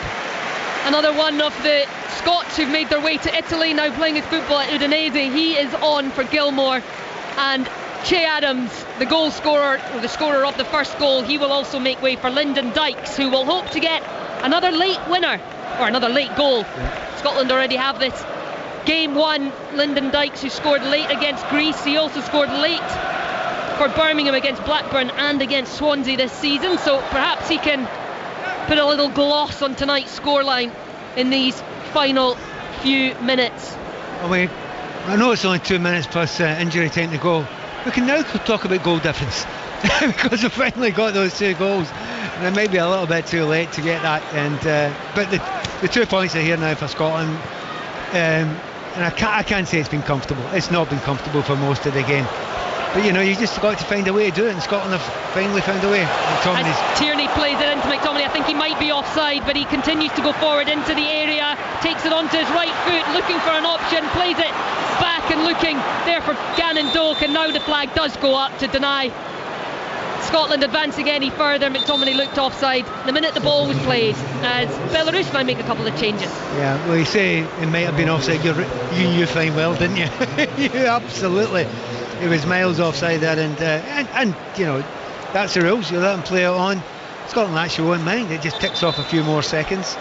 Another one of the Scots who've made their way to Italy, now playing his football at Udinese. He is on for Gilmour. And Che Adams, the goal scorer, or the scorer of the first goal, he will also make way for Lyndon Dykes, who will hope to get another late winner, or another late goal. Yeah. Scotland already have this. Game one, Lyndon Dykes, who scored late against Greece. He also scored late for Birmingham against Blackburn and against Swansea this season, so perhaps he can put a little gloss on tonight's scoreline in these final few minutes. I know it's only 2 minutes plus injury time to go. We can now talk about goal difference because we finally got those two goals, and it might be a little bit too late to get that. And but the 2 points are here now for Scotland, and I can't say it's been comfortable. It's not been comfortable for most of the game. But you just got to find a way to do it, and Scotland have finally found a way. As Tierney plays it into McTominay, I think he might be offside, but he continues to go forward into the area, takes it onto his right foot, looking for an option, plays it back and looking there for Gannon Doak, and now the flag does go up to deny Scotland advancing any further. McTominay looked offside the minute the ball was played, as Belarus now make a couple of changes. Yeah, well, you say it might have been offside. You knew fine well, didn't you? You absolutely. It was miles offside there, and that's the rules. You let them play it on. Scotland actually won't mind. It just ticks off a few more seconds.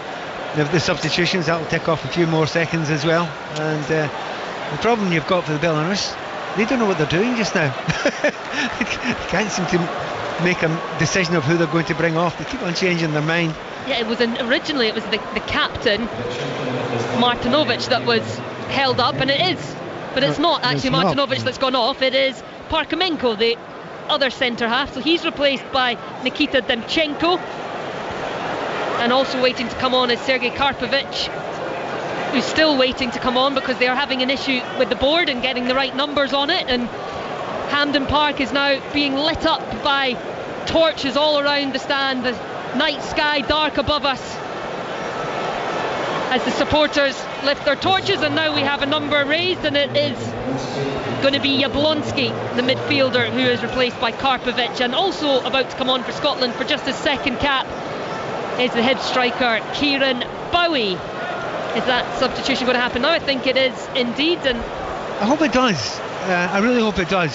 The substitutions, that'll tick off a few more seconds as well. And the problem you've got for the Belarus, they don't know what they're doing just now. They can't seem to make a decision of who they're going to bring off. They keep on changing their mind. Yeah, originally it was the captain Martinovic that was held up, and it is. But it's not actually Martinovic that's gone off. It is Parkhomenko, the other centre half. So he's replaced by Nikita Demchenko. And also waiting to come on is Sergei Karpovic, who's still waiting to come on because they are having an issue with the board and getting the right numbers on it. And Hampden Park is now being lit up by torches all around the stand. The night sky dark above us as the supporters lift their torches, and now we have a number raised, and it is going to be Jablonski, the midfielder, who is replaced by Karpovic, and also about to come on for Scotland for just his second cap is the Hibs striker Kieran Bowie. Is that substitution going to happen now? I think it is indeed, and I hope it does. I really hope it does.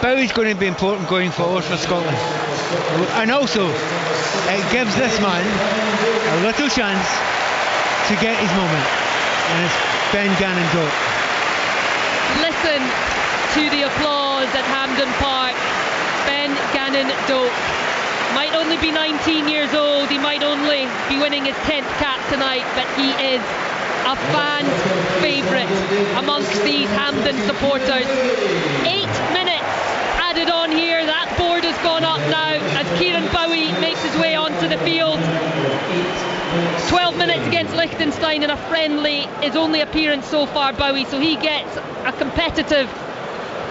Bowie's going to be important going forward for Scotland, and also it gives this man a little chance to get his moment, and it's Ben Gannon-Doak. Listen to the applause at Hampden Park. Ben Gannon-Doak might only be 19 years old, he might only be winning his 10th cap tonight, but he is a fan's favourite amongst these Hampden supporters. 8 minutes added on here, that board has gone up now as Kieran Bowie makes his way onto the field. 12 minutes against Liechtenstein in a friendly, his only appearance so far, Bowie, so he gets a competitive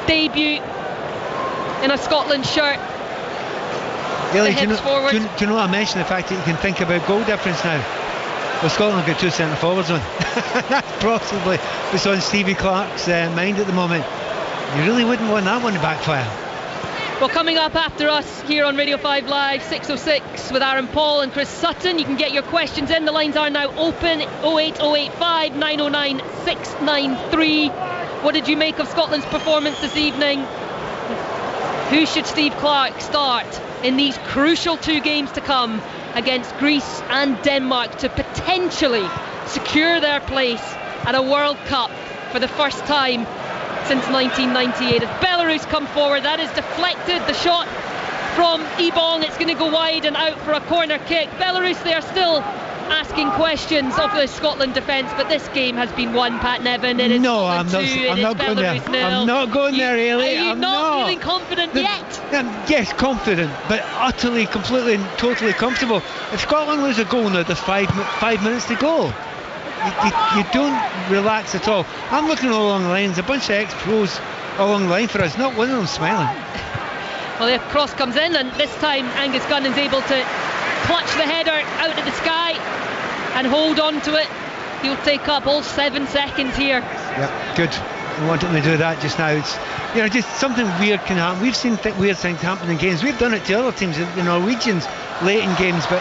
debut in a Scotland shirt. Really, do you know I mentioned the fact that you can think about goal difference now? Well, Scotland have got 2 centre forwards on. That's possibly what's on Stevie Clarke's mind at the moment. You really wouldn't want that one to backfire. Well, coming up after us here on Radio 5 Live, 6:06 with Aaron Paul and Chris Sutton. You can get your questions in. The lines are now open. 08085 909 693. What did you make of Scotland's performance this evening? Who should Steve Clarke start in these crucial 2 games to come against Greece and Denmark to potentially secure their place at a World Cup for the first time since 1998? As Belarus come forward, that is deflected. The shot from Ebong, it's going to go wide and out for a corner kick. Belarus, they are still asking questions of the Scotland defence, but this game has been won, Pat Nevin. It is Scotland 2, I'm not going there. I'm not going there, Ailey. Are you not feeling confident yet? Yes, confident, but utterly, completely and totally comfortable. If Scotland lose a goal now, there's 5 minutes to go. You don't relax at all. I'm looking all along the lines, a bunch of ex-pros along the line for us, not one of them smiling. Well, the cross comes in, and this time Angus Gunn is able to clutch the header out of the sky and hold on to it. He'll take up all 7 seconds here. Yeah, good. I want him to do that just now. It's, just something weird can happen. We've seen weird things happen in games. We've done it to other teams, the Norwegians, late in games, but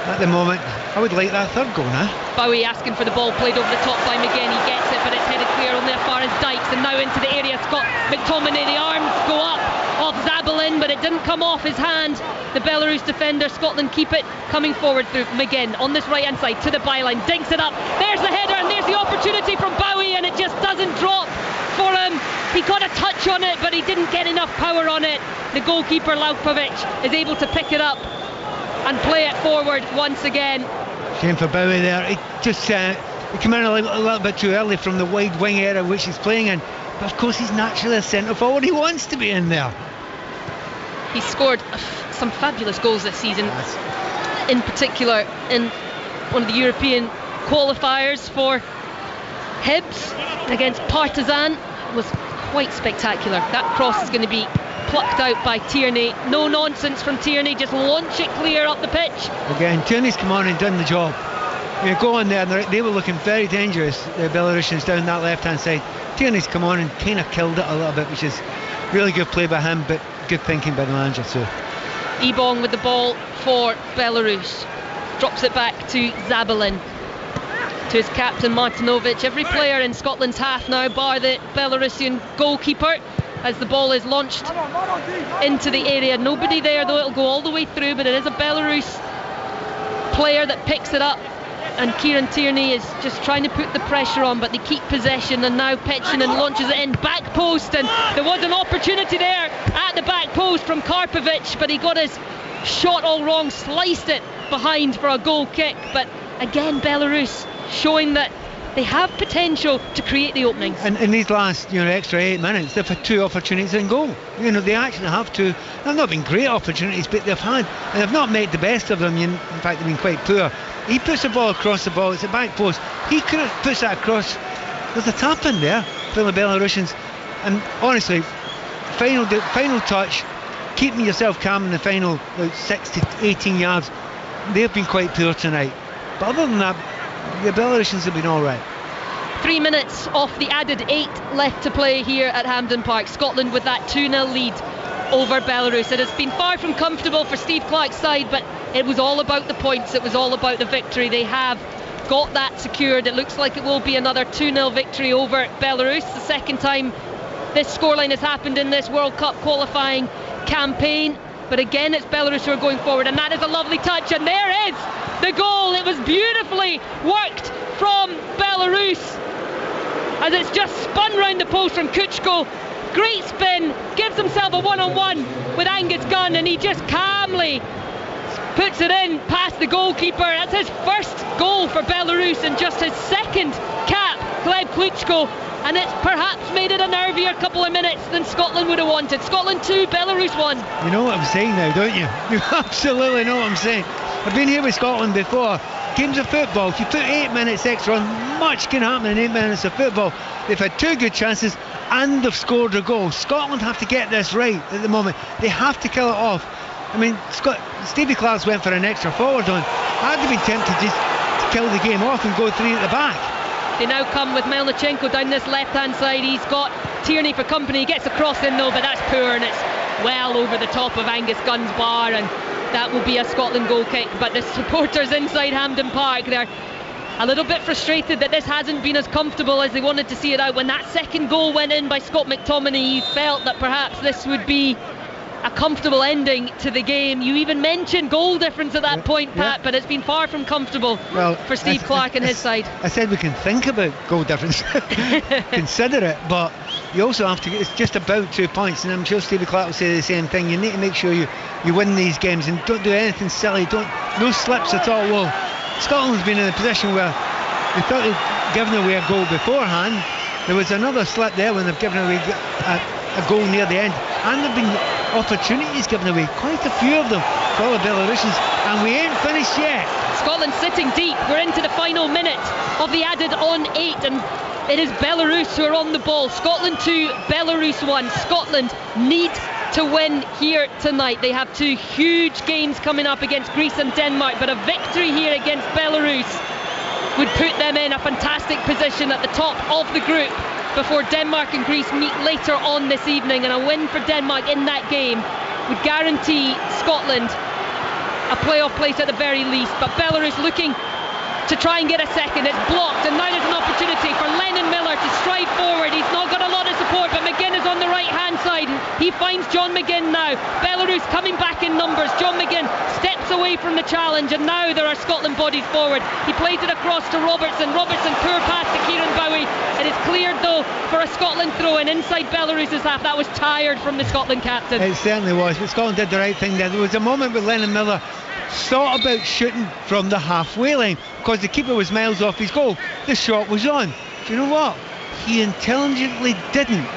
at the moment, I would like that third goal now. Bowie asking for the ball, played over the top by McGinn. He gets it, but it's headed clear only as far as Dykes, and now into the area. Scott McTominay, the arms go up off Zabalin, but it didn't come off his hand. The Belarus defender, Scotland keep it coming forward through McGinn on this right hand side to the byline, dinks it up. There's the header, and there's the opportunity from Bowie, and it just doesn't drop for him. He got a touch on it, but he didn't get enough power on it. The goalkeeper Laukovic is able to pick it up and play it forward once again. Shame for Bowie there. He just he came in a little bit too early from the wide wing area which he's playing in, but of course he's naturally a centre forward. He wants to be in there. He's scored some fabulous goals this season, in particular in one of the European qualifiers for Hibs against Partizan. It was quite spectacular. That cross is going to be plucked out by Tierney. No nonsense from Tierney, just launch it clear up the pitch. Again, Tierney's come on and done the job. You go on there, and they were looking very dangerous, the Belarusians down that left hand side. Tierney's come on and kind of killed it a little bit, which is really good play by him, but good thinking by the manager too. Ebong with the ball for Belarus, drops it back to Zabalin, to his captain Martinovic. Every player in Scotland's half now, bar the Belarusian goalkeeper, as the ball is launched into the area. Nobody there, though. It'll go all the way through, but it is a Belarus player that picks it up, and Kieran Tierney is just trying to put the pressure on, but they keep possession, and now Petchinen launches it in, back post, and there was an opportunity there at the back post from Karpovic, but he got his shot all wrong, sliced it behind for a goal kick. But again, Belarus showing that they have potential to create the openings. And in these last extra 8 minutes, they've had 2 opportunities in goal. They actually have 2. They've not been great opportunities, but they've had, and they've not made the best of them. In fact, they've been quite poor. He puts the ball across the ball, it's a back post. He puts that across. There's a tap in there for the Belarusians. And honestly, final touch, keeping yourself calm in the final 6 to 18 yards. They've been quite poor tonight. But other than that, the Belarusians have been all right. 3 minutes off the added 8 left to play here at Hampden Park. Scotland with that 2-0 lead over Belarus. It has been far from comfortable for Steve Clarke's side, but it was all about the points. It was all about the victory. They have got that secured. It looks like it will be another 2-0 victory over Belarus. The second time this scoreline has happened in this World Cup qualifying campaign. But again, it's Belarus who are going forward, and that is a lovely touch, and there is the goal. It was beautifully worked from Belarus as it's just spun round the post from Kuchko. Great spin, gives himself a one-on-one with Angus Gunn, and he just calmly puts it in past the goalkeeper. That's his first goal for Belarus and just his second cap, Gleb Kuchko, and it's perhaps made it a nervier couple of minutes than Scotland would have wanted. Scotland 2, Belarus 1. You know what I'm saying now, don't you? You absolutely know what I'm saying. I've been here with Scotland before. Games of football, if you put 8 minutes extra on, much can happen in 8 minutes of football. They've had 2 good chances and they've scored a goal. Scotland have to get this right at the moment. They have to kill it off. I mean, Stevie Clarke went for an extra forward on. I'd have been tempted just to kill the game off and go 3 at the back. They now come with Melnichenko down this left-hand side. He's got Tierney for company. He gets a cross in though, but that's poor, and it's well over the top of Angus Gunn's bar, and that will be a Scotland goal kick. But the supporters inside Hampden Park, they're a little bit frustrated that this hasn't been as comfortable as they wanted to see it out. When that second goal went in by Scott McTominay, he felt that perhaps this would be a comfortable ending to the game. You even mentioned goal difference at that point, Pat, but it's been far from comfortable for Steve Clarke and his side. I said we can think about goal difference, consider it, but you also have to, it's just about 2 points, and I'm sure Stevie Clarke will say the same thing. You need to make sure you win these games and don't do anything silly, no slips at all. Well, Scotland's been in a position where they thought they'd given away a goal beforehand. There was another slip there when they've given away a goal near the end, and there have been opportunities given away, quite a few of them for all the Belarusians, and we ain't finished yet. Scotland sitting deep. We're into the final minute of the added on 8, and it is Belarus who are on the ball. Scotland 2, Belarus 1. Scotland need to win here tonight. They have 2 huge games coming up against Greece and Denmark, but a victory here against Belarus would put them in a fantastic position at the top of the group before Denmark and Greece meet later on this evening, and a win for Denmark in that game would guarantee Scotland a playoff place at the very least. But Belarus looking to try and get a second. It's blocked, and now there's an opportunity for Lennon Miller to stride forward. He's not got a lot of support, but McGinn is on the right hand side. He finds John McGinn now. Belarus coming back in numbers. John McGinn steps away from the challenge, and now there are Scotland bodies forward. He plays it across to Robertson. Poor pass to Kieran Bowie. It is cleared though for a Scotland throw in inside Belarus's half. That was tired from the Scotland captain. It certainly was, but Scotland did the right thing there. There was a moment with Lennon Miller thought about shooting from the halfway line because the keeper was miles off his goal. The shot was on. Do you know what? He intelligently didn't,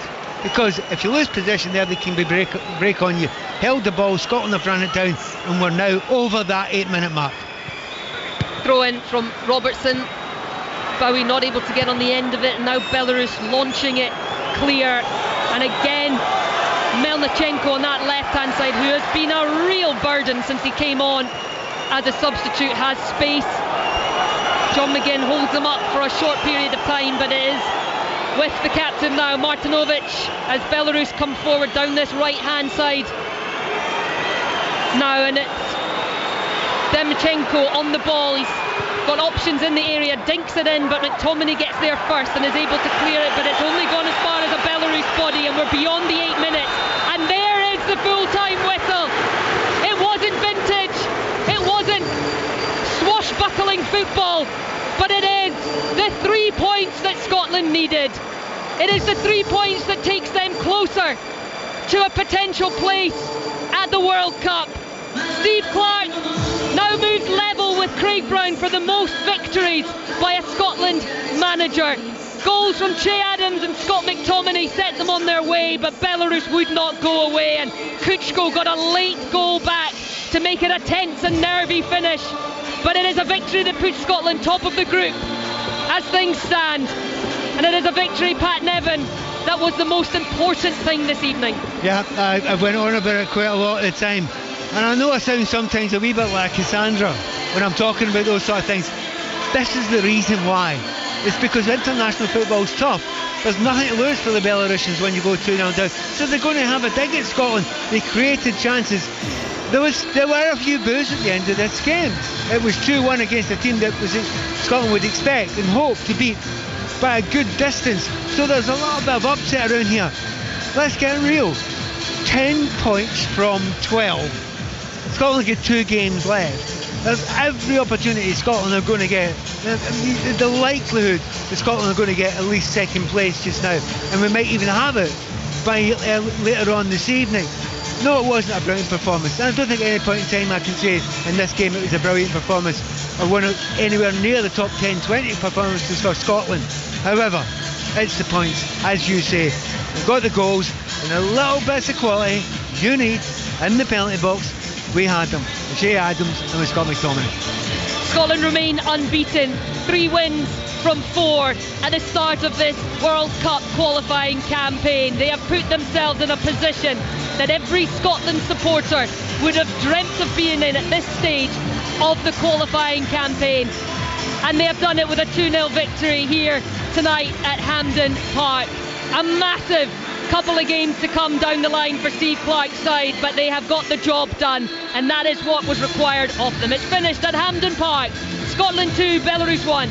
because if you lose possession there, they can be break on you. Held the ball, Scotland have run it down, and we're now over that 8-minute mark. Throw in from Robertson. Bowie not able to get on the end of it, and now Belarus launching it clear, and again Melnichenko on that left hand side, who has been a real burden since he came on as a substitute, has space. John McGinn holds him up for a short period of time, but it is with the captain now, Martinovic, as Belarus come forward down this right hand side now, and it's Demchenko on the ball. He's got options in the area, dinks it in, but McTominay gets there first and is able to clear it, but it's only gone as far as a Belarus body, and we're beyond the 8 minutes, and there is the full-time whistle. It wasn't vintage, it wasn't swashbuckling football, but it is the 3 points that Scotland needed. It is the 3 points that takes them closer to a potential place at the World Cup. Steve Clarke now moves level with Craig Brown for the most victories by a Scotland manager. Goals from Che Adams and Scott McTominay set them on their way, but Belarus would not go away, and Kuchko got a late goal back to make it a tense and nervy finish. But it is a victory that puts Scotland top of the group as things stand, and it is a victory, Pat Nevin, that was the most important thing this evening. Yeah, I went on about it quite a lot of the time, and I know I sound sometimes a wee bit like Cassandra when I'm talking about those sort of things. This is the reason why. It's because international football's tough. There's nothing to lose for the Belarusians when you go 2-0 down. So they're going to have a dig at Scotland. They created chances. There were a few boos at the end of this game. It was 2-1 against a team that Scotland would expect and hope to beat by a good distance. So there's a lot of upset around here. Let's get real. 10 points from 12. Scotland get 2 games left. There's every opportunity Scotland are going to get. The likelihood that Scotland are going to get at least second place just now, and we might even have it by later on this evening. No, it wasn't a brilliant performance. And I don't think at any point in time I can say in this game it was a brilliant performance or one of anywhere near the top 10-20 performances for Scotland. However, it's the points, as you say. We've got the goals and a little bits of quality you need in the penalty box. We had them. Shea Adams and with Scott McTominay. Scotland remain unbeaten. 3 wins from 4 at the start of this World Cup qualifying campaign. They have put themselves in a position that every Scotland supporter would have dreamt of being in at this stage of the qualifying campaign. And they have done it with a 2-0 victory here tonight at Hampden Park. A massive couple of games to come down the line for Steve Clarke's side, but they have got the job done, and that is what was required of them. It's finished at Hampden Park. Scotland 2, Belarus 1.